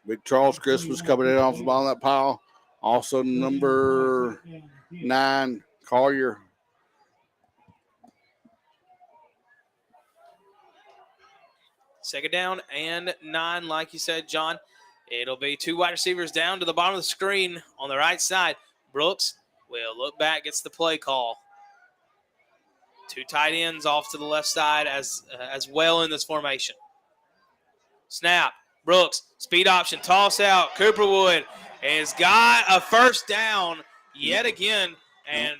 Big Charles Christmas coming in off the bottom of that pile. Also number 9, Collier. Second down and 9, like you said, John. It'll be 2 wide receivers down to the bottom of the screen on the right side. Brooks will look back, gets the play call. 2 tight ends off to the left side as well in this formation. Snap. Brooks, speed option, toss out. Cooperwood has got a first down yet again, and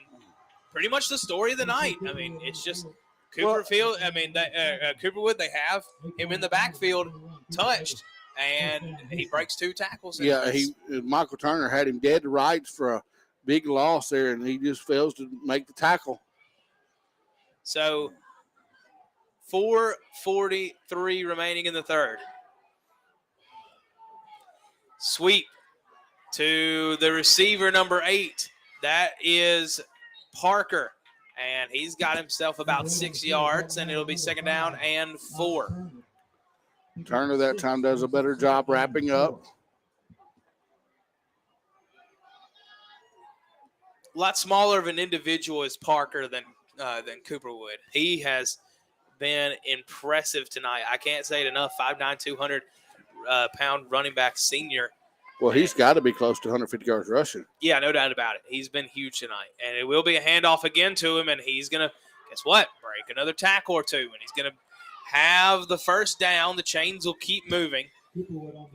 pretty much the story of the night. I mean, it's just Cooperwood, they have him in the backfield touched, and he breaks 2 tackles. Yeah, Michael Turner had him dead to rights for a big loss there, and he just fails to make the tackle. So 4:43 remaining in the third. Sweep to the receiver, number 8. That is Parker. And he's got himself about 6 yards, and it'll be second down and 4. Turner that time does a better job wrapping up. A lot smaller of an individual is Parker than Cooperwood. He has been impressive tonight. I can't say it enough. 5'9", 200-pound running back senior. Well, he's got to be close to 150 yards rushing. Yeah, no doubt about it. He's been huge tonight. And it will be a handoff again to him, and he's going to, guess what, break another tackle or 2. And he's going to have the first down. The chains will keep moving.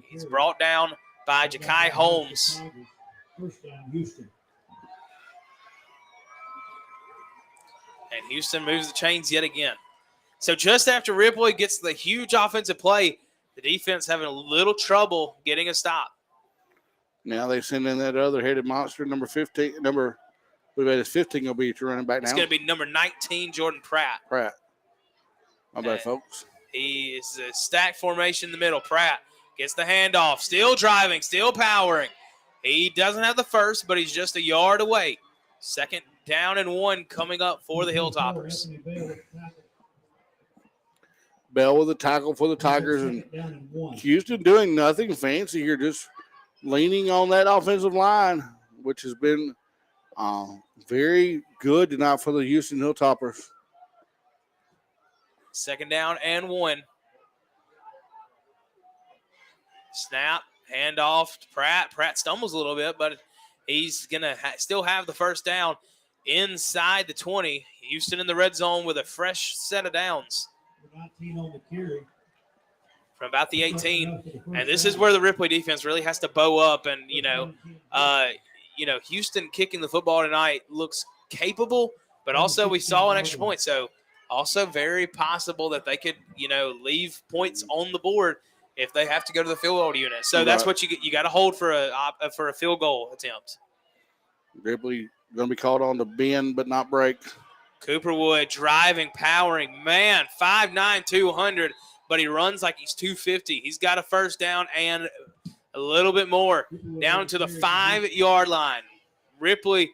He's brought down by Ja'Kai Holmes. First down, Houston. And Houston moves the chains yet again. So just after Ripley gets the huge offensive play, the defense having a little trouble getting a stop. Now they send in that other headed monster, number 15. We bet it's 15 will be your running back now. It's going to be number 19, Jordan Pratt. My bad, folks. He is a stack formation in the middle. Pratt gets the handoff, still driving, still powering. He doesn't have the first, but he's just a yard away. Second down and 1 coming up for the Hilltoppers. Bell with a tackle for the Tigers, and Houston doing nothing fancy here, just leaning on that offensive line, which has been very good tonight for the Houston Hilltoppers. Second down and 1. Snap, handoff to Pratt. Pratt stumbles a little bit, but he's going to still have the first down inside the 20. Houston in the red zone with a fresh set of downs. 19 on the carry. From about the 18. And this is where the Ripley defense really has to bow up. And, Houston kicking the football tonight looks capable, but also we saw an extra point. So also very possible that they could, leave points on the board if they have to go to the field goal unit. So that's what you got to hold for a field goal attempt. Ripley going to be called on to bend but not break. Cooperwood driving, powering. Man, 5'9", 200, but he runs like he's 250. He's got a first down and a little bit more down to the 5-yard line. Ripley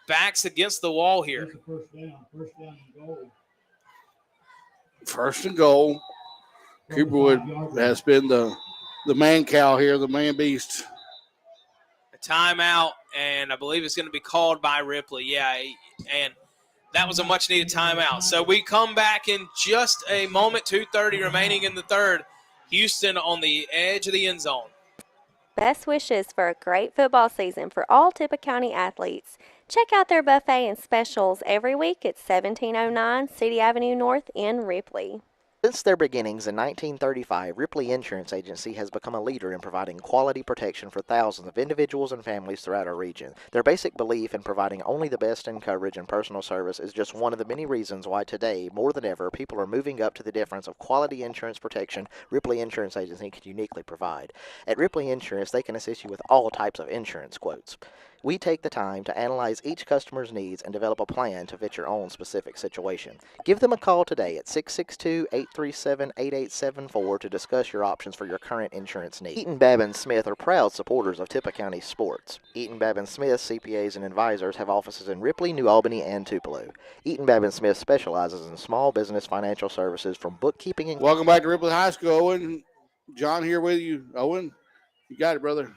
backs against the wall here. First and goal. Cooperwood has been the man cow here, the man beast. A timeout, and I believe it's going to be called by Ripley. Yeah, and that was a much-needed timeout. So we come back in just a moment, 2:30 remaining in the third. Houston on the edge of the end zone. Best wishes for a great football season for all Tippah County athletes. Check out their buffet and specials every week at 1709 City Avenue North in Ripley. Since their beginnings in 1935, Ripley Insurance Agency has become a leader in providing quality protection for thousands of individuals and families throughout our region. Their basic belief in providing only the best in coverage and personal service is just one of the many reasons why today, more than ever, people are moving up to the difference of quality insurance protection Ripley Insurance Agency can uniquely provide. At Ripley Insurance, they can assist you with all types of insurance quotes. We take the time to analyze each customer's needs and develop a plan to fit your own specific situation. Give them a call today at 662-837-8874 to discuss your options for your current insurance needs. Eaton Babin Smith are proud supporters of Tippah County sports. Eaton Babin Smith CPAs and advisors have offices in Ripley, New Albany, and Tupelo. Eaton Babin Smith specializes in small business financial services from bookkeeping and... Welcome back to Ripley High School, Owen. John here with you. Owen, you got it, brother.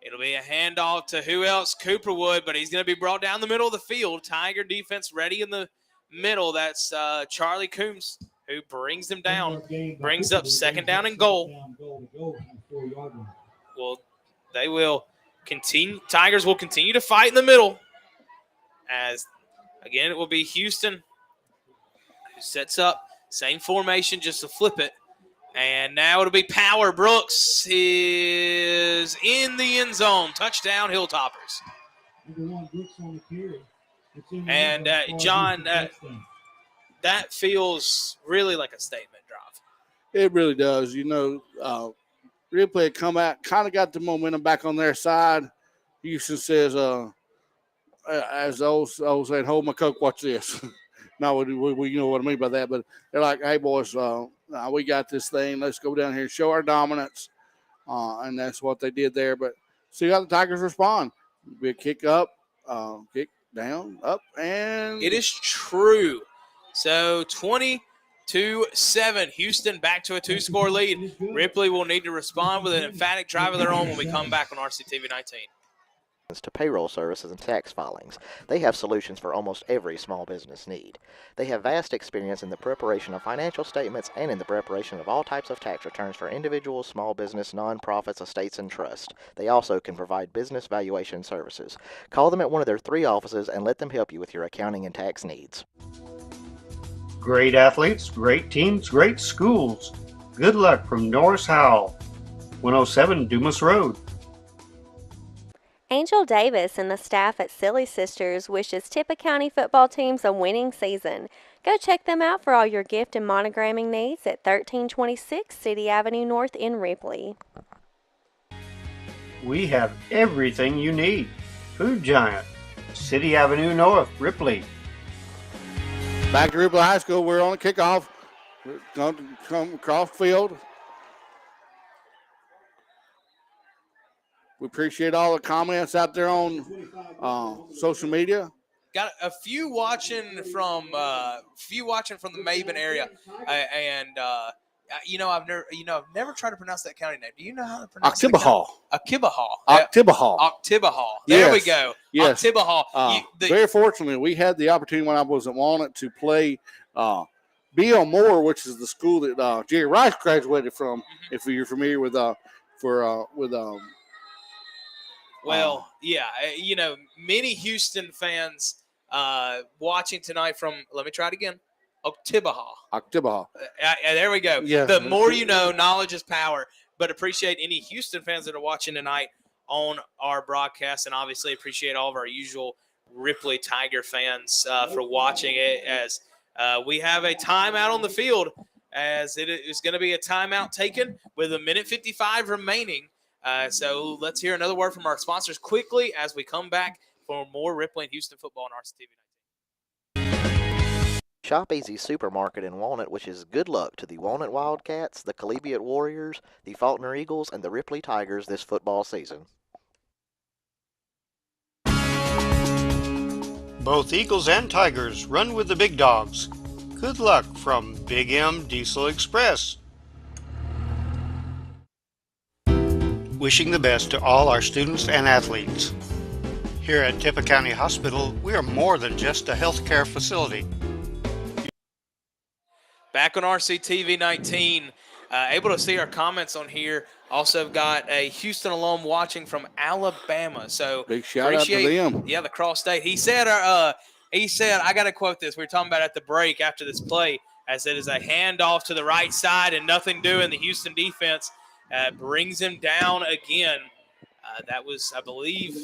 It'll be a handoff to who else? Cooperwood, but he's going to be brought down the middle of the field. Tiger defense ready in the middle. That's Charlie Coombs who brings them down. Brings up second down and goal. Well, they will continue. Tigers will continue to fight in the middle. As, again, it will be Houston who sets up. Same formation, just to flip it. And now it'll be Power. Brooks is in the end zone. Touchdown, Hilltoppers. And, John, that feels really like a statement drive. It really does. You know, Ripley had come out, kind of got the momentum back on their side. Houston says, as the old saying, hold my Coke, watch this. No, we know what I mean by that, but they're like, hey, boys, we got this thing. Let's go down here and show our dominance. And that's what they did there. But see how the Tigers respond. Be a kick up, kick down, up, and it is true. So 22-7, Houston back to a two-score lead. Ripley will need to respond with an emphatic drive of their own when we come back on RCTV 19. To payroll services and tax filings. They have solutions for almost every small business need. They have vast experience in the preparation of financial statements and in the preparation of all types of tax returns for individuals, small business, nonprofits, estates, and trusts. They also can provide business valuation services. Call them at one of their 3 offices and let them help you with your accounting and tax needs. Great athletes, great teams, great schools. Good luck from Norris Howell, 107 Dumas Road. Angel Davis and the staff at Silly Sisters wishes Tippah County football teams a winning season. Go check them out for all your gift and monogramming needs at 1326 City Avenue North in Ripley. We have everything you need. Food Giant, City Avenue North, Ripley. Back to Ripley High School. We're on a kickoff. We're going to come across field. We appreciate all the comments out there on social media. Got a few watching from the Maben area, I've never tried to pronounce that county name. Do you know how to pronounce it? Oktibbeha. Oktibbeha. There we go. Yes. Oktibbeha. Very fortunately, we had the opportunity when I was at Walnut to play B.L. Moore, which is the school that Jerry Rice graduated from. Mm-hmm. If you're familiar with Well, yeah, many Houston fans watching tonight from, let me try it again, Oktibbeha. There we go. Yes. The more you know, knowledge is power. But appreciate any Houston fans that are watching tonight on our broadcast, and obviously appreciate all of our usual Ripley Tiger fans for watching it as we have a timeout on the field, as it is going to be a timeout taken with 1:55 remaining. So let's hear another word from our sponsors quickly as we come back for more Ripley and Houston football on RCTV 19. Shop Easy Supermarket in Walnut wishes good luck to the Walnut Wildcats, the Collegiate Warriors, the Faulkner Eagles, and the Ripley Tigers this football season. Both Eagles and Tigers run with the big dogs. Good luck from Big M Diesel Express. Wishing the best to all our students and athletes. Here at Tippah County Hospital, we are more than just a healthcare facility. Back on RCTV 19, able to see our comments on here. Also got a Houston alum watching from Alabama. So big shout out to them. Yeah, the Cross State. He said, I got to quote this. We were talking about at the break after this play, as it is a handoff to the right side and nothing doing. The Houston defense brings him down again. That was, I believe,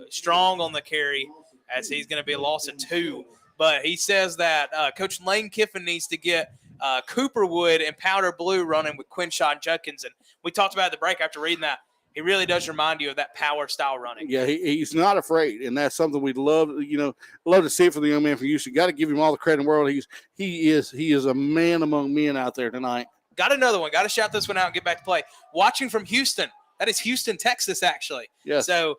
Strong on the carry, as he's going to be a loss of 2. But he says that Coach Lane Kiffin needs to get Cooperwood and Powder Blue running with Quinshaw and Judkins. And we talked about at the break after reading that. He really does remind you of that power style running. Yeah, he's not afraid, and that's something we'd love to see for the young man from Houston. Got to give him all the credit in the world. He is a man among men out there tonight. Got another one. Got to shout this one out and get back to play. Watching from Houston. That is Houston, Texas, actually. Yes. So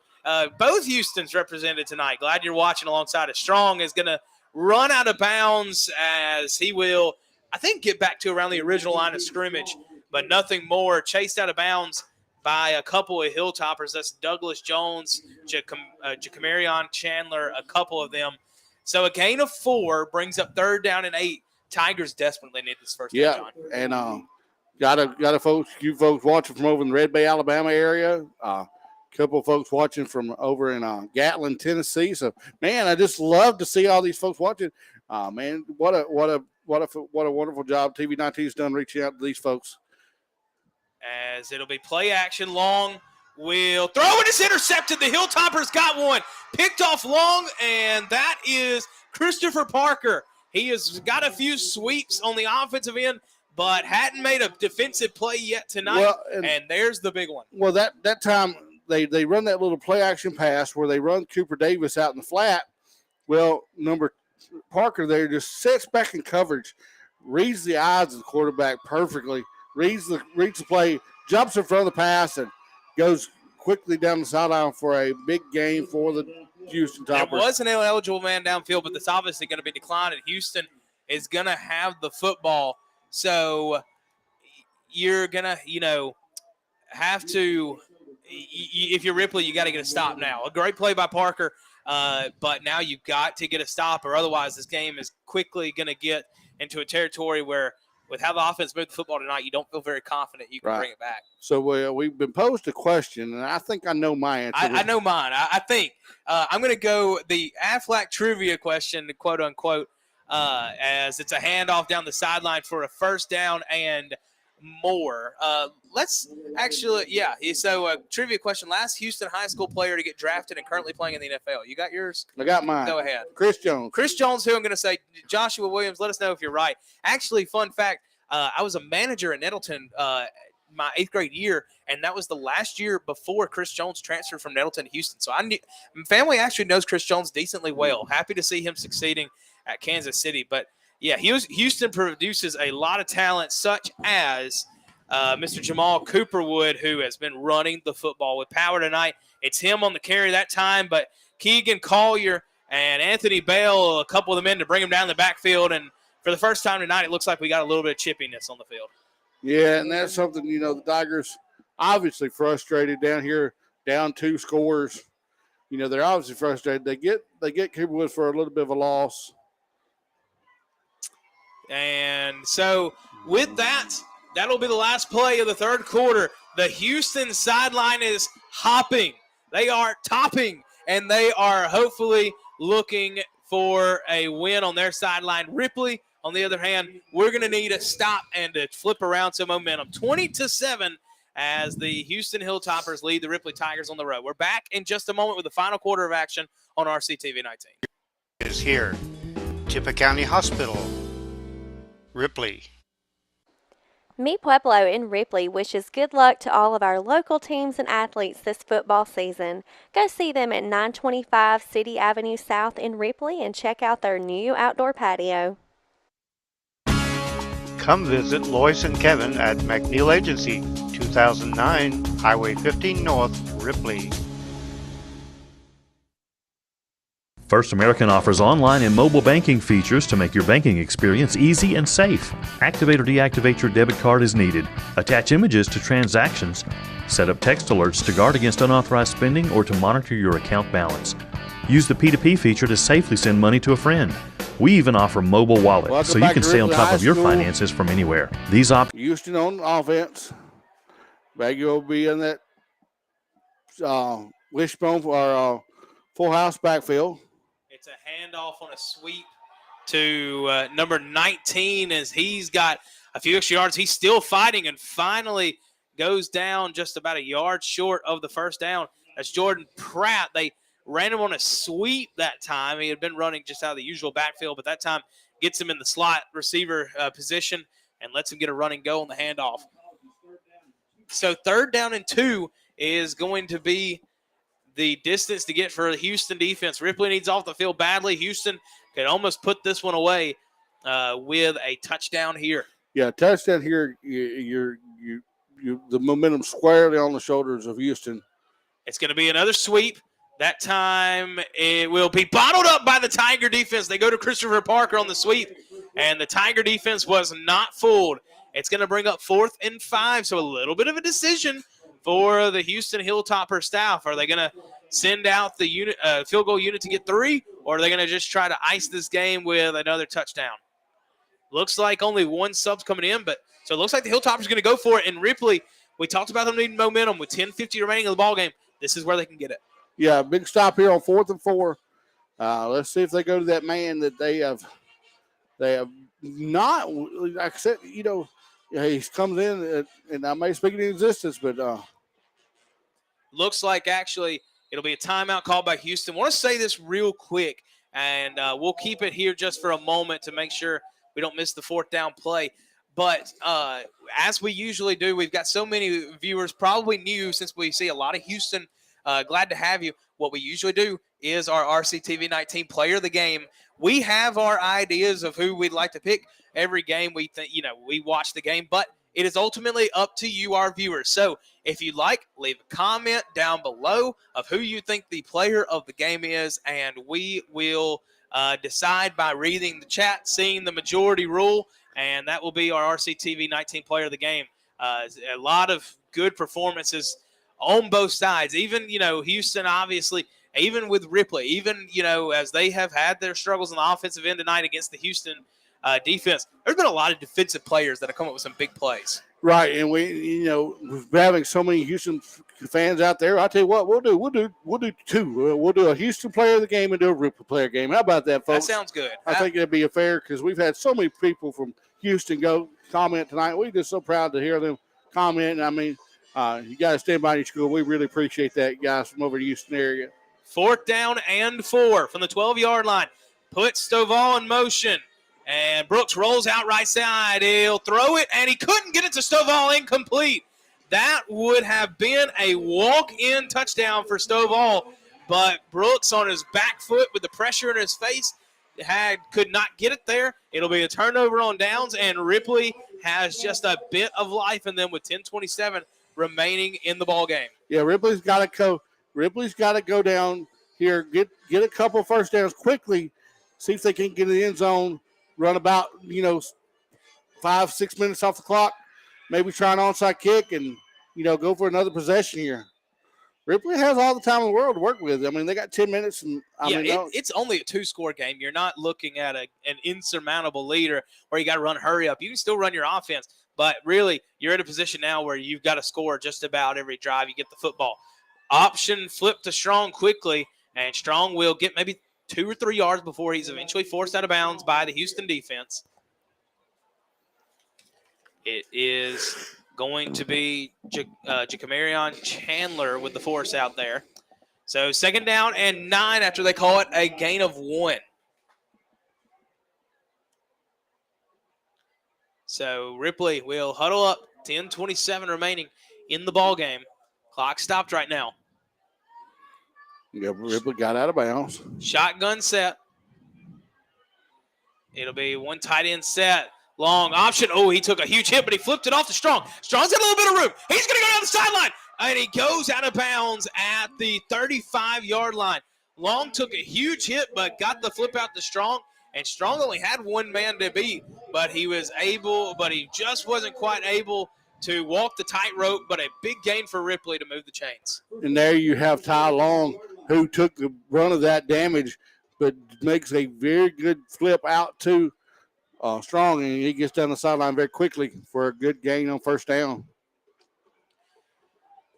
both Houstons represented tonight. Glad you're watching alongside us. Strong is going to run out of bounds as he will, I think, get back to around the original line of scrimmage, but nothing more. Chased out of bounds by a couple of Hilltoppers. That's Douglas Jones, Jacamarion Chandler, a couple of them. So a gain of 4 brings up 3rd down and 8. Tigers desperately need this first down, John. And got a few folks watching from over in the Red Bay, Alabama area. Couple of folks watching from over in Gatlin, Tennessee. So, man, I just love to see all these folks watching. Man, what a wonderful job TV 19 has done reaching out to these folks. As it'll be play action. Long will throw, and it's intercepted. The Hilltoppers got one. Picked off Long, and that is Christopher Parker. He has got a few sweeps on the offensive end, but hadn't made a defensive play yet tonight. Well, and there's the big one. Well, that time they run that little play action pass where they run Cooper Davis out in the flat. Well, Parker there just sits back in coverage, reads the eyes of the quarterback perfectly, reads the play, jumps in front of the pass, and goes quickly down the sideline for a big gain for the Houston Toppers. It was an eligible man downfield, but that's obviously going to be declined, and Houston is going to have the football. So you're going to, have to – if you're Ripley, you got to get a stop now. A great play by Parker, but now you've got to get a stop, or otherwise this game is quickly going to get into a territory where with how the offense moved the football tonight, you don't feel very confident you can bring it back. So we've been posed a question, and I think I know my answer. I know mine. I think I'm going to go the Aflac trivia question, quote unquote, as it's a handoff down the sideline for a first down and more. Let's actually, So trivia question: last Houston high school player to get drafted and currently playing in the NFL. You got yours? I got mine. Go ahead. Chris Jones. Chris Jones, who I'm going to say Joshua Williams. Let us know if you're right. Actually, fun fact: I was a manager at Nettleton my 8th grade year, and that was the last year before Chris Jones transferred from Nettleton to Houston. So my family actually knows Chris Jones decently well. Happy to see him succeeding at Kansas City. But yeah, Houston produces a lot of talent, such as Mr. Jamal Cooperwood, who has been running the football with power tonight. It's him on the carry that time, but Keegan Collier and Anthony Bell, a couple of the men to bring him down the backfield. And for the first time tonight, it looks like we got a little bit of chippiness on the field. Yeah, and that's something, the Tigers obviously frustrated down here, down 2 scores. They're obviously frustrated. They get Cooperwood for a little bit of a loss. And so with that, that'll be the last play of the 3rd quarter. The Houston sideline is hopping. They are topping, and they are hopefully looking for a win on their sideline. Ripley, on the other hand, we're going to need a stop and to flip around some momentum. 20-7 as the Houston Hilltoppers lead the Ripley Tigers on the road. We're back in just a moment with the final quarter of action on RCTV 19. Is here. Tippah County Hospital. Ripley. Mi Pueblo in Ripley wishes good luck to all of our local teams and athletes this football season. Go see them at 925 City Avenue South in Ripley and check out their new outdoor patio. Come visit Lois and Kevin at McNeil Agency, 2009 Highway 15 North, Ripley. First American offers online and mobile banking features to make your banking experience easy and safe. Activate or deactivate your debit card as needed. Attach images to transactions. Set up text alerts to guard against unauthorized spending or to monitor your account balance. Use the P2P feature to safely send money to a friend. We even offer mobile wallet so you can stay on top of your finances from anywhere. These options. Houston on offense. Baggio will be in that wishbone or full house backfield. It's a handoff on a sweep to number 19 as he's got a few extra yards. He's still fighting and finally goes down just about a yard short of the first down. That's Jordan Pratt. They ran him on a sweep that time. He had been running just out of the usual backfield, but that time gets him in the slot receiver position and lets him get a run and go on the handoff. So 3rd down and 2 is going to be the distance to get for the Houston defense. Ripley needs off the field badly. Houston could almost put this one away with a touchdown here. Yeah, touchdown here. The momentum squarely on the shoulders of Houston. It's going to be another sweep. That time it will be bottled up by the Tiger defense. They go to Christopher Parker on the sweep, and the Tiger defense was not fooled. It's going to bring up 4th and 5, so a little bit of a decision for the Houston Hilltopper staff. Are they going to send out the field goal unit to get 3, or are they going to just try to ice this game with another touchdown? Looks like only one sub's coming in, but so it looks like the Hilltoppers are going to go for it. And Ripley, we talked about them needing momentum with 10:50 remaining in the ball game. This is where they can get it. Yeah, big stop here on 4th and 4. Let's see if they go to that man that they have not. Like I said, he comes in and I may speak into existence, but looks like actually it'll be a timeout called by Houston. I want to say this real quick, and we'll keep it here just for a moment to make sure we don't miss the 4th down play. But as we usually do, we've got so many viewers probably new since we see a lot of Houston. Glad to have you. What we usually do is our RCTV 19 player of the game. We have our ideas of who we'd like to pick every game. We think, we watch the game, but it is ultimately up to you, our viewers. So if you'd like, leave a comment down below of who you think the player of the game is, and we will decide by reading the chat, seeing the majority rule, and that will be our RCTV 19 player of the game. A lot of good performances on both sides. Even, Houston, obviously, even with Ripley, even, as they have had their struggles on the offensive end tonight against the Houston defense, there's been a lot of defensive players that have come up with some big plays. Right, and we're having so many Houston fans out there. I'll tell you what, we'll do 2. We'll do a Houston player of the game and do a Ripley player game. How about that, folks? That sounds good. I think it'd be fair because we've had so many people from Houston go comment tonight. We're just so proud to hear them comment. I mean, you got to stand by your school. We really appreciate that, guys, from over the Houston area. 4th down and 4 from the 12-yard line. Put Stovall in motion. And Brooks rolls out right side. He'll throw it, and he couldn't get it to Stovall. Incomplete. That would have been a walk-in touchdown for Stovall, but Brooks on his back foot with the pressure in his face could not get it there. It'll be a turnover on downs, and Ripley has just a bit of life in them with 10:27 remaining in the ball game. Yeah, Ripley's got to go. Ripley's got to go down here, get a couple first downs quickly, see if they can get in the end zone. Run about, 5-6 minutes off the clock, maybe try an onside kick and, go for another possession here. Ripley has all the time in the world to work with. I mean, they got 10 minutes. And it's only a 2-score game. You're not looking at an insurmountable leader where you got to run hurry up. You can still run your offense, but really you're in a position now where you've got to score just about every drive you get the football. Option flip to Strong quickly, and Strong will get maybe 2 or 3 yards before he's eventually forced out of bounds by the Houston defense. It is going to be Jacamarion Chandler with the force out there. So 2nd down and 9 after they call it a gain of 1. So Ripley will huddle up. 10:27 remaining in the ball game. Clock stopped right now. Yeah, Ripley got out of bounds. Shotgun set. It'll be one tight end set. Long option. Oh, he took a huge hit, but he flipped it off to Strong. Strong's got a little bit of room. He's going to go down the sideline. And he goes out of bounds at the 35-yard line. Long took a huge hit, but got the flip out to Strong. And Strong only had one man to beat, but he just wasn't quite able to walk the tightrope, but a big gain for Ripley to move the chains. And there you have Ty Long, who took the brunt of that damage, but makes a very good flip out to Strong, and he gets down the sideline very quickly for a good gain on 1st down.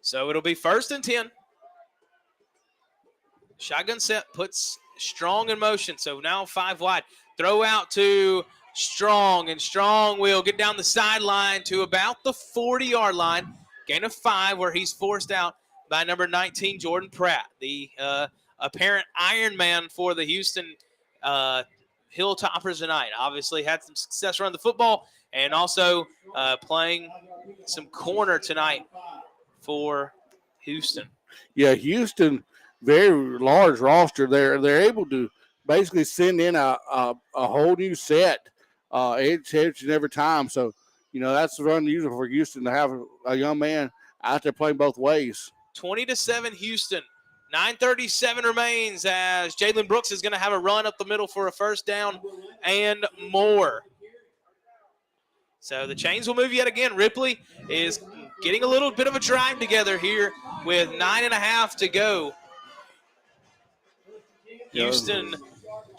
So it'll be 1st and 10. Shotgun set puts Strong in motion, so now 5 wide. Throw out to Strong, and Strong will get down the sideline to about the 40-yard line. Gain of 5 where he's forced out by number 19, Jordan Pratt, the apparent Iron Man for the Houston Hilltoppers tonight. Obviously had some success running the football and also playing some corner tonight for Houston. Yeah, Houston, very large roster. They're able to basically send in a whole new set each and every time. So, that's unusual for Houston to have a young man out there playing both ways. 20-7 Houston. 9:37 remains as Jalen Brooks is going to have a run up the middle for a first down and more. So the chains will move yet again. Ripley is getting a little bit of a drive together here with 9.5 to go. Houston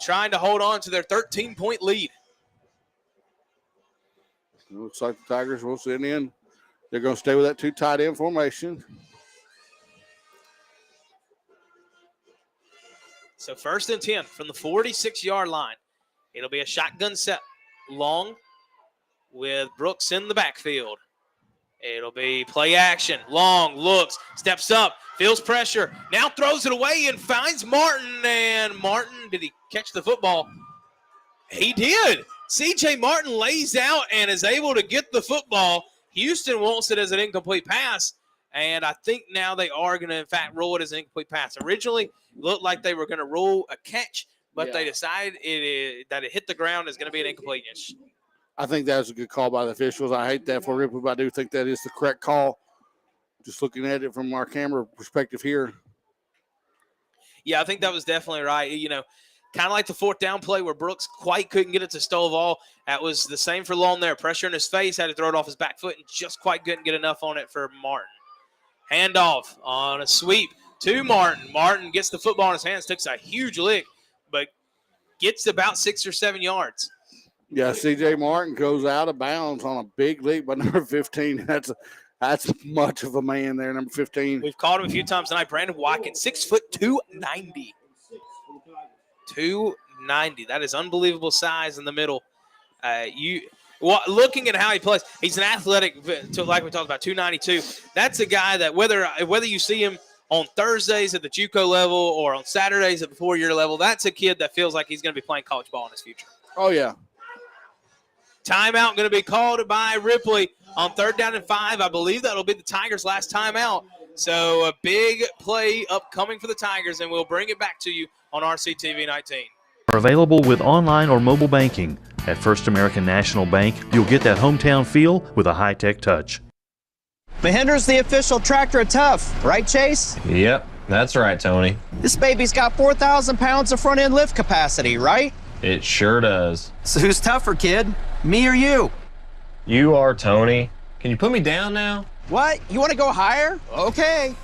trying to hold on to their 13-point lead. Looks like the Tigers will send in. They're going to stay with that 2 tight end formation. So 1st and 10 from the 46-yard line. It'll be a shotgun set. Long with Brooks in the backfield. It'll be play action. Long looks, steps up, feels pressure, now throws it away and finds Martin. And Martin, did he catch the football? He did. C.J. Martin lays out and is able to get the football. Houston wants it as an incomplete pass, and I think now they are going to, in fact, roll it as an incomplete pass. Originally, it looked like they were going to roll a catch, but they decided that it hit the ground is going to be an incompleteness. I think that was a good call by the officials. I hate that for Ripley, but I do think that is the correct call. Just looking at it from our camera perspective here. Yeah, I think that was definitely right. Kind of like the 4th down play where Brooks quite couldn't get it to Stovall. That was the same for Long there. Pressure in his face, had to throw it off his back foot, and just quite couldn't get enough on it for Martin. Handoff on a sweep to Martin. Martin gets the football in his hands, takes a huge lick, but gets about 6 or 7 yards. Yeah, C.J. Martin goes out of bounds on a big leap by number 15. That's much of a man there, number 15. We've called him a few times tonight. Brandon Watkins, 6'2", 290. 290. That is unbelievable size in the middle. Looking at how he plays, he's an athletic, like we talked about, 292. That's a guy that whether you see him on Thursdays at the JUCO level or on Saturdays at the 4-year level, that's a kid that feels like he's going to be playing college ball in his future. Oh, yeah. Timeout going to be called by Ripley on 3rd down and 5. I believe that'll be the Tigers' last timeout. So a big play upcoming for the Tigers, and we'll bring it back to you on RCTV 19. Are available with online or mobile banking. At First American National Bank, you'll get that hometown feel with a high-tech touch. Mahindra's the official tractor of Tough, right, Chase? Yep, that's right, Tony. This baby's got 4,000 pounds of front-end lift capacity, right? It sure does. So who's tougher, kid? Me or you? You are, Tony. Can you put me down now? What? You want to go higher? Okay.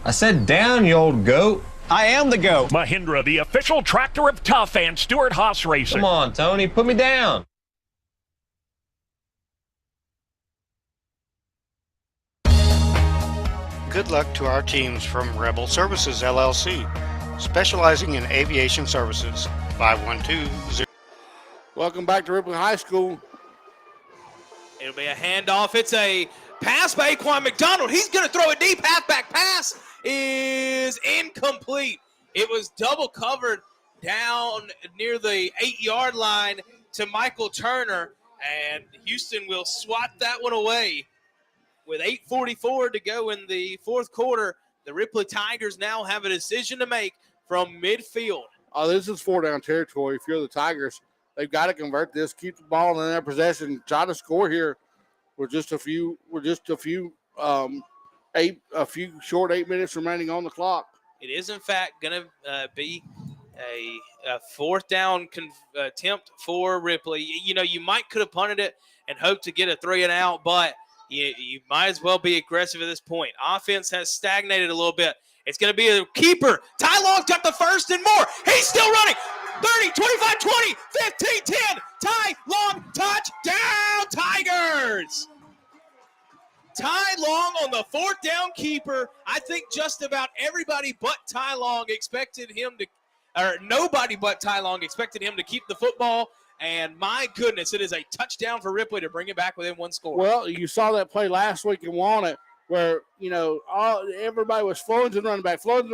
I said down, you old goat. I am the GOAT. Mahindra, the official tractor of Tough and Stewart Haas Racing. Come on, Tony, put me down. Good luck to our teams from Rebel Services, LLC, specializing in aviation services. 512-0. Welcome back to Ripley High School. It'll be a handoff. It's a pass by Aquan McDonald. He's going to throw a deep halfback pass. Is incomplete. It was double covered down near the 8-yard line to Michael Turner, and Houston will swat that one away. With 8:44 to go in the 4th quarter, the Ripley Tigers now have a decision to make from midfield. Oh, this is 4-down territory. If you're the Tigers, they've got to convert this, keep the ball in their possession, try to score here. We're just a few short 8 minutes remaining on the clock. It is, in fact, going to be a 4th down attempt for Ripley. You might could have punted it and hoped to get a 3-and-out, but you might as well be aggressive at this point. Offense has stagnated a little bit. It's going to be a keeper. Ty Long's got the first and more. He's still running. 30, 25, 20, 15, 10. Ty Long, touchdown, Tigers. Ty Long on the 4th down keeper. I think just about everybody but Ty Long expected him to, or nobody but Ty Long expected him to keep the football. And my goodness, it is a touchdown for Ripley to bring it back within one score. Well, you saw that play last week in Walnut where, everybody was flowing to the running back, flowing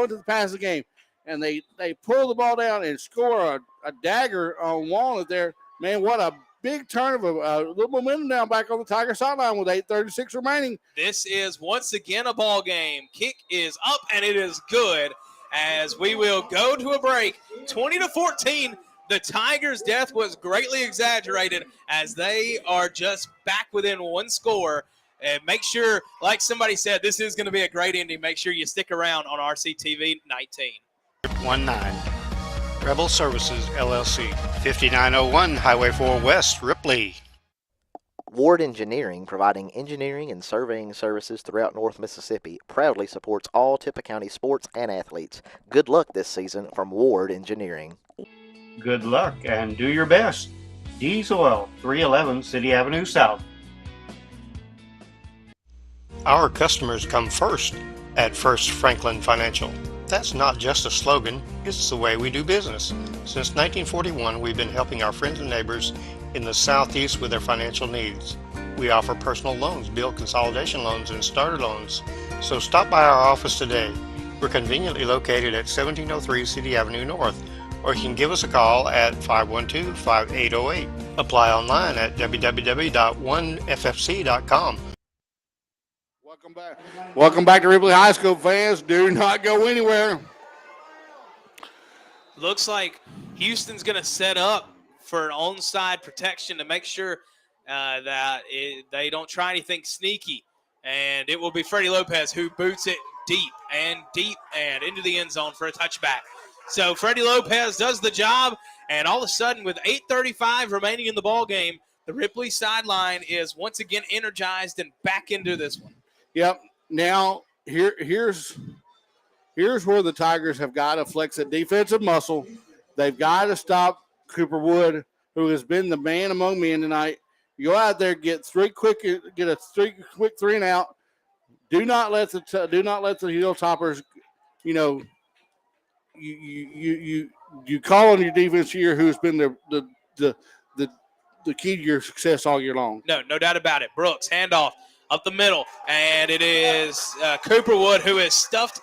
to the passing game. And they pull the ball down and score a dagger on Walnut there. Man, what big turn of a little momentum now back on the Tiger sideline with 8:36 remaining. This is once again a ball game. Kick is up, and it is good as we will go to a break. 20-14. The Tigers' death was greatly exaggerated as they are just back within one score. And make sure, like somebody said, this is going to be a great ending. Make sure you stick around on RCTV 19. 19. Rebel Services, LLC, 5901 Highway 4 West, Ripley. Ward Engineering, providing engineering and surveying services throughout North Mississippi, proudly supports all Tippah County sports and athletes. Good luck this season from Ward Engineering. Good luck and do your best. Diesel, 311 City Avenue South. Our customers come first at First Franklin Financial. That's not just a slogan, it's the way we do business. Since 1941, we've been helping our friends and neighbors in the Southeast with their financial needs. We offer personal loans, bill consolidation loans, and starter loans. So stop by our office today. We're conveniently located at 1703 City Avenue North, or you can give us a call at 512-5808. Apply online at www.1ffc.com. Welcome back to Ripley High School, fans. Do not go anywhere. Looks like Houston's going to set up for an onside protection to make sure that they don't try anything sneaky. And it will be Freddie Lopez who boots it deep and into the end zone for a touchback. So Freddie Lopez does the job, and all of a sudden with 8:35 remaining in the ball game, the Ripley sideline is once again energized and back into this one. Yep. Now here's where the Tigers have got to flex a defensive muscle. They've got to stop Cooper Wood, who has been the man among men tonight. You go out there, get a quick 3 and out. Do not let the Hilltoppers, you call on your defense here, who's been the key to your success all year long. No doubt about it. Brooks, handoff up the middle, and it is Cooper Wood who is stuffed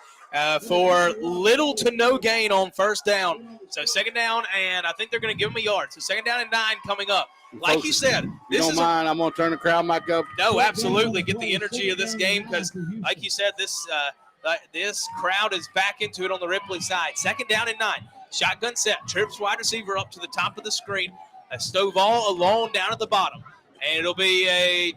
for little to no gain on first down. So second down, and I think they're going to give him a yard. So second down and 9 coming up. Like you said, this is mind. I'm going to turn the crowd back up. No, absolutely. Get the energy of this game because, like you said, this crowd is back into it on the Ripley side. Second down and 9. Shotgun set. Trips wide receiver up to the top of the screen. A Stovall alone down at the bottom. And it'll be a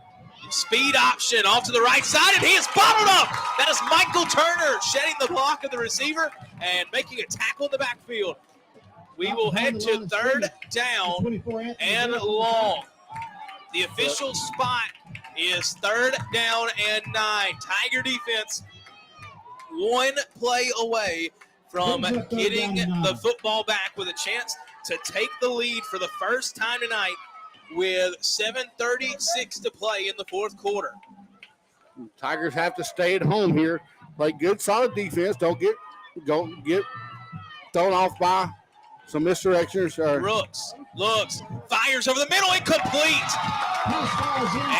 speed option off to the right side, and he is bottled up. That is Michael Turner shedding the block of the receiver and making a tackle in the backfield. We will head to third down and long. The official spot is third down and 9. Tiger defense one play away from getting the football back with a chance to take the lead for the first time tonight with 7:36 to play in the fourth quarter. Tigers have to stay at home here, play good, solid defense. Don't get thrown off by some misdirections. Brooks looks, fires over the middle, incomplete.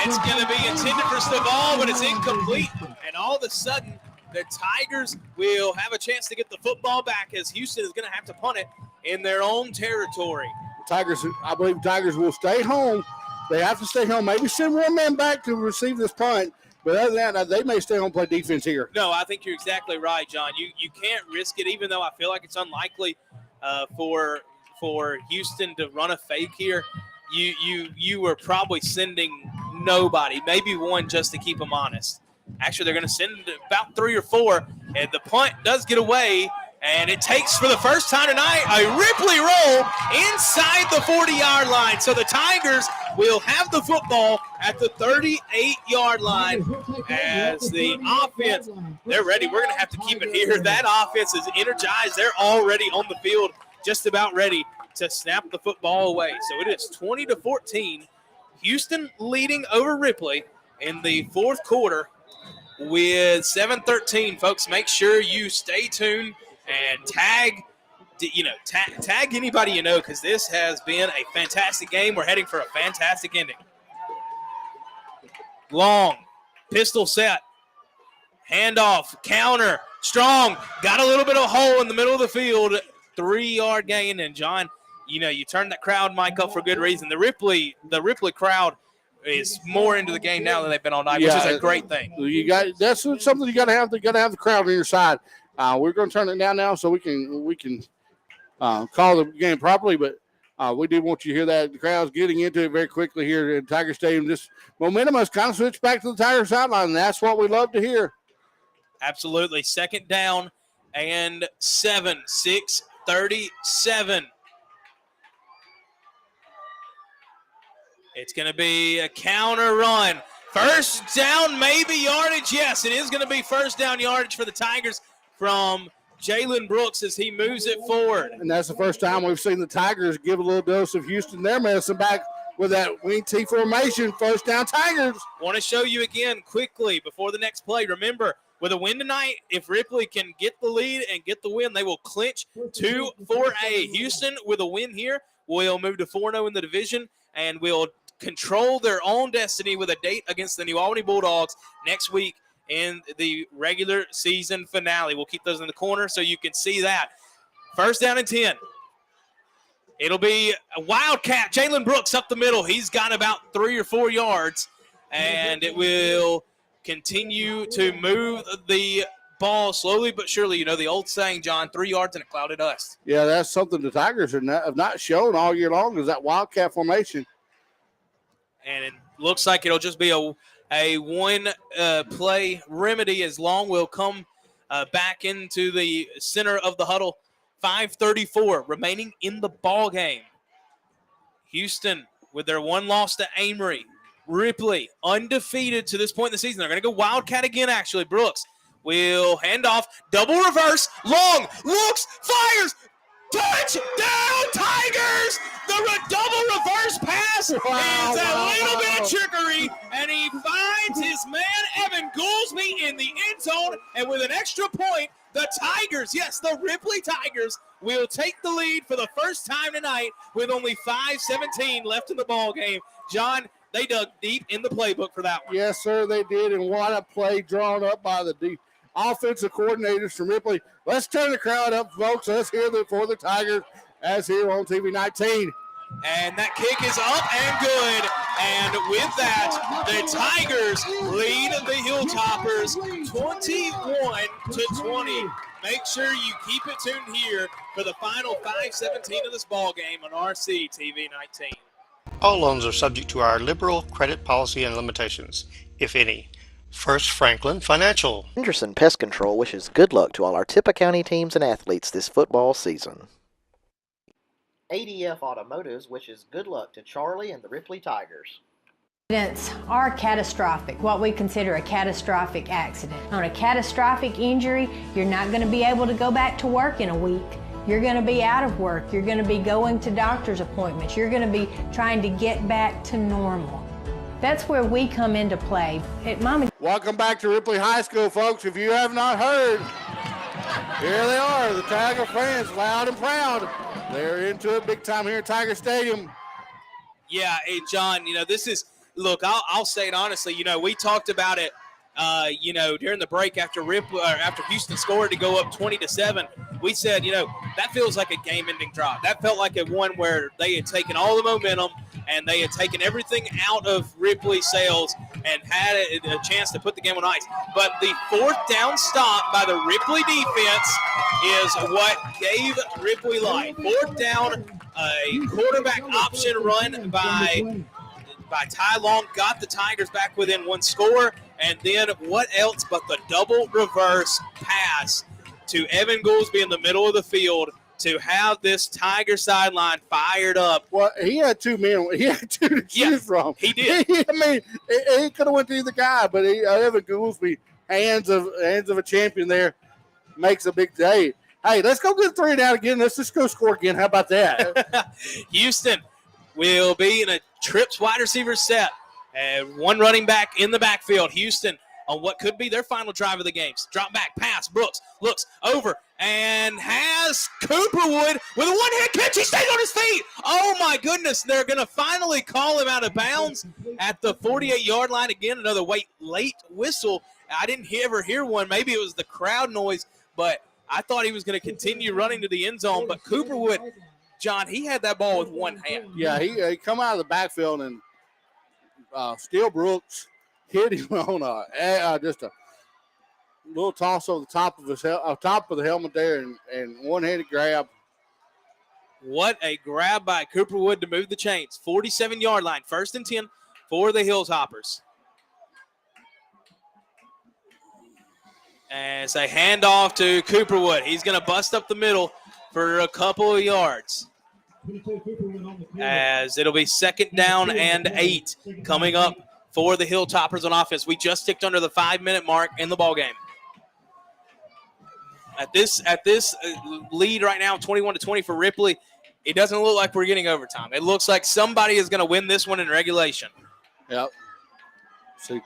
It's going to be intended for Stovall, but it's incomplete. And all of a sudden, the Tigers will have a chance to get the football back as Houston is going to have to punt it in their own territory. I believe Tigers will stay home. They have to stay home. Maybe send one man back to receive this punt. But other than that, they may stay home and play defense here. No, I think you're exactly right, John. You can't risk it, even though I feel like it's unlikely for Houston to run a fake here. You were probably sending nobody, maybe one just to keep them honest. Actually, they're going to send about 3 or 4, and the punt does get away. And it takes, for the first time tonight, a Ripley roll inside the 40-yard line. So the Tigers will have the football at the 38-yard line as the offense, they're ready. We're going to have to keep it here. That offense is energized. They're already on the field, just about ready to snap the football away. So it is 20-14. Houston leading over Ripley in the fourth quarter with 7:13. Folks, make sure you stay tuned and tag anybody you know, because this has been a fantastic game. We're heading for a fantastic ending. Long, pistol set, handoff, counter, strong, got a little bit of hole in the middle of the field, 3-yard gain, and John, you turn that crowd mic up for good reason. The Ripley crowd is more into the game now than they've been all night, which is a great thing. That's something you got to have. You got to have the crowd on your side. We're going to turn it down now so we can call the game properly. But we do want you to hear that the crowd's getting into it very quickly here at Tiger Stadium. This momentum has kind of switched back to the Tiger sideline, and that's what we love to hear. Absolutely. Second down and 7, 6:37. It's going to be a counter run. First down, maybe yardage. Yes, it is going to be first down yardage for the Tigers from Jalen Brooks as he moves it forward. And that's the first time we've seen the Tigers give a little dose of Houston their medicine back with that wing T formation. First down, Tigers. Want to show you again quickly before the next play. Remember, with a win tonight, if Ripley can get the lead and get the win, they will clinch to 4A. Houston, with a win here, will move to 4-0 in the division and will control their own destiny with a date against the New Albany Bulldogs next week in the regular season finale. We'll keep those in the corner so you can see that. First down and 10. It'll be a Wildcat. Jalen Brooks up the middle. He's got about 3 or 4 yards, and it will continue to move the ball slowly but surely. You know the old saying, John, 3 yards in a cloud of dust. Yeah, that's something the Tigers have not shown all year long is that Wildcat formation. And it looks like it'll just be a one-play remedy as Long will come back into the center of the huddle. 5:34 remaining in the ball game. Houston with their one loss to Amory. Ripley undefeated to this point in the season. They're going to go Wildcat again, actually. Brooks will hand off. Double reverse. Long looks, fires. Touchdown, Tigers! The double reverse pass is a little bit of trickery, and he finds his man, Evan Goolsby, in the end zone. And with an extra point, the Tigers, yes, the Ripley Tigers, will take the lead for the first time tonight with only 5:17 left in the ball game. John, they dug deep in the playbook for that one. Yes, sir, they did, and what a play drawn up by the offensive coordinators from Ripley. Let's turn the crowd up, folks. Let's hear it for the Tigers as here on TV 19. And that kick is up and good. And with that, the Tigers lead the Hilltoppers 21-20. Make sure you keep it tuned here for the final 5:17 of this ball game on RC TV 19. All loans are subject to our liberal credit policy and limitations, if any. First Franklin Financial. Henderson Pest Control wishes good luck to all our Tippah County teams and athletes this football season. ADF Automotives wishes good luck to Charlie and the Ripley Tigers. Accidents are catastrophic, what we consider a catastrophic accident. On a catastrophic injury, you're not going to be able to go back to work in a week. You're going to be out of work. You're going to be going to doctor's appointments. You're going to be trying to get back to normal. That's where we come into play. Welcome back to Ripley High School, folks. If you have not heard, here they are, the Tiger fans, loud and proud. They're into it big time here at Tiger Stadium. Yeah, hey, John, this is, look, I'll say it honestly, we talked about it, during the break after Houston scored to go up 20-7. We said, that feels like a game-ending drive. That felt like a one where they had taken all the momentum and they had taken everything out of Ripley's sails and had a chance to put the game on ice. But the fourth down stop by the Ripley defense is what gave Ripley life. Fourth down, a quarterback option run by Ty Long got the Tigers back within one score. And then what else but the double reverse pass to Evan Goolsby in the middle of the field to have this Tiger sideline fired up. Well, he had 2 men. He had 2 to choose from. He did. I mean, he could have went to either guy, but Evan Goolsby, hands of a champion there, makes a big day. Hey, let's go get 3 down again. Let's just go score again. How about that? Houston will be in a trips wide receiver set. And one running back in the backfield. Houston on what could be their final drive of the game. Drop back, pass. Brooks looks over and has Cooperwood with a one-hand catch. He stays on his feet. Oh, my goodness. They're going to finally call him out of bounds at the 48-yard line. Again, another late whistle. I didn't ever hear one. Maybe it was the crowd noise, but I thought he was going to continue running to the end zone. But Cooperwood John, he had that ball with one hand. Yeah, he come out of the backfield and Steele Brooks hit him on just a little toss over the top of top of the helmet there, and one-handed grab. What a grab by Cooperwood to move the chains. 47-yard line, 1st and 10 for the Hilltoppers. As a handoff to Cooperwood. He's going to bust up the middle for a couple of yards. As it'll be 2nd down and 8 coming up for the Hilltoppers on offense. We just ticked under the 5-minute mark in the ballgame. At this lead right now, 21-20 for Ripley, it doesn't look like we're getting overtime. It looks like somebody is going to win this one in regulation. Yep. See.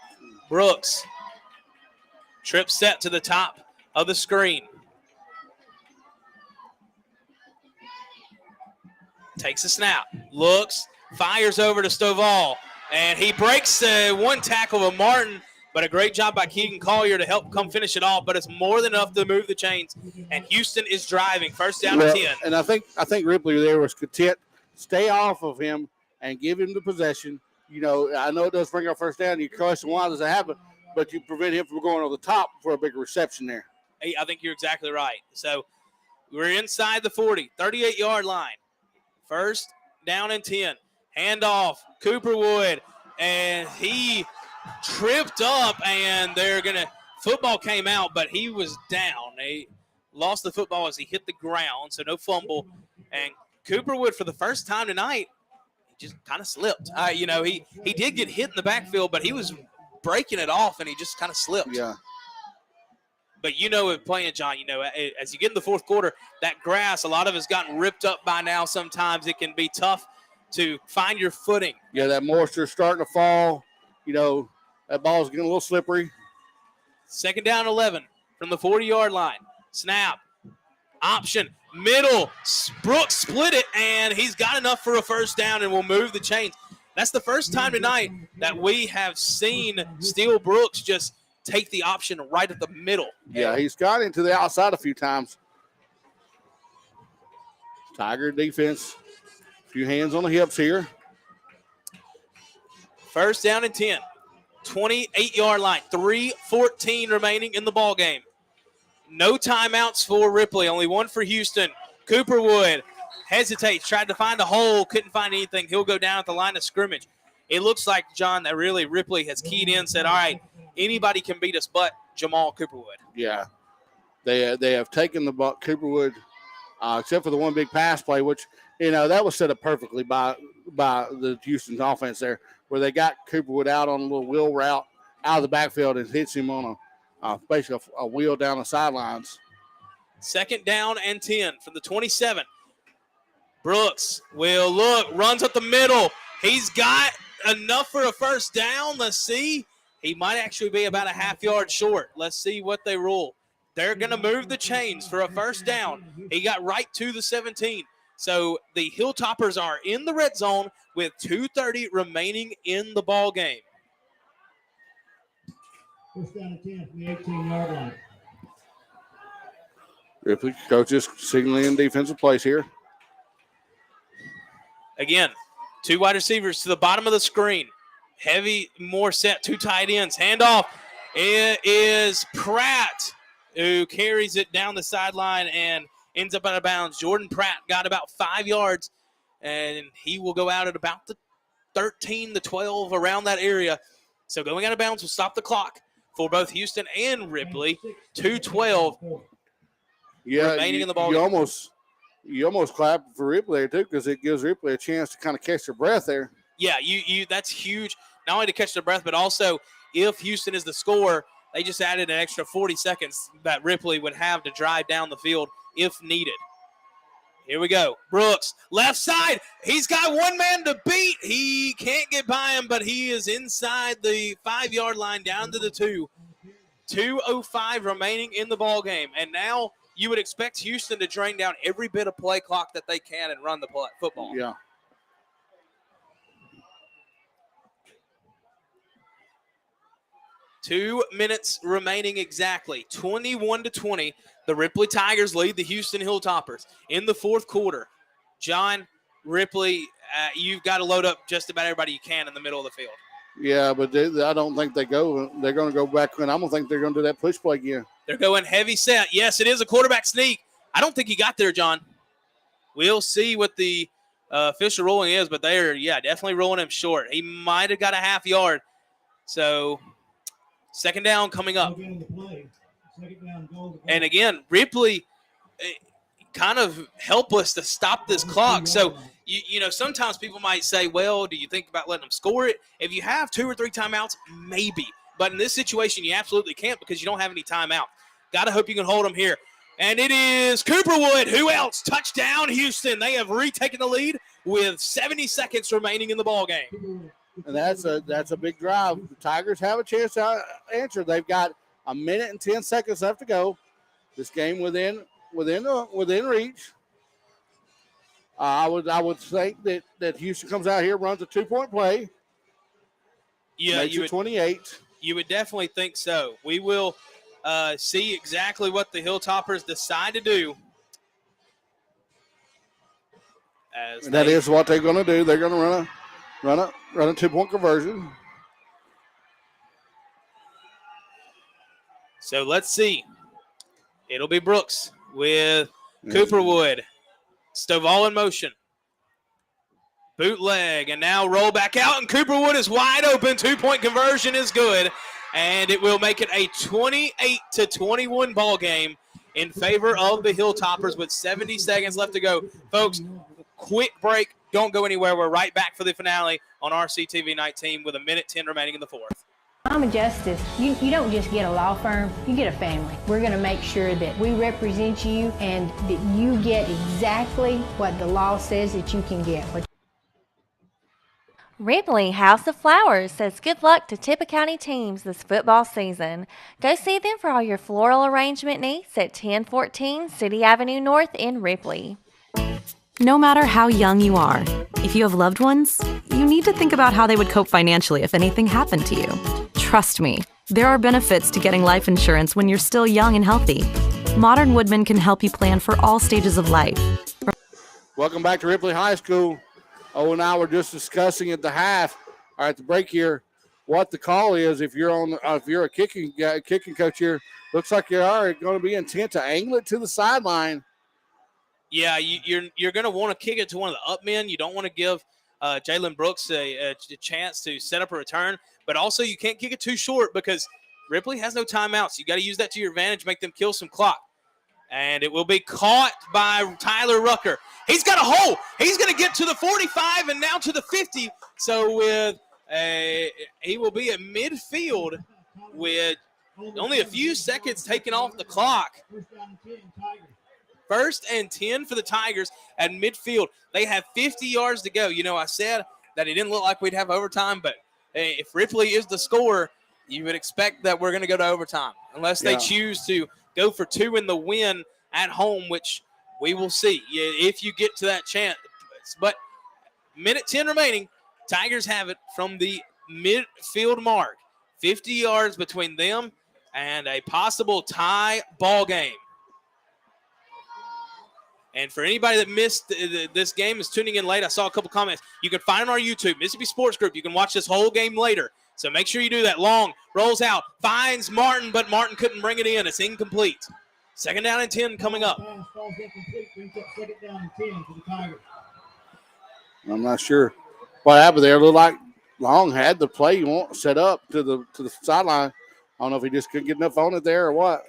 Brooks. Trip set to the top of the screen. Takes a snap. Looks. Fires over to Stovall. And he breaks one tackle of Martin. But a great job by Keegan Collier to help come finish it off. But it's more than enough to move the chains. And Houston is driving. 1st down and 10. And I think Ripley there was content. Stay off of him and give him the possession. You know, I know it does bring our 1st down. You question why does it happen, but you prevent him from going over the top for a big reception there. Hey, I think you're exactly right. So we're inside the 40, 38-yard line. 1st down and 10. Handoff, Cooperwood, and he tripped up, and football came out, but he was down. He lost the football as he hit the ground, so no fumble. And Cooperwood, for the first time tonight, he just kind of slipped. He did get hit in the backfield, but he was breaking it off, and he just kind of slipped. Yeah. But with playing, John, as you get in the 4th quarter, that grass, a lot of it's gotten ripped up by now. Sometimes it can be tough to find your footing. Yeah, that moisture's starting to fall. That ball's getting a little slippery. 2nd down 11 from the 40-yard line. Snap. Option. Middle. Brooks split it, and he's got enough for a 1st down and will move the chains. That's the first time tonight that we have seen Steele Brooks just take the option right at the middle. Yeah, he's got into the outside a few times. Tiger defense. A few hands on the hips here. 1st down and 10. 28-yard line. 3:14 remaining in the ball game. No timeouts for Ripley. Only one for Houston. Cooperwood hesitates. Tried to find a hole. Couldn't find anything. He'll go down at the line of scrimmage. It looks like, John, that really Ripley has keyed in, said, all right, anybody can beat us but Jamal Cooperwood. Yeah. They have taken the buck, Cooperwood, except for the one big pass play, which, that was set up perfectly by the Houston offense there, where they got Cooperwood out on a little wheel route out of the backfield and hits him on basically a wheel down the sidelines. 2nd down and 10 from the 27. Brooks will look, runs up the middle. He's got enough for a 1st down. Let's see. He might actually be about a half-yard short. Let's see what they rule. They're going to move the chains for a 1st down. He got right to the 17. So the Hilltoppers are in the red zone with 2:30 remaining in the ball game. 1st down and 10 from the 18-yard line. Ripley coaches signaling defensive plays here. Again, 2 wide receivers to the bottom of the screen. Heavy, more set, 2 tight ends. Handoff. It is Pratt who carries it down the sideline and ends up out of bounds. Jordan Pratt got about 5 yards, and he will go out at about the 13 to 12, around that area. So going out of bounds will stop the clock for both Houston and Ripley. 2:12 remaining in the ball game. You almost clap for Ripley there, too, because it gives Ripley a chance to kind of catch their breath there. Yeah, that's huge. Not only to catch their breath, but also if Houston is the scorer, they just added an extra 40 seconds that Ripley would have to drive down the field if needed. Here we go. Brooks, left side. He's got one man to beat. He can't get by him, but he is inside the 5-yard line down to the 2. 2:05 remaining in the ball game. And now you would expect Houston to drain down every bit of play clock that they can and run the football. Yeah. Two minutes remaining exactly. 21-20. The Ripley Tigers lead the Houston Hilltoppers in the 4th quarter. John, Ripley, you've got to load up just about everybody you can in the middle of the field. Yeah, but I don't think they go. They're going to go back, and I don't think they're going to do that push play again. They're going heavy set. Yes, it is a quarterback sneak. I don't think he got there, John. We'll see what the official ruling is, but they're, definitely rolling him short. He might have got a half yard. So, second down coming up. And again, Ripley kind of helpless to stop this clock. So, you know, sometimes people might say, well, do you think about letting them score it? If you have 2 or 3 timeouts, maybe. But in this situation, you absolutely can't because you don't have any timeout. Got to hope you can hold them here. And it is Cooperwood. Who else? Touchdown, Houston. They have retaken the lead with 70 seconds remaining in the ballgame. And that's a big drive. The Tigers have a chance to answer. They've got a minute and 10 seconds left to go. This game within reach. I would think that Houston comes out here, runs a 2-point play. Yeah, makes it 28. You would definitely think so. We will see exactly what the Hilltoppers decide to do. And that is what they're going to do. They're going to run a 2-point conversion. So let's see. It'll be Brooks with Cooperwood. Stovall in motion. Bootleg, and now roll back out, and Cooperwood is wide open. 2-point conversion is good, and it will make it a 28-21 ball game in favor of the Hilltoppers with 70 seconds left to go. Folks, quick break. Don't go anywhere. We're right back for the finale on RCTV 19 with a minute 10 remaining in the fourth. Mama Justice, you don't just get a law firm, you get a family. We're going to make sure that we represent you and that you get exactly what the law says that you can get. Ripley House of Flowers says good luck to Tippah County teams this football season. Go see them for all your floral arrangement needs at 1014 City Avenue North in Ripley. No matter how young you are, if you have loved ones, you need to think about how they would cope financially if anything happened to you. Trust me, there are benefits to getting life insurance when you're still young and healthy. Modern Woodmen can help you plan for all stages of life. Welcome back to Ripley High School. Oh, and now we're just discussing at the half, or at the break here, what the call is. If you're a kicking coach here, looks like you are going to be intent to angle it to the sideline. Yeah, you're going to want to kick it to one of the up men. You don't want to give Jalen Brooks a chance to set up a return, but also you can't kick it too short because Ripley has no timeouts. You got to use that to your advantage, make them kill some clock. And it will be caught by Tyler Rucker. He's got a hole. He's going to get to the 45 and now to the 50. So he will be at midfield with only a few seconds taken off the clock. First and 10 for the Tigers at midfield. They have 50 yards to go. You know, I said that it didn't look like we'd have overtime, but if Ripley is the scorer, you would expect that we're going to go to overtime unless they choose to go for 2 in the win at home, which we will see if you get to that chance. But minute 10 remaining, Tigers have it from the midfield mark. 50 yards between them and a possible tie ball game. And for anybody that missed this game, is tuning in late, I saw a couple comments. You can find it on our YouTube, Mississippi Sports Group. You can watch this whole game later. So make sure you do that. Long rolls out, finds Martin, but Martin couldn't bring it in. It's incomplete. Second down and 10 coming up. I'm not sure what happened there. It looked like Long had the play set up to the sideline. I don't know if he just couldn't get enough on it there or what.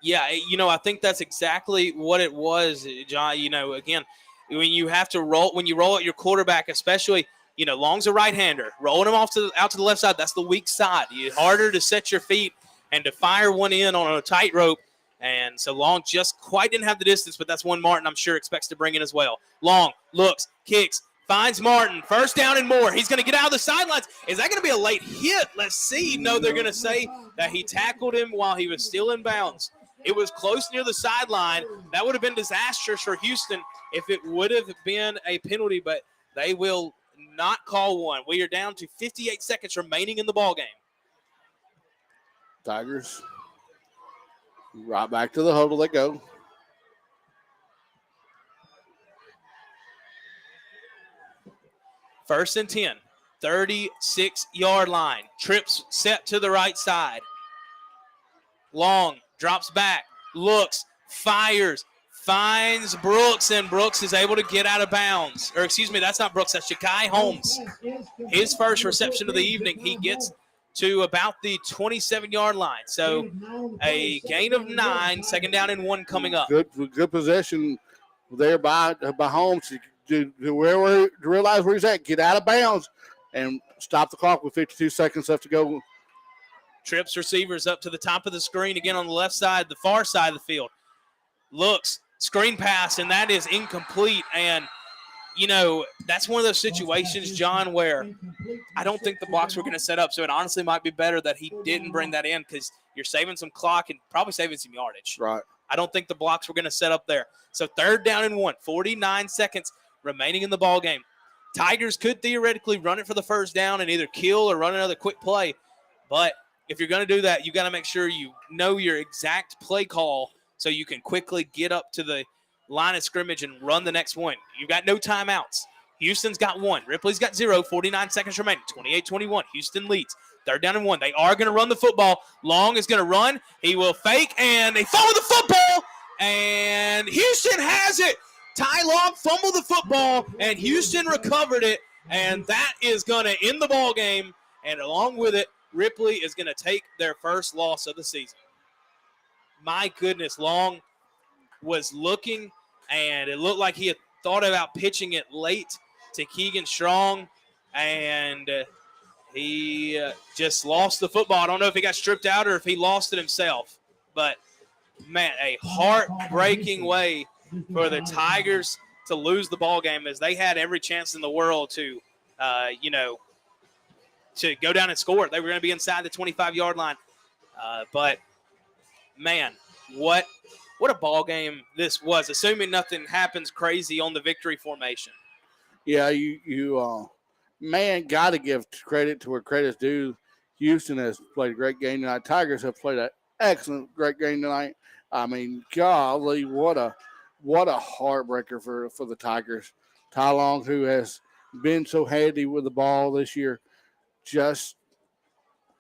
Yeah, you know, I think that's exactly what it was, John. You know, again, when you roll out your quarterback, especially, you know, Long's a right-hander. Rolling him out to the left side, that's the weak side. It's harder to set your feet and to fire one in on a tightrope. And so Long just quite didn't have the distance, but that's one Martin, I'm sure, expects to bring in as well. Long looks, kicks, finds Martin. First down and more. He's going to get out of the sidelines. Is that going to be a late hit? Let's see. No, they're going to say that he tackled him while he was still in bounds. It was close near the sideline. That would have been disastrous for Houston if it would have been a penalty, but they will not call one. We are down to 58 seconds remaining in the ballgame. Tigers right back to the huddle they go. First and 10, 36-yard line. Trips set to the right side. Long, drops back, looks, fires, finds Brooks, and Brooks is able to get out of bounds. Or excuse me, that's not Brooks, that's Ja'Kai Holmes. His first reception of the evening, he gets to about the 27-yard line. So a gain of 9, 2nd down and 1 coming up. Good possession there by Holmes to realize where he's at, get out of bounds, and stop the clock with 52 seconds left to go. Trips receivers up to the top of the screen again on the left side, the far side of the field. Looks, screen pass, and that is incomplete. And, that's one of those situations, John, where I don't think the blocks were going to set up. So it honestly might be better that he didn't bring that in because you're saving some clock and probably saving some yardage. Right. I don't think the blocks were going to set up there. So 3rd down and 1, 49 seconds remaining in the ball game. Tigers could theoretically run it for the first down and either kill or run another quick play. But if you're going to do that, you got to make sure you know your exact play call so you can quickly get up to the line of scrimmage and run the next one. You've got no timeouts. Houston's got 1. Ripley's got 0. 49 seconds remaining. 28-21. Houston leads. 3rd down and 1. They are going to run the football. Long is going to run. He will fake, and they fumble the football, and Houston has it. Ty Long fumbled the football, and Houston recovered it, and that is going to end the ball game. And along with it, Ripley is going to take their first loss of the season. My goodness, Long was looking, and it looked like he had thought about pitching it late to Keegan Strong, and he just lost the football. I don't know if he got stripped out or if he lost it himself. But, man, a heartbreaking way for the Tigers to lose the ball game, as they had every chance in the world to, to go down and score. They were going to be inside the 25-yard line. But, man, what a ball game this was, assuming nothing happens crazy on the victory formation. Yeah, man, got to give credit to where credit's due. Houston has played a great game tonight. Tigers have played an excellent, great game tonight. I mean, golly, what a heartbreaker for the Tigers. Ty Long, who has been so handy with the ball this year, just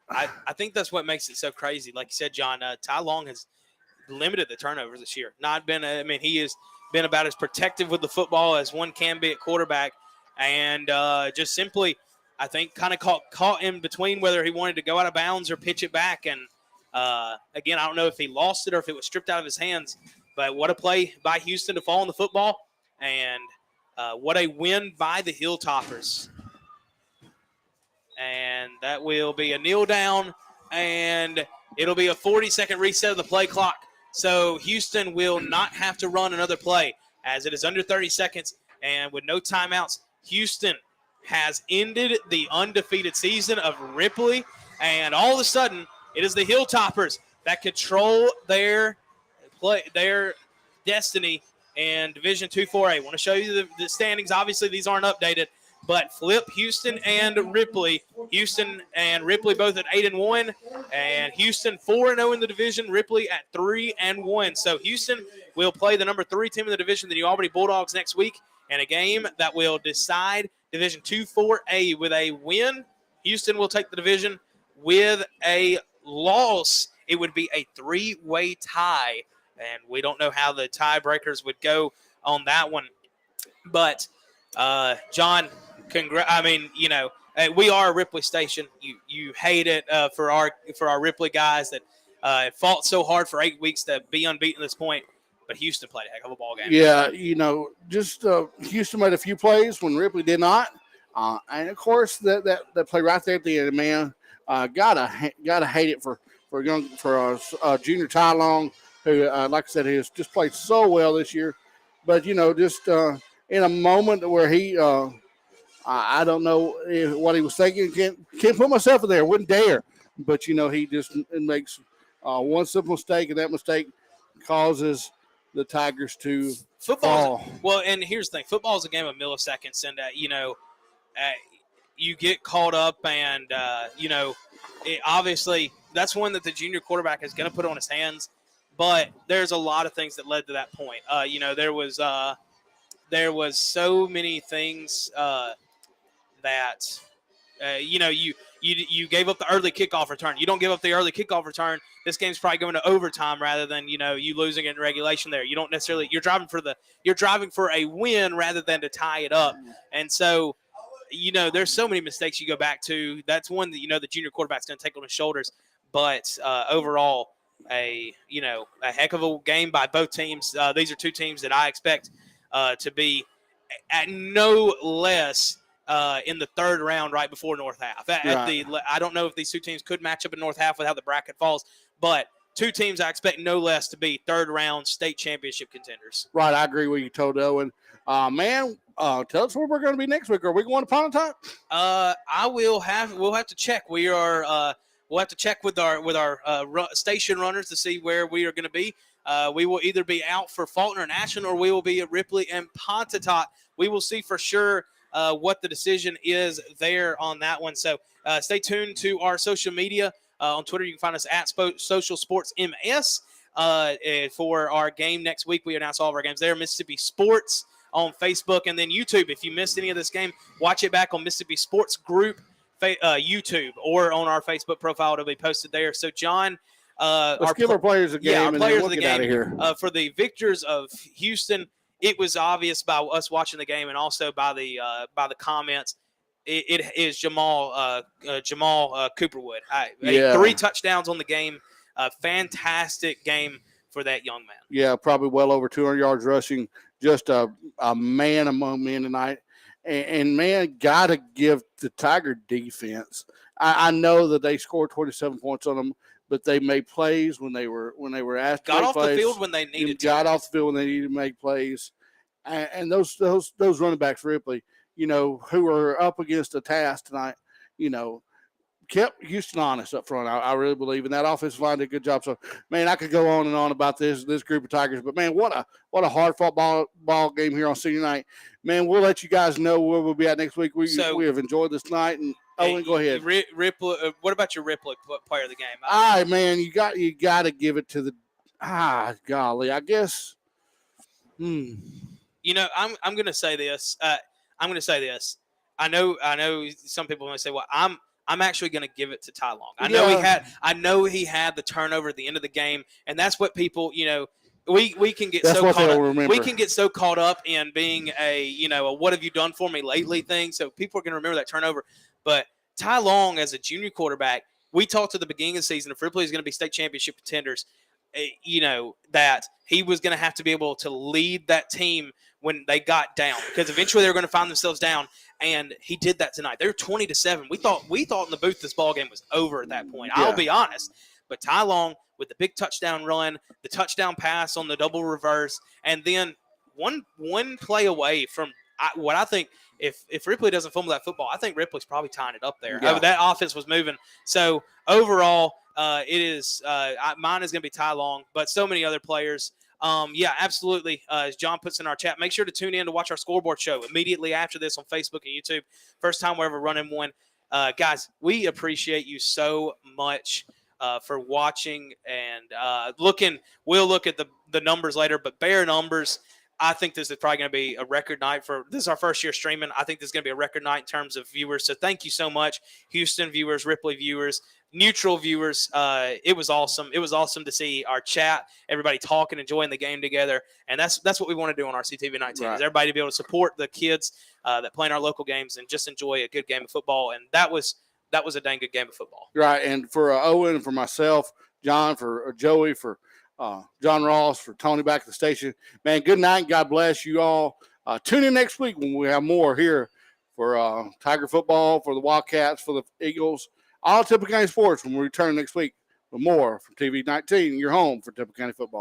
I think that's what makes it so crazy. Like you said, John, Ty Long has limited the turnovers this year. He has been about as protective with the football as one can be at quarterback, and just simply, I think, kind of caught in between whether he wanted to go out of bounds or pitch it back. And again, I don't know if he lost it or if it was stripped out of his hands, but what a play by Houston to fall on the football, and what a win by the Hilltoppers. And that will be a kneel down, and it'll be a 40-second reset of the play clock. So Houston will not have to run another play, as it is under 30 seconds, and with no timeouts, Houston has ended the undefeated season of Ripley, and all of a sudden, it is the Hilltoppers that control their destiny in Division 2-4A. I want to show you the standings. Obviously, these aren't updated, but flip Houston and Ripley. Houston and Ripley both at 8-1, and Houston 4-0 in the division. Ripley at 3-1. So Houston will play the number 3 team in the division, the New Albany Bulldogs, next week, in a game that will decide Division 2-4A. With a win, Houston will take the division. With a loss, it would be a 3-way tie, and we don't know how the tiebreakers would go on that one. But John, we are a Ripley station. You hate it for our Ripley guys that fought so hard for 8 weeks to be unbeaten at this point. But Houston played a heck of a ball game. Yeah, just Houston made a few plays when Ripley did not, and of course that play right there at the end, man, gotta hate it for junior Ty Long, who, like I said, he has just played so well this year. But just in a moment where he, I don't know what he was thinking. Can't put myself in there. Wouldn't dare. But he just makes one simple mistake, and that mistake causes the Tigers to fall. Well, and here's the thing: football is a game of milliseconds, and you get caught up, and obviously that's one that the junior quarterback is going to put on his hands. But there's a lot of things that led to that point. There was so many things that you gave up the early kickoff return. You don't give up the early kickoff return, this game's probably going to overtime rather than you losing in regulation. There, you don't necessarily you're driving for a win rather than to tie it up. And so there's so many mistakes you go back to. That's one that the junior quarterback's going to take on his shoulders. But overall, a heck of a game by both teams. These are two teams that I expect to be at no less in the third round right before North Half. I don't know if these two teams could match up in North Half with how the bracket falls, but two teams I expect no less to be third round state championship contenders. Right, I agree with you, Toto. And tell us where we're going to be next week. Are we going to Pontotoc? We'll have to check. We'll have to check with our station runners to see where we are going to be. We will either be out for Fulton and Ashland, or we will be at Ripley and Pontotoc. We will see for sure what the decision is there on that one. So stay tuned to our social media. On Twitter, you can find us at Social Sports MS for our game next week. We announce all of our games there. Mississippi Sports on Facebook, and then YouTube. If you missed any of this game, watch it back on Mississippi Sports Group YouTube or on our Facebook profile. It'll be posted there. So, John, let's give our players a game. Yeah, our and players then we'll of the get out game. of here. For the victors of Houston, it was obvious by us watching the game and also by the comments. It is Jamal Cooperwood. 3 touchdowns on the game. Fantastic game for that young man. Yeah, probably well over 200 yards rushing. Just a man among men tonight. And man, got to give the Tiger defense. I know that they scored 27 points on them, but they made plays when they were asked to got make off plays. the field when they needed to. Got off the field when they needed to make plays. And those running backs, Ripley, who are up against a task tonight, kept Houston honest up front. I really believe, and that offensive line did a good job. So, man, I could go on and on about this group of Tigers, but man, what a hard fought ball game here on senior night. Man, we'll let you guys know where we'll be at next week. We have enjoyed this night, and Owen, go ahead. Ripley, what about your Ripley player of the game? All right, man, you got to give it to the golly, I guess. I'm going to say this. I know some people might say, well, I'm actually going to give it to Ty Long. I know he had the turnover at the end of the game, and that's what people, we can get so caught up. We can get so caught up in being a what have you done for me lately thing. So people are going to remember that turnover. But Ty Long, as a junior quarterback, we talked at the beginning of the season, if Ripley is going to be state championship contenders, that he was going to have to be able to lead that team when they got down, because eventually they were going to find themselves down, and he did that tonight. They were 20-7. We thought in the booth this ball game was over at that point. Yeah. I'll be honest, but Ty Long with the big touchdown run, the touchdown pass on the double reverse, and then one play away from what I think. If Ripley doesn't fumble that football, I think Ripley's probably tying it up there. Yeah. That offense was moving. So overall, it is mine is going to be Ty Long, but so many other players. Yeah, absolutely. As John puts in our chat, make sure to tune in to watch our scoreboard show immediately after this on Facebook and YouTube. First time we're ever running one. Guys, we appreciate you so much for watching and looking. We'll look at the numbers later, but bare numbers, I think this is probably going to be a record night this is our first year streaming. I think this is going to be a record night in terms of viewers. So thank you so much, Houston viewers, Ripley viewers, neutral viewers. It was awesome. It was awesome to see our chat, everybody talking, enjoying the game together. And that's what we want to do on our CTV 19 right. Is everybody to be able to support the kids that play in our local games and just enjoy a good game of football. And that was a dang good game of football. Right. And for Owen, for myself, John, for Joey, for John Ross, for Tony back at the station, man, good night. God bless you all. Tune in next week when we have more here for Tiger football, for the Wildcats, for the Eagles, all Tippah County sports when we return next week with more from TV 19, your home for Tippah County football.